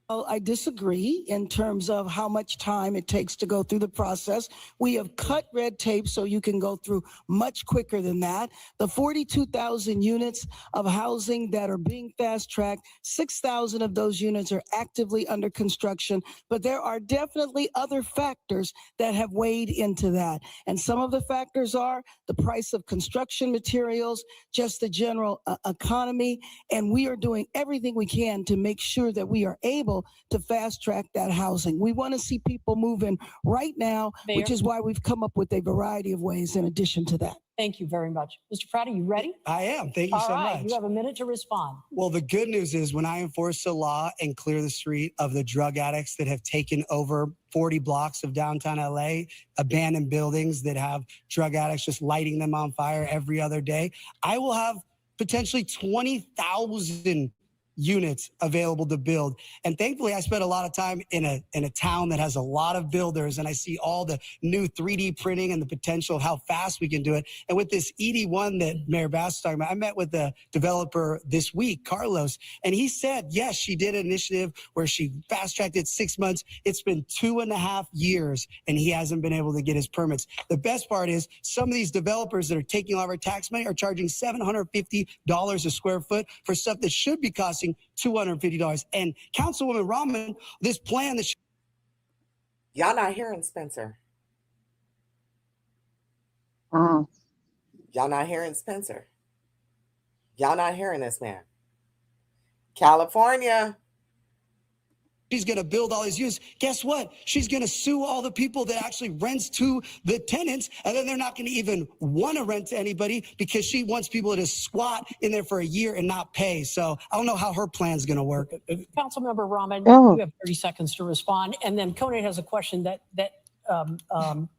Well, I disagree in terms of how much time it takes to go through the process. We have cut red tape so you can go through much quicker than that. The 42,000 units of housing that are being fast-tracked, 6,000 of those units are actively under construction, but there are definitely other factors that have weighed into that. And some of the factors are the price of construction materials, just the general economy, and we are doing everything we can to make sure that we are able to fast track that housing. We want to see people moving right now, Mayor? which is why we've come up with a variety of ways in addition to that. Thank you very much. Mr. Pratt, are you ready? I am. Thank you All so right, much. you have a minute to respond. Well, the good news is when I enforce the law and clear the street of the drug addicts that have taken over 40 blocks of downtown LA, abandoned buildings that have drug addicts just lighting them on fire every other day, I will have potentially 20,000 units available to build. And thankfully, I spent a lot of time in a town that has a lot of builders, and I see all the new 3D printing and the potential of how fast we can do it. And with this ED1 that Mayor Bass is talking about, I met with the developer this week, Carlos, and he said, yes, she did an initiative where she fast-tracked it 6 months. It's been 2.5 years, and he hasn't been able to get his permits. The best part is some of these developers that are taking all of our tax money are charging $750 a square foot for stuff that should be costing $250. And Councilwoman Rahman, this plan that Y'all not hearing Spencer. Uh-huh. Y'all not hearing Spencer. Y'all not hearing this man. California. she's going to build all these units. Guess what? She's going to sue all the people that actually rents to the tenants, and then they're not going to even want to rent to anybody because she wants people to squat in there for a year and not pay. So I don't know how her plan's going to work. Councilmember Rahman, Oh. you have 30 seconds to respond. And then Conan has a question that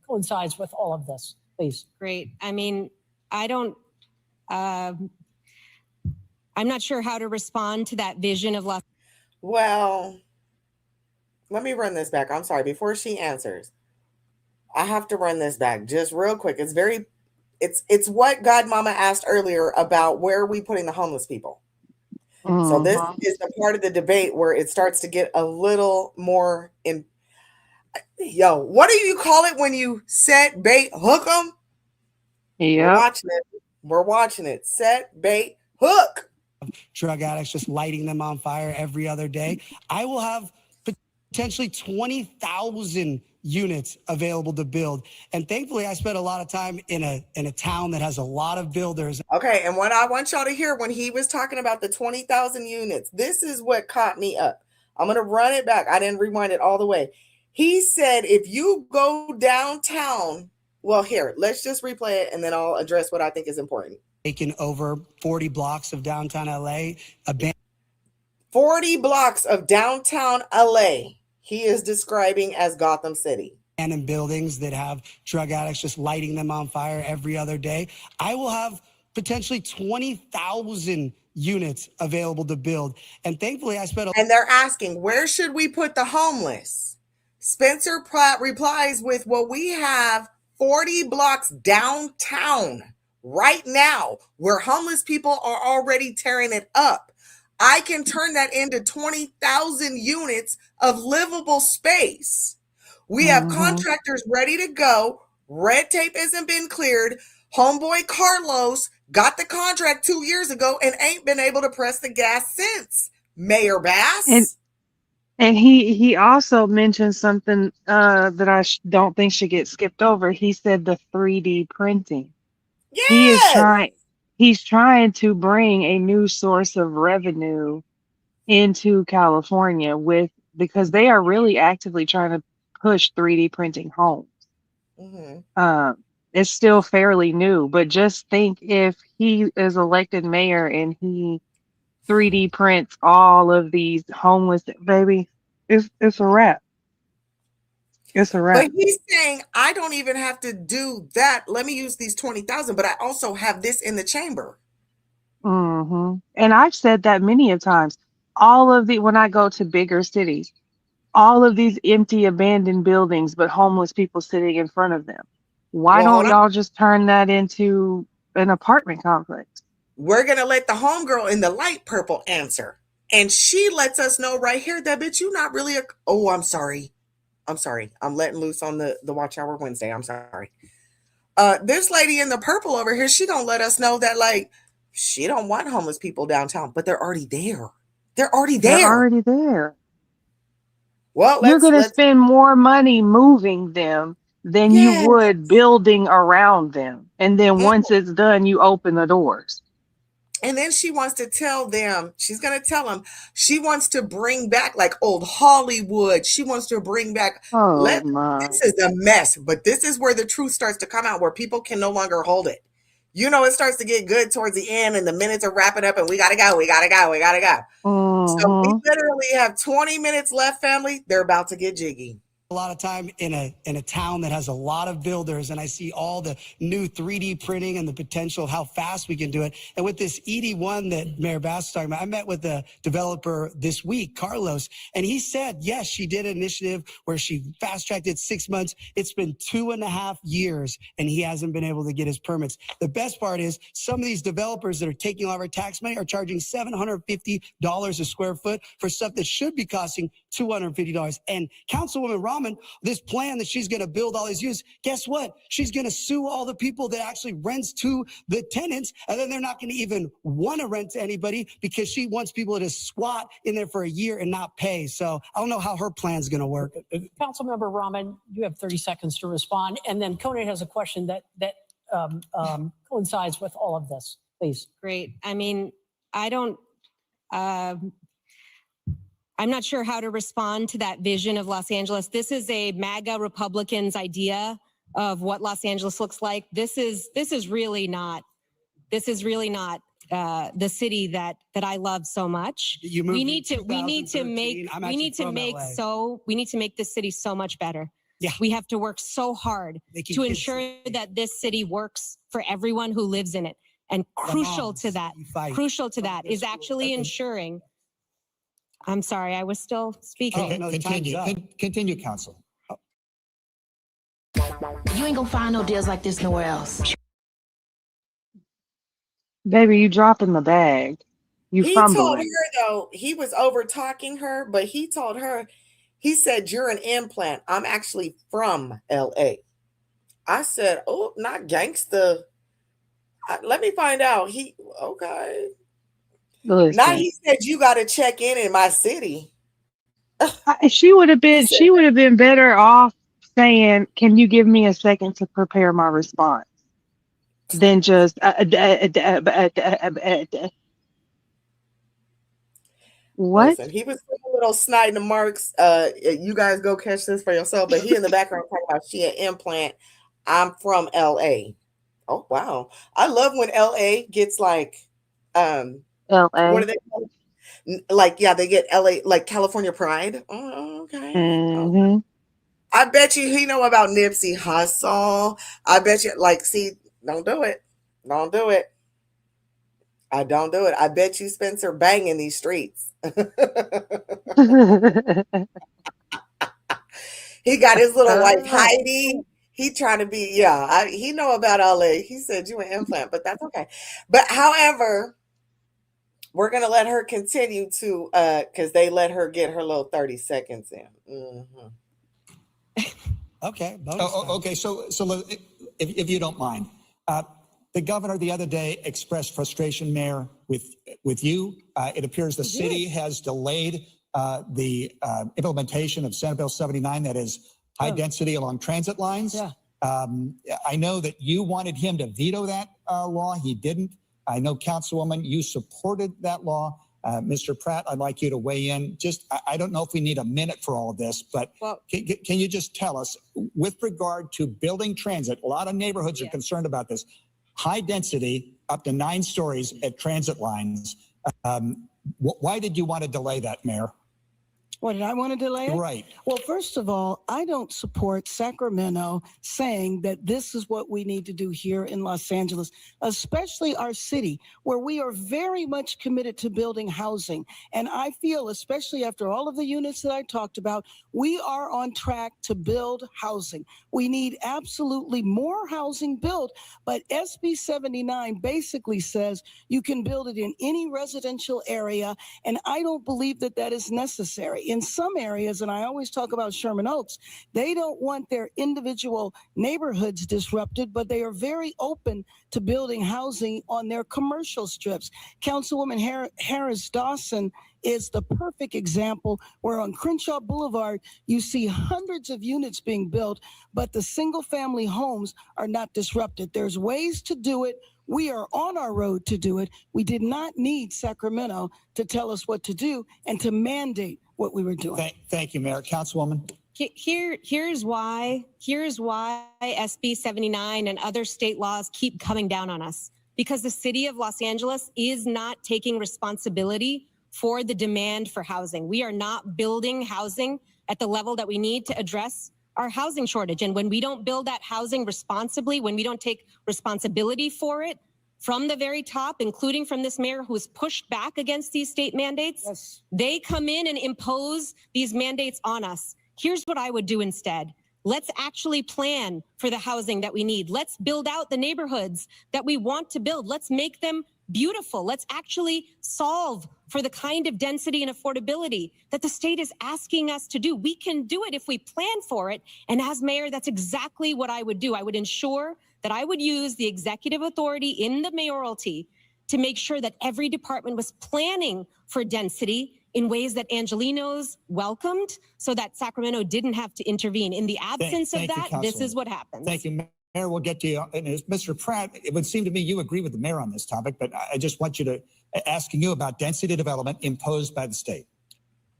coincides with all of this. Please. Great. I mean, I don't, I'm not sure how to respond to that vision of Los. Well, let me run this back. I'm sorry. Before she answers, I have to run this back just real quick. It's what Godmama asked earlier about where are we putting the homeless people. So this is the part of the debate where it starts to get a little more in. Yo, what do you call it when you set bait, hook them? Yeah. We're watching it. We're watching it. Set bait, hook. Drug addicts just lighting them on fire every other day. I will have potentially 20,000 units available to build. And thankfully, I spent a lot of time in a town that has a lot of builders. Okay, and what I want y'all to hear when he was talking about the 20,000 units, this is what caught me up. I'm going to run it back. I didn't rewind it all the way. He said, if you go downtown, well, here, let's just replay it and then I'll address what I think is important. Taking over 40 blocks of downtown LA. 40 blocks of downtown LA, he is describing as Gotham City. And in buildings that have drug addicts just lighting them on fire every other day. I will have potentially 20,000 units available to build. And thankfully, I spent And they're asking, where should we put the homeless? Spencer Pratt replies with, well, we have 40 blocks downtown right now where homeless people are already tearing it up. I can turn that into 20,000 units of livable space. We have contractors ready to go. Red tape hasn't been cleared. Homeboy Carlos got the contract 2 years ago and ain't been able to press the gas since. Mayor Bass. And he also mentioned something that I don't think should get skipped over. He said the 3D printing. Yes. He's trying to bring a new source of revenue into California because they are really actively trying to push 3D printing homes. Mm-hmm. It's still fairly new, but just think if he is elected mayor and he 3D prints all of these homeless, baby, it's a wrap. It's a wrap. But he's saying, I don't even have to do that. Let me use these 20,000, but I also have this in the chamber. And I've said that many of times. When I go to bigger cities, all of these empty, abandoned buildings, but homeless people sitting in front of them. Why Well, hold don't on. y'all just turn that into an apartment complex? We're going to let the homegirl in the light purple answer. And she lets us know right here that, bitch, you not really oh, I'm sorry. I'm letting loose on the Watch Hour Wednesday. I'm sorry. This lady in the purple over here, she gonna let us know that, like, she don't want homeless people downtown, but they're already there. They're already They're there. already there. Well, You're going to let's spend more money moving them than you yes. would building around them. And then once it's done, you open the doors. And then she wants to tell them, she's going to tell them, she wants to bring back like old Hollywood. She wants to bring back, Oh my. this is a mess, but this is where the truth starts to come out, where people can no longer hold it. You know, it starts to get good towards the end and the minutes are wrapping up and we got to go. So we literally have 20 minutes left, family. They're about to get jiggy. A lot of time in a town that has a lot of builders, and I see all the new 3D printing and the potential of how fast we can do it. And with this ED1 that Mayor Bass is talking about, I met with the developer this week, Carlos, and he said, yes, she did an initiative where she fast-tracked it 6 months. It's been 2.5 years, and he hasn't been able to get his permits. The best part is some of these developers that are taking all of our tax money are charging $750 a square foot for stuff that should be costing $250. And Councilwoman Rahman, this plan that she's going to build all these units, guess what? She's going to sue all the people that actually rents to the tenants, and then they're not going to even want to rent to anybody because she wants people to squat in there for a year and not pay. So I don't know how her plan's going to work. Councilmember Rahman, you have 30 seconds to respond. And then Conant has a question that coincides with all of this. Please. Great. I mean, I'm not sure how to respond to that vision of Los Angeles. This is a MAGA Republicans' idea of what Los Angeles looks like. This is really not the city that I love so much. We need to make this city so much better. Yeah. We have to work so hard to ensure that this city works for everyone who lives in it. And crucial to that is actually ensuring. I'm sorry, I was still speaking. Okay, no, continue, Council. You ain't gonna find no deals like this nowhere else. Baby, you dropping the bag. You He told fumbling. her, though, he was over talking her, but he told her, he said, you're an implant. I'm actually from LA. I said, oh, not gangsta. Let me find out. Okay. Listen. Now he said you got to check in my city. She would have been better off saying, "Can you give me a second to prepare my response?" Than just what? Listen, he was a little snide to Marks. You guys go catch this for yourself. But he in the background talking about she an implant. I'm from LA. Oh wow, I love when LA gets like LA. What do they call it? Like, yeah, they get LA, like California Pride. Oh, okay. Mm-hmm. I bet you he know about Nipsey Hussle. I bet you, like, see, don't do it. Don't do it. I don't do it. I bet you Spencer bang in these streets. He got his little wife Heidi. He trying to be, he know about LA. He said you an implant, but that's okay. But however, we're gonna let her continue to because they let her get her little 30 seconds in. Mm-hmm. Okay. Okay. So if you don't mind, the governor the other day expressed frustration, Mayor, with you. It appears the city has delayed the implementation of Senate Bill 79, that is high density along transit lines. Yeah. I know that you wanted him to veto that law. He didn't. I know, Councilwoman, you supported that law. Mr. Pratt, I'd like you to weigh in. I don't know if we need a minute for all of this, but can you just tell us, with regard to building transit, a lot of neighborhoods are concerned about this, high density, up to 9 stories at transit lines. Why did you want to delay that, Mayor? What, did I want to delay it? Right. Well, first of all, I don't support Sacramento saying that this is what we need to do here in Los Angeles, especially our city, where we are very much committed to building housing. And I feel, especially after all of the units that I talked about, we are on track to build housing. We need absolutely more housing built, but SB 79 basically says you can build it in any residential area, and I don't believe that that is necessary. In some areas, and I always talk about Sherman Oaks, they don't want their individual neighborhoods disrupted, but they are very open to building housing on their commercial strips. Councilwoman Harris Dawson is the perfect example where on Crenshaw Boulevard, you see hundreds of units being built, but the single family homes are not disrupted. There's ways to do it. We are on our road to do it. We did not need Sacramento to tell us what to do and to mandate what we were doing. Thank you, Mayor. Councilwoman? Here's why SB 79 and other state laws keep coming down on us. Because the city of Los Angeles is not taking responsibility for the demand for housing. We are not building housing at the level that we need to address our housing shortage. And when we don't build that housing responsibly, when we don't take responsibility for it from the very top, including from this mayor who has pushed back against these state mandates, they come in and impose these mandates on us. Here's what I would do instead. Let's actually plan for the housing that we need. Let's build out the neighborhoods that we want to build. Let's make them beautiful. Let's actually solve for the kind of density and affordability that the state is asking us to do. We can do it if we plan for it. And as mayor, that's exactly what I would do. I would ensure that I would use the executive authority in the mayoralty to make sure that every department was planning for density in ways that Angelenos welcomed so that Sacramento didn't have to intervene. In the absence of that, this is what happens. Thank you, Mayor. We'll get to you. And Mr. Pratt, it would seem to me you agree with the mayor on this topic, but I just want you to asking you about density development imposed by the state.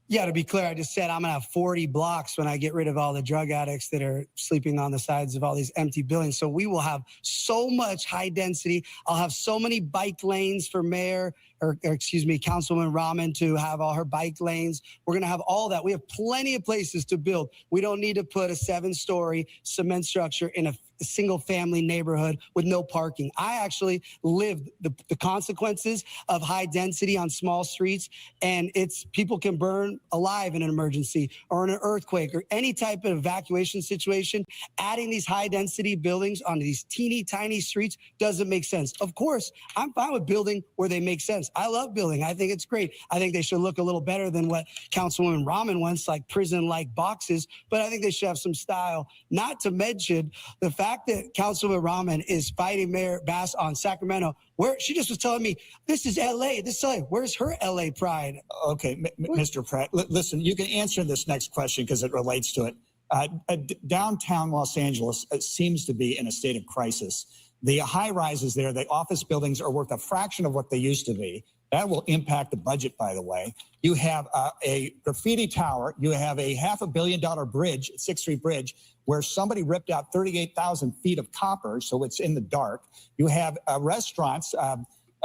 Yeah, to be clear, I just said I'm going to have 40 blocks when I get rid of all the drug addicts that are sleeping on the sides of all these empty buildings. So we will have so much high density. I'll have so many bike lanes for mayor, or excuse me, Councilwoman Rahman to have all her bike lanes. We're going to have all that. We have plenty of places to build. We don't need to put a 7-story cement structure in a single family neighborhood with no parking. I actually lived the consequences of high density on small streets, and it's people can burn alive in an emergency or in an earthquake or any type of evacuation situation. Adding these high density buildings onto these teeny tiny streets doesn't make sense. Of course, I'm fine with building where they make sense. I love building. I think it's great. I think they should look a little better than what Councilwoman Rahman wants, like prison-like boxes, but I think they should have some style. Not to mention the fact that Councilwoman Rahman is fighting Mayor Bass on Sacramento, where she just was telling me, this is LA, this is LA. Where's her LA pride? Okay, Mr. Pratt, listen, you can answer this next question because it relates to it. Downtown Los Angeles seems to be in a state of crisis. The high rises there, the office buildings are worth a fraction of what they used to be. That will impact the budget, by the way. You have a graffiti tower. You have a $500 million bridge, 6th Street Bridge, where somebody ripped out 38,000 feet of copper, so it's in the dark. You have restaurants,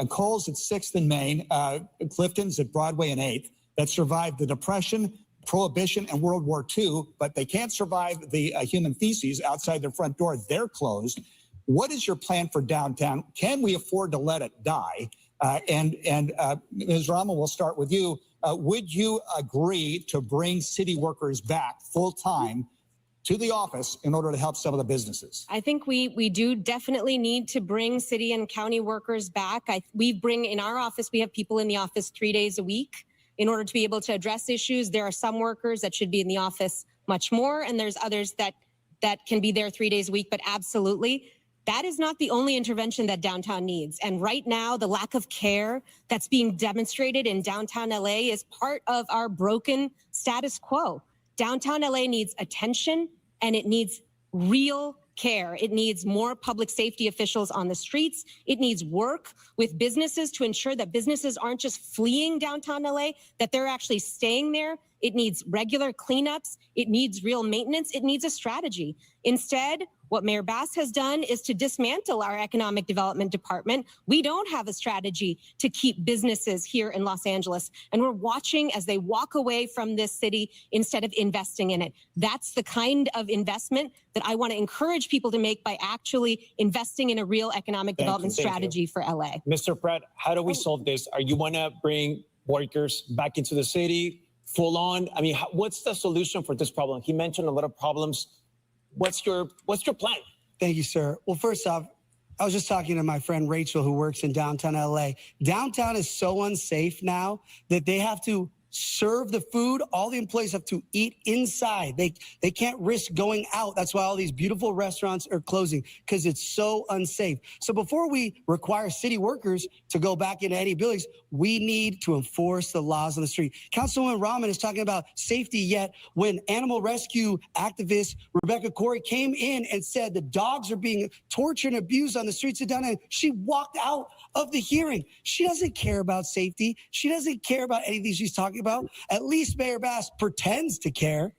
Kohl's at 6th and Main, Clifton's at Broadway and 8th, that survived the Depression, Prohibition, and World War II, but they can't survive the human feces outside their front door. They're closed. What is your plan for downtown? Can we afford to let it die? And Ms. Rahman, we'll start with you. Would you agree to bring city workers back full-time to the office in order to help some of the businesses? I think we do definitely need to bring city and county workers back. In our office, we have people in the office 3 days a week in order to be able to address issues. There are some workers that should be in the office much more, and there's others that can be there 3 days a week, but absolutely. That is not the only intervention that downtown needs. And right now, the lack of care that's being demonstrated in downtown LA is part of our broken status quo. Downtown LA needs attention, and it needs real care. It needs more public safety officials on the streets. It needs work with businesses to ensure that businesses aren't just fleeing downtown LA, that they're actually staying there. It needs regular cleanups. It needs real maintenance. It needs a strategy. Instead, what Mayor Bass has done is to dismantle our economic development department. We don't have a strategy to keep businesses here in Los Angeles, and we're watching as they walk away from this city instead of investing in it. That's the kind of investment that I want to encourage people to make by actually investing in a real economic development strategy for LA. Mr. Pratt, how do we solve this? Are you want to bring workers back into the city full on? I mean, what's the solution for this problem? He mentioned a lot of problems. What's your plan? Thank you, sir. Well, first off, I was just talking to my friend Rachel, who works in downtown LA. Downtown is so unsafe now that they have to serve the food. All the employees have to eat inside. They can't risk going out. That's why all these beautiful restaurants are closing, because it's so unsafe. So before we require city workers to go back into any buildings, we need to enforce the laws on the street. Councilwoman Rahman is talking about safety, yet when animal rescue activist Rebecca Corey came in and said the dogs are being tortured and abused on the streets of downtown, she walked out of the hearing. She doesn't care about safety. She doesn't care about anything she's talking about. At least Mayor Bass pretends to care.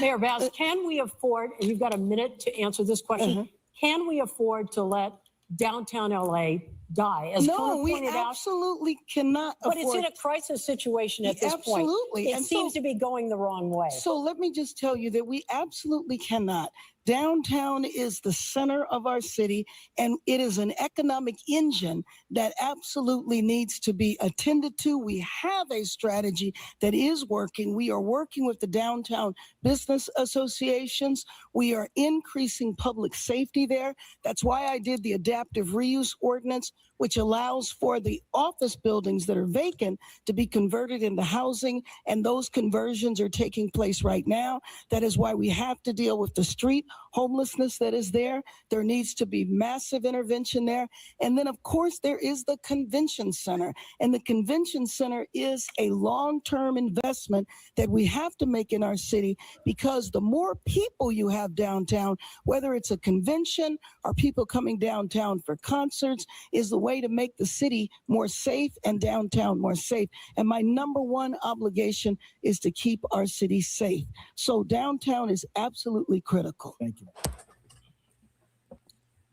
Mayor Bass, can we afford, and you've got a minute to answer this question, can we afford to let downtown LA die? As No, Kona we pointed out, absolutely cannot but afford. it's in a crisis situation at this point. Absolutely. It seems to be going the wrong way. So let me just tell you that we absolutely cannot. Downtown is the center of our city, and it is an economic engine that absolutely needs to be attended to. We have a strategy that is working. We are working with the downtown business associations. We are increasing public safety there. That's why I did the adaptive reuse ordinance, which allows for the office buildings that are vacant to be converted into housing, and those conversions are taking place right now. That is why we have to deal with the street homelessness that is there. There needs to be massive intervention there. And then, of course, there is the convention center. And the convention center is a long-term investment that we have to make in our city, because the more people you have downtown, whether it's a convention or people coming downtown for concerts, is the way to make the city more safe and downtown more safe. And my number one obligation is to keep our city safe. So downtown is absolutely critical. Thank you.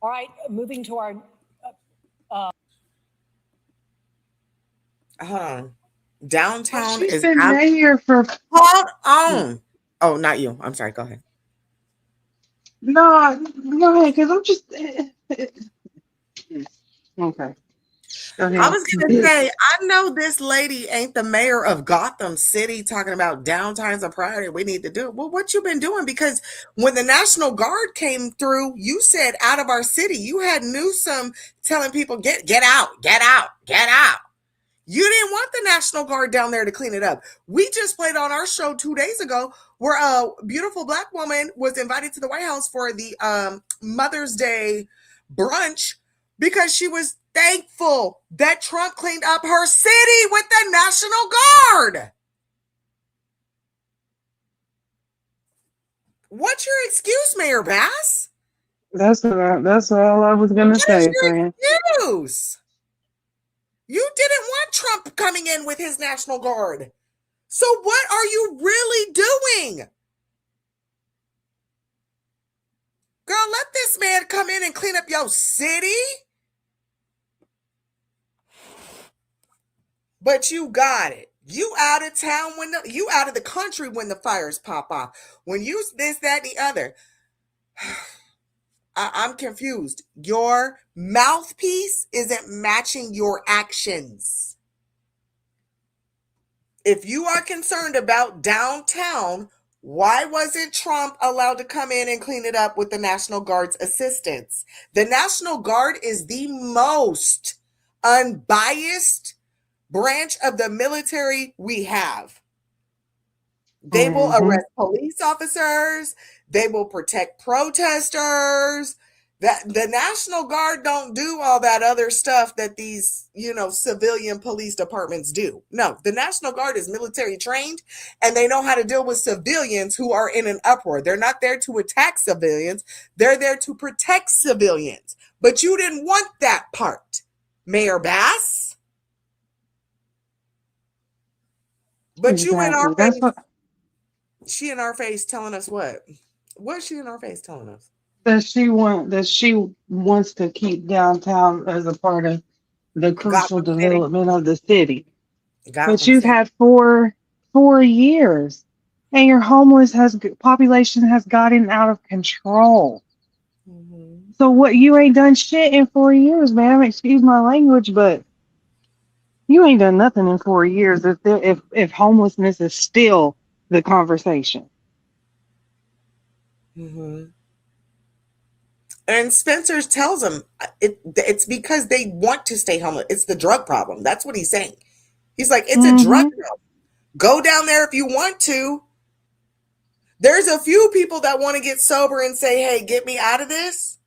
All right, moving to our Hold on. Downtown She's is been out. mayor for Hold on. Oh, not you. I'm sorry. Go ahead. no, go ahead, because I'm just okay. Go ahead. I was gonna say, I know this lady ain't the mayor of Gotham City talking about downtime's a priority. We need to do it. Well, what you been doing? Because when the National Guard came through, you said out of our city. You had Newsom telling people get out, get out, get out. You didn't want the National Guard down there to clean it up. We just played on our show 2 days ago where a beautiful Black woman was invited to the White House for the Mother's Day brunch because she was thankful that Trump cleaned up her city with the National Guard. What's your excuse, Mayor Bass? That's all I was gonna say, What is your friend. excuse? You didn't want Trump coming in with his National Guard. So what are you really doing? Girl, let this man come in and clean up your city. But you got it. You out of town you out of the country when the fires pop off. When you this, that, and the other. I'm confused. Your mouthpiece isn't matching your actions. If you are concerned about downtown, why wasn't Trump allowed to come in and clean it up with the National Guard's assistance? The National Guard is the most unbiased branch of the military we have. They will arrest police officers. They will protect protesters. That the National Guard don't do all that other stuff that these, civilian police departments do. No, the National Guard is military trained and they know how to deal with civilians who are in an uproar. They're not there to attack civilians. They're there to protect civilians. But you didn't want that part, Mayor Bass. But you in our Exactly. That's face. what She in our face telling us what? What's she in our face telling us? that she wants to keep downtown as a part of the crucial Gotham City. development of the city. But Gotham you've City. had four years, and your homeless population has gotten out of control. So what? You ain't done shit in 4 years, man. Excuse my language, but you ain't done nothing in 4 years. If homelessness is still the conversation. And Spencer tells him it's because they want to stay homeless. It's the drug problem. That's what he's saying. He's like, it's a drug problem. Go down there if you want to. There's a few people that want to get sober and say, hey, get me out of this.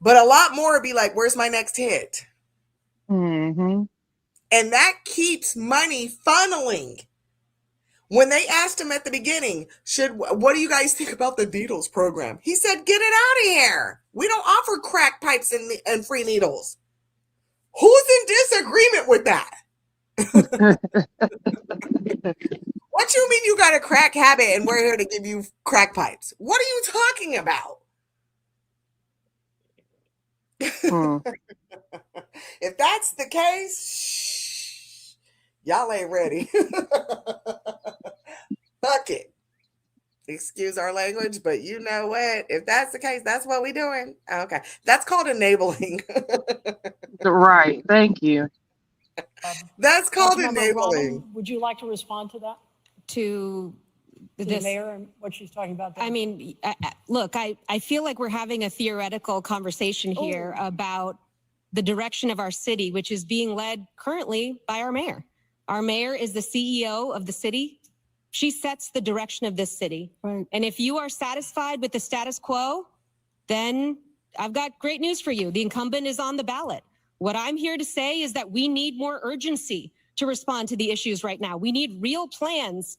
But a lot more be like, where's my next hit? Mm-hmm. And that keeps money funneling. When they asked him at the beginning, what do you guys think about the needles program? He said, get it out of here. We don't offer crack pipes and free needles. Who's in disagreement with that? What you mean you got a crack habit and we're here to give you crack pipes? What are you talking about? If that's the case, y'all ain't ready. Fuck it. Excuse our language, but you know what? If that's the case, that's what we doing. Okay. That's called enabling. Right. Thank you. That's called Councilmember enabling. Rahman, would you like to respond to that? To the this mayor and what she's talking about there? I mean, look, I feel like we're having a theoretical conversation here about the direction of our city, which is being led currently by our mayor. Our mayor is the CEO of the city. She sets the direction of this city. Right. And if you are satisfied with the status quo, then I've got great news for you. The incumbent is on the ballot. What I'm here to say is that we need more urgency to respond to the issues right now. We need real plans.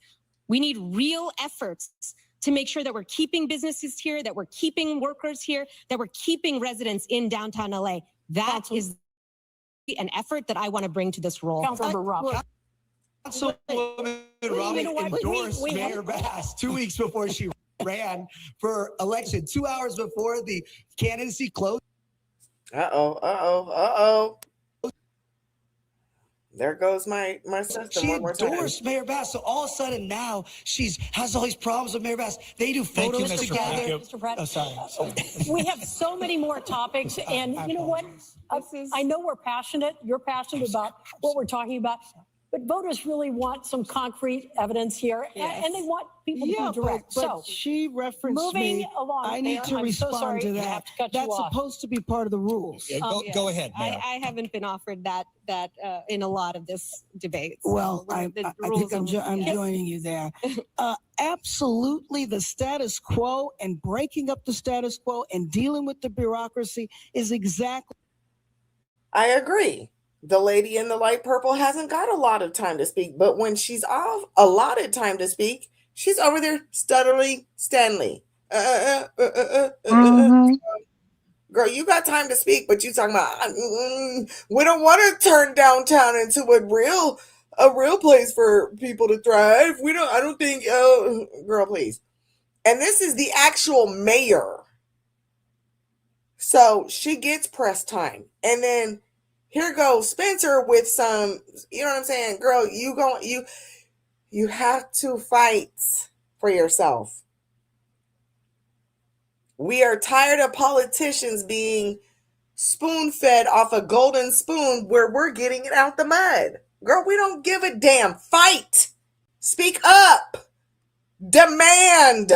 We need real efforts to make sure that we're keeping businesses here, that we're keeping workers here, that we're keeping residents in downtown LA. That is an effort that I want to bring to this role. Councilmember Rob. Councilwoman Robin endorsed Mayor Bass 2 weeks before she ran for election, 2 hours before the candidacy closed. There goes my system. She one more time. endorsed Mayor Bass. So all of a sudden now has all these problems with Mayor Bass. They do photos together. Mr. Pratt. Oh, sorry. We have so many more topics, and you know what? I know we're passionate. You're passionate about what we're talking about, but voters really want some concrete evidence here, and they want people to be direct. But So she referenced moving me. along, I need to I'm so respond sorry to to have that. to cut you That's off. supposed to be part of the rules. Yeah, go ahead, Mayor. I haven't been offered that in a lot of this debate. So Well, I the think rules I'm yes. joining you there. Absolutely, the status quo and breaking up the status quo and dealing with the bureaucracy is exactly. I agree. The lady in the light purple hasn't got a lot of time to speak, but when she's off allotted time to speak, she's over there stuttering Stanley. Girl, you got time to speak, but you talking about we don't want to turn downtown into a real place for people to thrive. I don't think girl, please. And this is the actual mayor. So she gets press time. And then here goes Spencer with some, you know what I'm saying? Girl, you have to fight for yourself. We are tired of politicians being spoon-fed off a golden spoon where we're getting it out the mud. Girl, we don't give a damn. Fight. Speak up. Demand.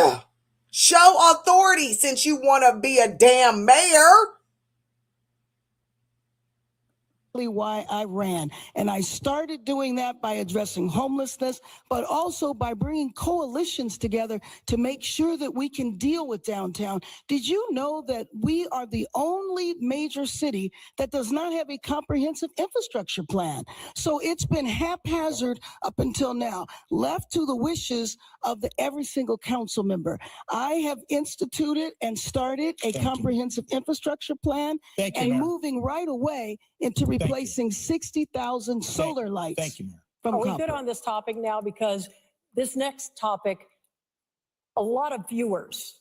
Show authority since you want to be a damn mayor. why I ran. And I started doing that by addressing homelessness, but also by bringing coalitions together to make sure that we can deal with downtown. Did you know that we are the only major city that does not have a comprehensive infrastructure plan? So it's been haphazard up until now, left to the wishes of every single council member. I have instituted and started a comprehensive infrastructure plan and moving right away into replacing 60,000 solar lights. Thank you, Mayor. From Are we good copper. on this topic now? Because this next topic, a lot of viewers,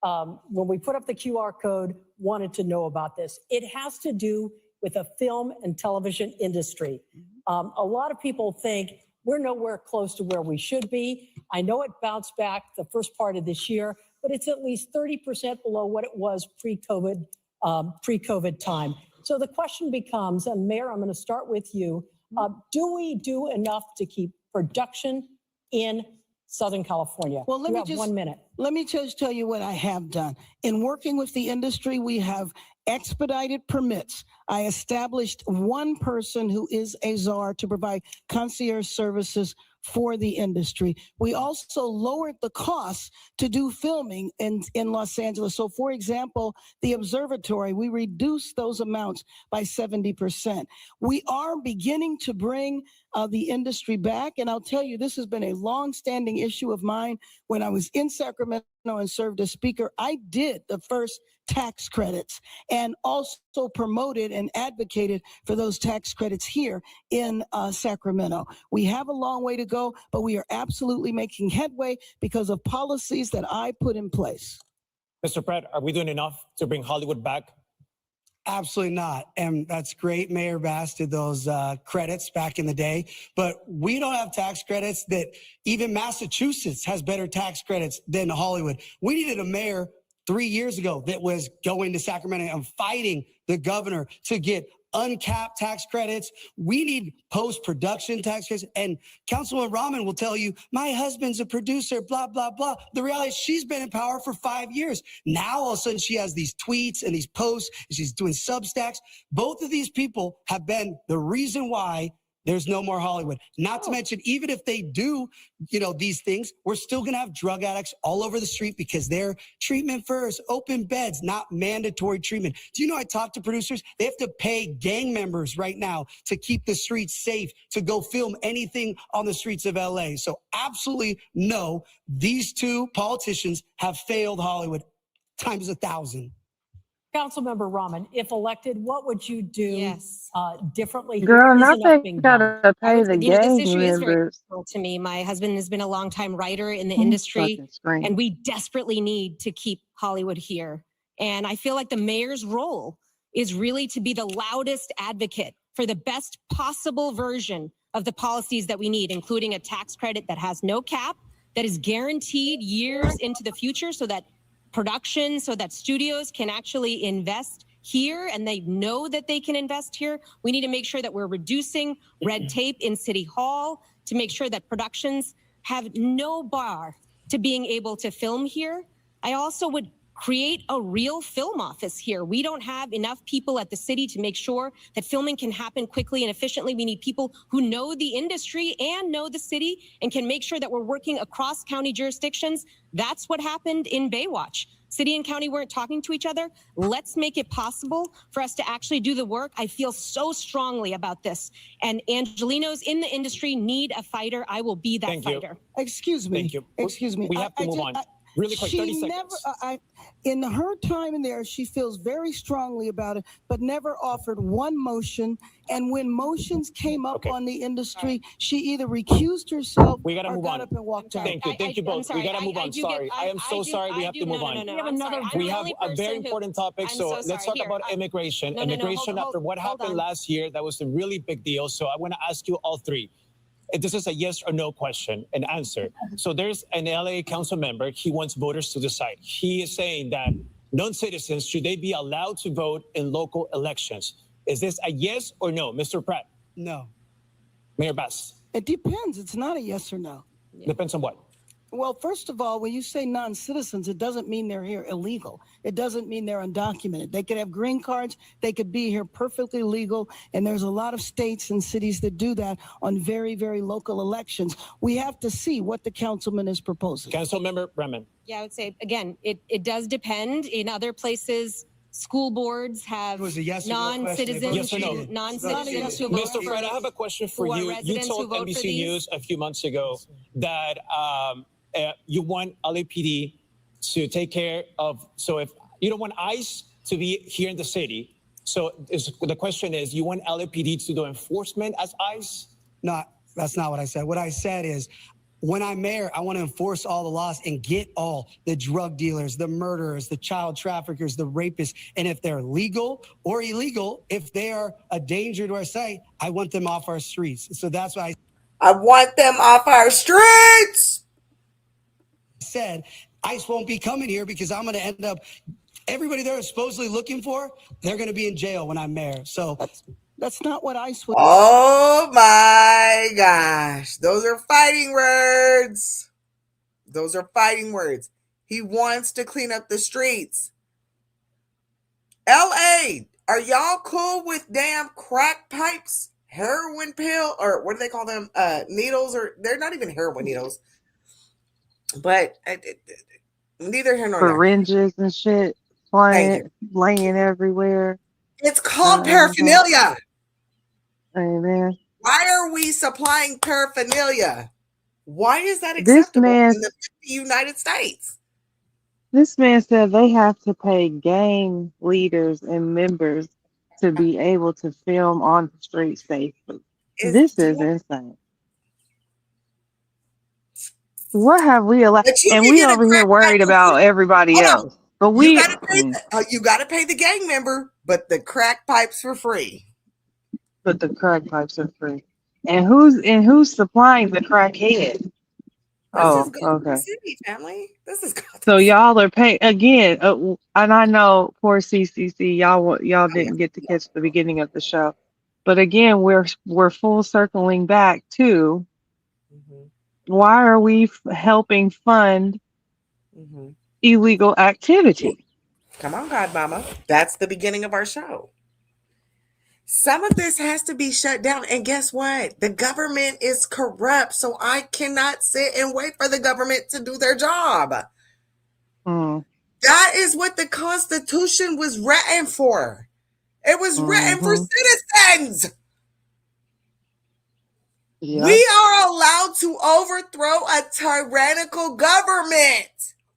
when we put up the QR code, wanted to know about this. It has to do with the film and television industry. A lot of people think we're nowhere close to where we should be. I know it bounced back the first part of this year, but it's at least 30% below what it was pre-COVID time. So the question becomes, and Mayor, I'm going to start with you. Do we do enough to keep production in Southern California? Well, let You me have just 1 minute. Let me just tell you what I have done. In working with the industry, we have expedited permits. I established one person who is a czar to provide concierge services for the industry. We also lowered the costs to do filming in Los Angeles. So for example, the observatory, we reduced those amounts by 70%. We are beginning to bring the industry back. And I'll tell you, this has been a long-standing issue of mine. When I was in Sacramento and served as speaker, I did the first tax credits and also promoted and advocated for those tax credits here in Sacramento. We have a long way to go, but we are absolutely making headway because of policies that I put in place. Mr. Pratt, are we doing enough to bring Hollywood back? Absolutely not. And that's great. Mayor Bass did those credits back in the day, but we don't have tax credits that even Massachusetts has better tax credits than Hollywood. We needed a mayor 3 years ago that was going to Sacramento and fighting the governor to get uncapped tax credits. We need post-production tax credits. And Councilwoman Rahman will tell you, my husband's a producer, blah, blah, blah. The reality is she's been in power for 5 years. Now, all of a sudden, she has these tweets and these posts, and she's doing Substacks. Both of these people have been the reason why there's no more Hollywood. Not to mention, even if they do, these things, we're still going to have drug addicts all over the street because they're treatment first, open beds, not mandatory treatment. Do you know, I talked to producers, they have to pay gang members right now to keep the streets safe, to go film anything on the streets of LA. So absolutely no, these two politicians have failed Hollywood times 1,000. Councilmember Rahman, if elected, what would you do differently? Girl, Is not enough they being done? gotta I pay would the say, this gang issue is very members. personal to me. My husband has been a longtime writer in the industry, Fucking scream. and we desperately need to keep Hollywood here. And I feel like the mayor's role is really to be the loudest advocate for the best possible version of the policies that we need, including a tax credit that has no cap, that is guaranteed years into the future so that production, so that studios can actually invest here and they know that they can invest here. We need to make sure that we're reducing red tape in City Hall to make sure that productions have no bar to being able to film here. I also would create a real film office here. We don't have enough people at the city to make sure that filming can happen quickly and efficiently. We need people who know the industry and know the city and can make sure that we're working across county jurisdictions. That's what happened in Baywatch. City and county weren't talking to each other. Let's make it possible for us to actually do the work. I feel so strongly about this. And Angelinos in the industry need a fighter. I will be that Thank you. fighter. Excuse me. Thank you. Excuse me. We have to move on. Really quick, 30 seconds. In her time in there, she feels very strongly about it, but never offered one motion. And when motions came up on the industry, she either recused herself We gotta or move got on. up and walked out. Thank you. Thank you both. We gotta move on. Sorry. I am so sorry. We have to move on. We have a very important topic. So let's talk about immigration. Immigration after what happened last year, that was a really big deal. So I want to ask you all three. This is a yes or no question and answer. So there's an LA council member. He wants voters to decide. He is saying that non-citizens, should they be allowed to vote in local elections? Is this a yes or no, Mr. Pratt? No. Mayor Bass? It depends. It's not a yes or no. Depends on what? Well, first of all, when you say non-citizens, it doesn't mean they're here illegal. It doesn't mean they're undocumented. They could have green cards. They could be here perfectly legal. And there's a lot of states and cities that do that on very, very local elections. We have to see what the councilman is proposing. Councilmember Bremen. Yeah, I would say, again, it does depend. In other places, school boards have It was a yes or no question. non-citizens, Yes or no? non-citizens who vote Mr. Fred, I have a question for who are you. You residents who told vote for NBC these. News a few months ago that you want LAPD to take care of, so if you don't want ICE to be here in the city, so the question is, you want LAPD to do enforcement as ICE? No, that's not what I said. What I said is, when I'm mayor, I want to enforce all the laws and get all the drug dealers, the murderers, the child traffickers, the rapists. And if they're legal or illegal, if they are a danger to our site, I want them off our streets. So that's why I want them off our streets. Said ICE won't be coming here because I'm going to end up, everybody they're supposedly looking for, they're going to be in jail when I'm mayor. So that's not what ICE would. Oh my gosh. Those are fighting words. Those are fighting words. He wants to clean up the streets. LA, are y'all cool with damn crack pipes, heroin pill, or what do they call them? Needles, or they're not even heroin needles. But neither here nor there. Syringes and shit laying everywhere. It's called paraphernalia. Amen. Why are we supplying paraphernalia? Why is that acceptable in the United States? This man said they have to pay gang leaders and members to be able to film on the street safely. This is insane. What have we allowed? And we over here worried about everybody else. But we you gotta pay the gang member, but the crack pipes for free. But the crack pipes are free. And who's supplying the crackhead? This is Gotham City, family. This is Gotham So y'all are paying again, and I know poor C.C.C. Y'all didn't get to catch the beginning of the show, but again, we're full circling back to why are we helping fund illegal activity? Come on, God Mama. That's the beginning of our show. Some of this has to be shut down. And guess what? The government is corrupt. So I cannot sit and wait for the government to do their job. That is what the Constitution was written for. It was written for citizens. Yep. We are allowed to overthrow a tyrannical government.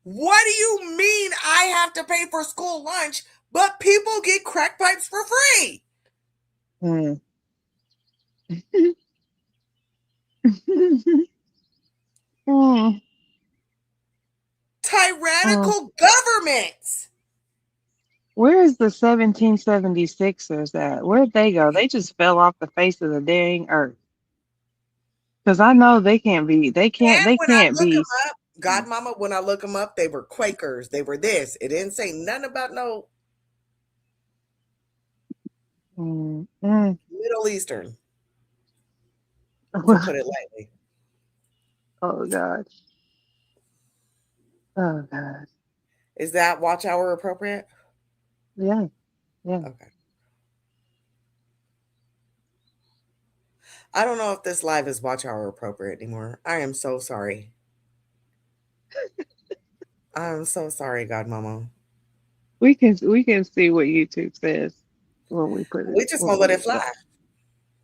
What do you mean I have to pay for school lunch, but people get crack pipes for free? Tyrannical government. Where is the 1776ers at? Where'd they go? They just fell off the face of the dang earth. Because I know they can't be. Godmama, when I look them up, they were Quakers. They were this. It didn't say nothing about no Middle Eastern. To put it lightly. Oh God. Oh God. Is that watch hour appropriate? Yeah. Yeah. Okay. I don't know if this live is watch hour appropriate anymore. I am so sorry. I'm so sorry, Godmama. We can see what YouTube says when we put it. We just gonna let it fly.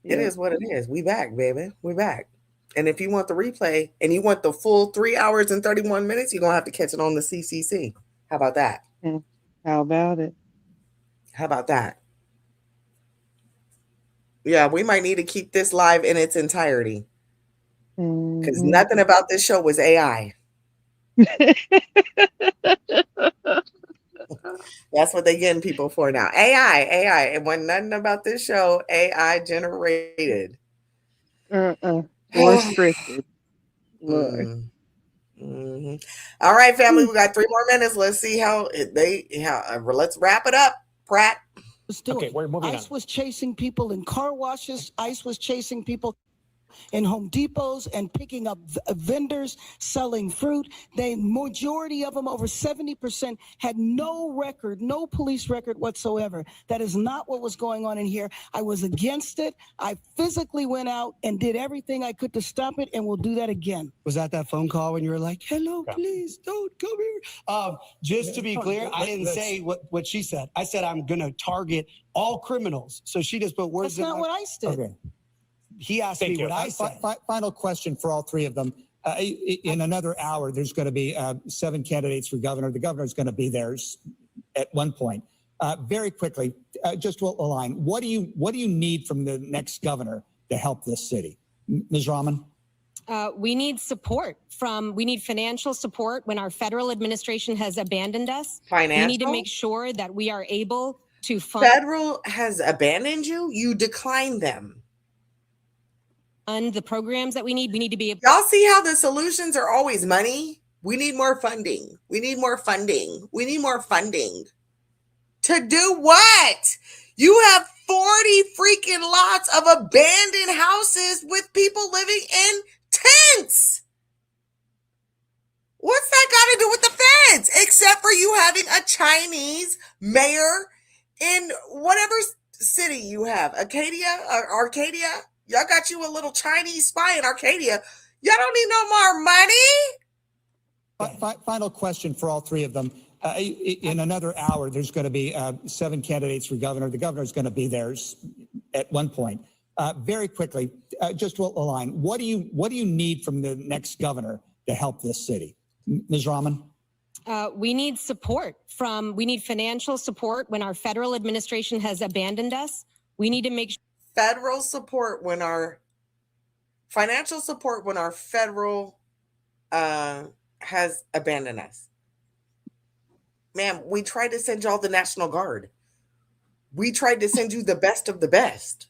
Yeah. It is what it is. We back, baby. We back. And if you want the replay and you want the full 3 hours and 31 minutes, you're gonna have to catch it on the C.C.C. How about that? How about it? How about that? Yeah, we might need to keep this live in its entirety. Because nothing about this show was AI. That's what they're getting people for now. AI. It wasn't nothing about this show AI generated. Or scripted. All right, family, we got 3 more minutes. Let's see let's wrap it up, Pratt. Okay, we're moving ICE was chasing people in car washes. ICE was chasing people in Home Depots and picking up vendors selling fruit. The majority of them, over 70%, had no record, no police record whatsoever. That is not what was going on in here. I was against it. I physically went out and did everything I could to stop it, and will do that again. Was that phone call when you were like, hello, please don't come here? Just to be clear, I didn't say what she said. I said I'm going to target all criminals. So she just put words That's in not what I said. Okay. He asked me what I said. Final question for all three of them. In another hour, there's going to be 7 candidates for governor. The governor's going to be there at one point. Very quickly, just to align, what do you need from the next governor to help this city? Ms. Rahman? We need we need financial support when our federal administration has abandoned us. We need to make sure that we are able to fund. Federal has abandoned you? You declined them. The programs that we need to be able. Y'all see how the solutions are always money? We need more funding. We need more funding. We need more funding. To do what? You have 40 freaking lots of abandoned houses with people living in tents. What's that got to do with the feds? Except for you having a Chinese mayor in whatever city you have. Arcadia or Arcadia? Y'all got you a little Chinese spy in Arcadia. Y'all don't need no more money? Final question for all three of them. In another hour, there's going to be 7 candidates for governor. The governor's going to be there at one point. Very quickly, just to align, what do you need from the next governor to help this city? Ms. Rahman? We need we need financial support when our federal administration has abandoned us. We need to make sure. Federal support when our financial support when our federal has abandoned us. Ma'am, we tried to send y'all the National Guard. We tried to send you the best of the best.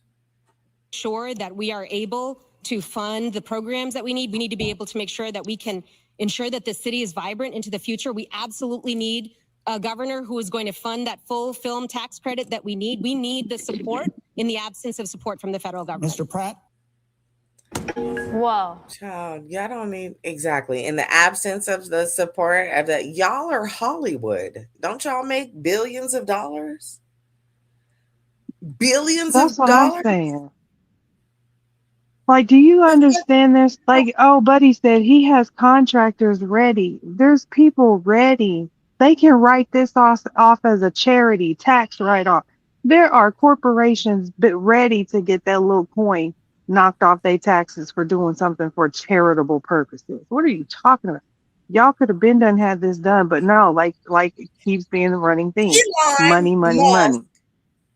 Sure that we are able to fund the programs that we need. We need to be able to make sure that we can ensure that the city is vibrant into the future. We absolutely need a governor who is going to fund that full film tax credit that we need. We need the support in the absence of support from the federal government. Mr. Pratt? Whoa. Child, y'all don't need exactly in the absence of the support of the y'all are Hollywood. Don't y'all make billions of dollars? Billions That's of what dollars? I'm saying. Like, do you understand this? Like, oh, Buddy said he has contractors ready. There's people ready. They can write this off as a charity tax write-off. There are corporations ready to get that little coin knocked off their taxes for doing something for charitable purposes. What are you talking about? Y'all could have been done had this done, but no, like it keeps being the running thing. Money.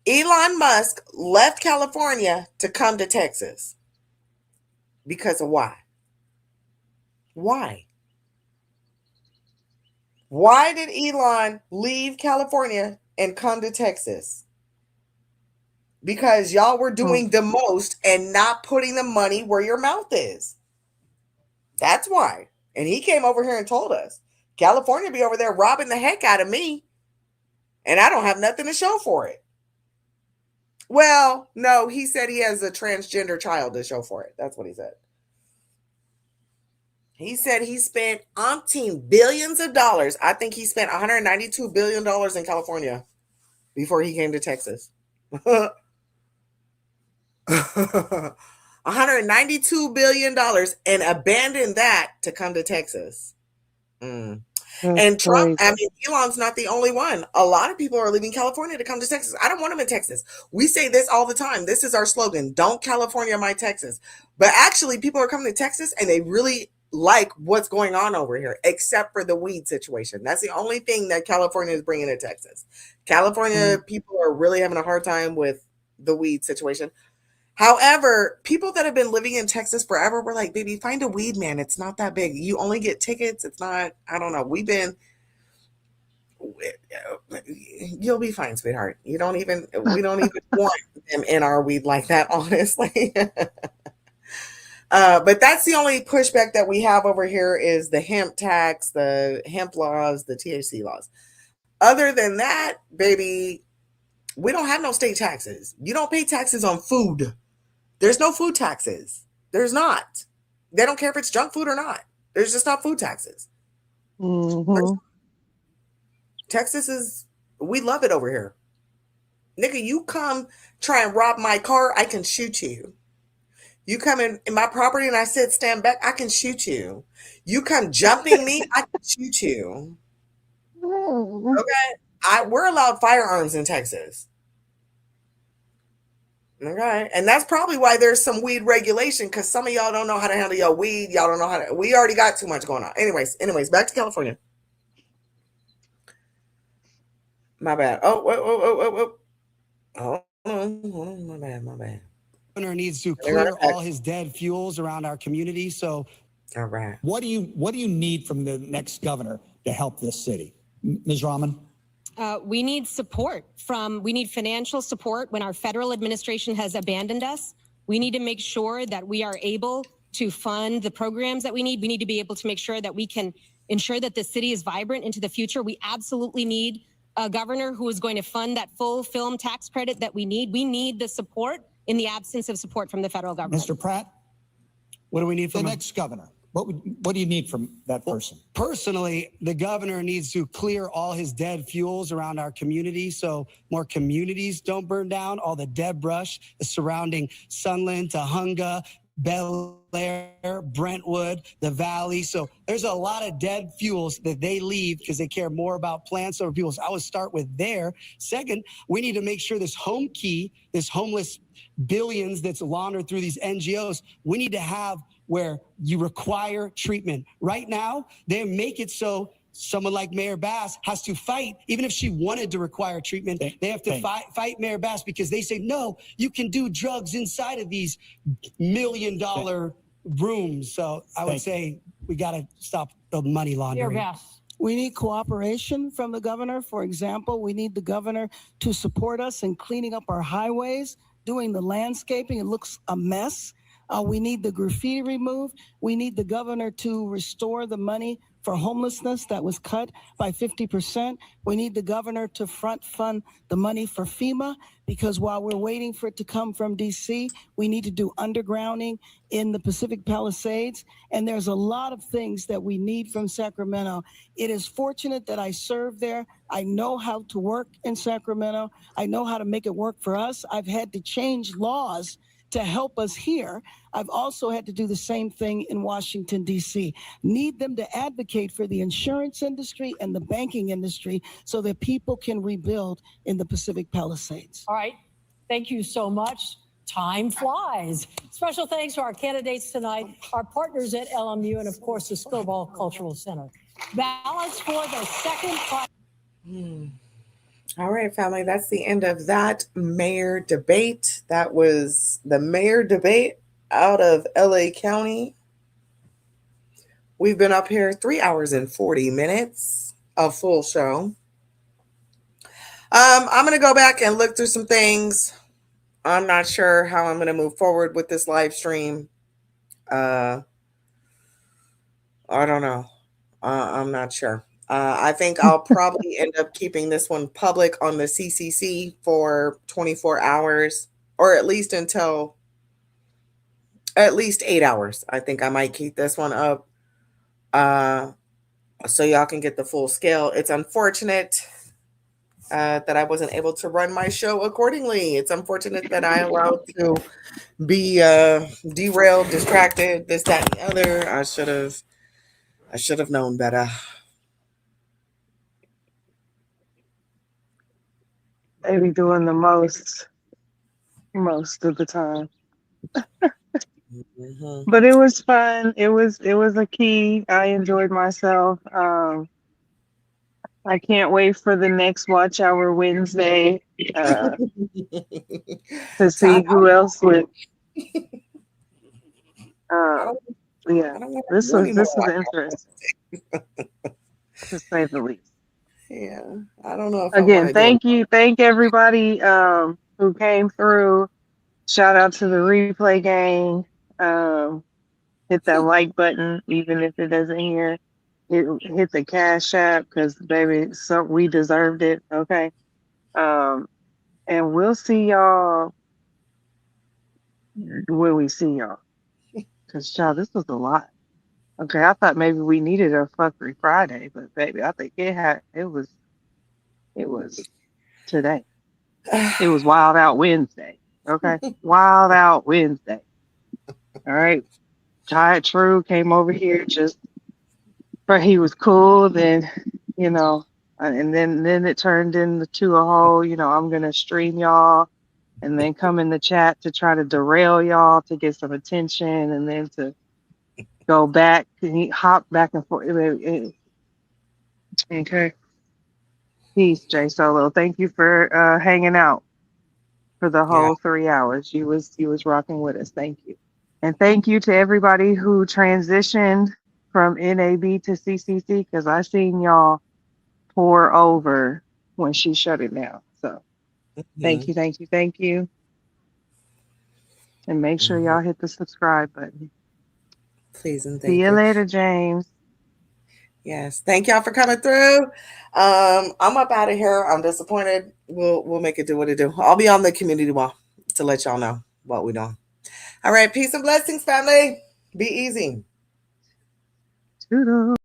Elon Musk left California to come to Texas. Because of why? Why? Why did Elon leave California and come to Texas? Because y'all were doing the most and not putting the money where your mouth is. That's why. And he came over here and told us, California be over there robbing the heck out of me. And I don't have nothing to show for it. Well, no, he said he has a transgender child to show for it. That's what he said. He said he spent umpteen billions of dollars. I think he spent $192 billion in California before he came to Texas. $192 billion and abandoned that to come to Texas. And Trump, I mean, Elon's not the only one. A lot of people are leaving California to come to Texas. I don't want them in Texas. We say this all the time. This is our slogan. Don't California my Texas. But actually, people are coming to Texas and they really like what's going on over here, except for the weed situation. That's the only thing that California is bringing to Texas. California people are really having a hard time with the weed situation. However, people that have been living in Texas forever were like, baby, find a weed man. It's not that big. You only get tickets. It's not, I don't know. You'll be fine, sweetheart. We don't even want them in our weed like that, honestly. But that's the only pushback that we have over here is the hemp tax, the hemp laws, the THC laws. Other than that, baby, we don't have no state taxes. You don't pay taxes on food. There's no food taxes. There's not. They don't care if it's junk food or not. There's just not food taxes. Texas is, we love it over here. Nigga, you come try and rob my car, I can shoot you. You come in my property and I said stand back, I can shoot you. You come jumping me, I can shoot you. Okay? We're allowed firearms in Texas. Okay. And that's probably why there's some weed regulation, because some of y'all don't know how to handle your weed. Y'all don't know how to, we already got too much going on. Anyways, back to California. My bad. Oh, my bad. Governor needs to clear all his dead fuels around our community. So, all right. What do you need from the next governor to help this city, Ms. Rahman? We need support we need financial support when our federal administration has abandoned us. We need to make sure that we are able to fund the programs that we need. We need to be able to make sure that we can ensure that the city is vibrant into the future. We absolutely need a governor who is going to fund that full film tax credit that we need. We need the support in the absence of support from the federal government. Mr. Pratt, what do we need from the next governor? What do you need from that person? Personally, the governor needs to clear all his dead fuels around our community so more communities don't burn down. All the dead brush surrounding Sunland, Tahunga, Bel Air, Brentwood, the Valley. So there's a lot of dead fuels that they leave because they care more about plants over people. So I would start with there. Second, we need to make sure this home key, this homeless billions that's laundered through these NGOs, we need to have where you require treatment. Right now, they make it so someone like Mayor Bass has to fight, even if she wanted to require treatment, they have to fight Mayor Bass because they say, no, you can do drugs inside of these $1 million rooms. So I would say we got to stop the money laundering. Mayor Bass. We need cooperation from the governor. For example, we need the governor to support us in cleaning up our highways, doing the landscaping. It looks a mess. We need the graffiti removed. We need the governor to restore the money for homelessness that was cut by 50%. We need the governor to front fund the money for FEMA, because while we're waiting for it to come from DC, we need to do undergrounding in the Pacific Palisades. And there's a lot of things that we need from Sacramento. It is fortunate that I served there. I know how to work in Sacramento. I know how to make it work for us. I've had to change laws to help us here. I've also had to do the same thing in Washington, D.C. Need them to advocate for the insurance industry and the banking industry so that people can rebuild in the Pacific Palisades. All right. Thank you so much. Time flies. Special thanks to our candidates tonight, our partners at LMU, and of course, the Skirball Cultural Center. Ballots for the second. All right, family, that's the end of that mayor debate. That was the mayor debate out of LA County. We've been up here 3 hours and 40 minutes, a full show. I'm going to go back and look through some things. I'm not sure how I'm going to move forward with this live stream. I don't know. I'm not sure. I think I'll probably end up keeping this one public on the C.C.C. for 24 hours, or at least until at least 8 hours. I think I might keep this one up so y'all can get the full scale. It's unfortunate that I wasn't able to run my show accordingly. It's unfortunate that I allowed to be derailed, distracted, this, that, and the other. I should have known better. They be doing the most of the time. But it was fun. It was a key. I enjoyed myself. I can't wait for the next Watch Hour Wednesday to see who else would. Yeah, this was interesting to say the least. Yeah, I don't know if again, thank everybody who came through. Shout out to the replay gang. Hit that like button, even if it doesn't hear. Hit the Cash App, because baby, so we deserved it. Okay. And we'll see y'all when we see y'all. Cause child, this was a lot. Okay, I thought maybe we needed a fuckery Friday, but baby, I think it was today. It was Wild Out Wednesday. Okay, Wild Out Wednesday. All right, Tired True came over here just, but he was cool. Then, you know, and then it turned into a whole, I'm gonna stream y'all, and then come in the chat to try to derail y'all to get some attention, and then to go back and he hop back and forth. Okay, peace, Jay Solo. Thank you for hanging out for the Yeah. whole 3 hours. You was rocking with us. Thank you. And thank you to everybody who transitioned from NAB to CCC, because I seen y'all pour over when she shut it down. So thank you, thank you, thank you. And make sure y'all hit the subscribe button. Please and See thank you you. later, James. Yes. Thank y'all for coming through. I'm up out of here. I'm disappointed. We'll make it do what it do. I'll be on the community wall to let y'all know what we're doing. All right. Peace and blessings, family. Be easy. Toodles.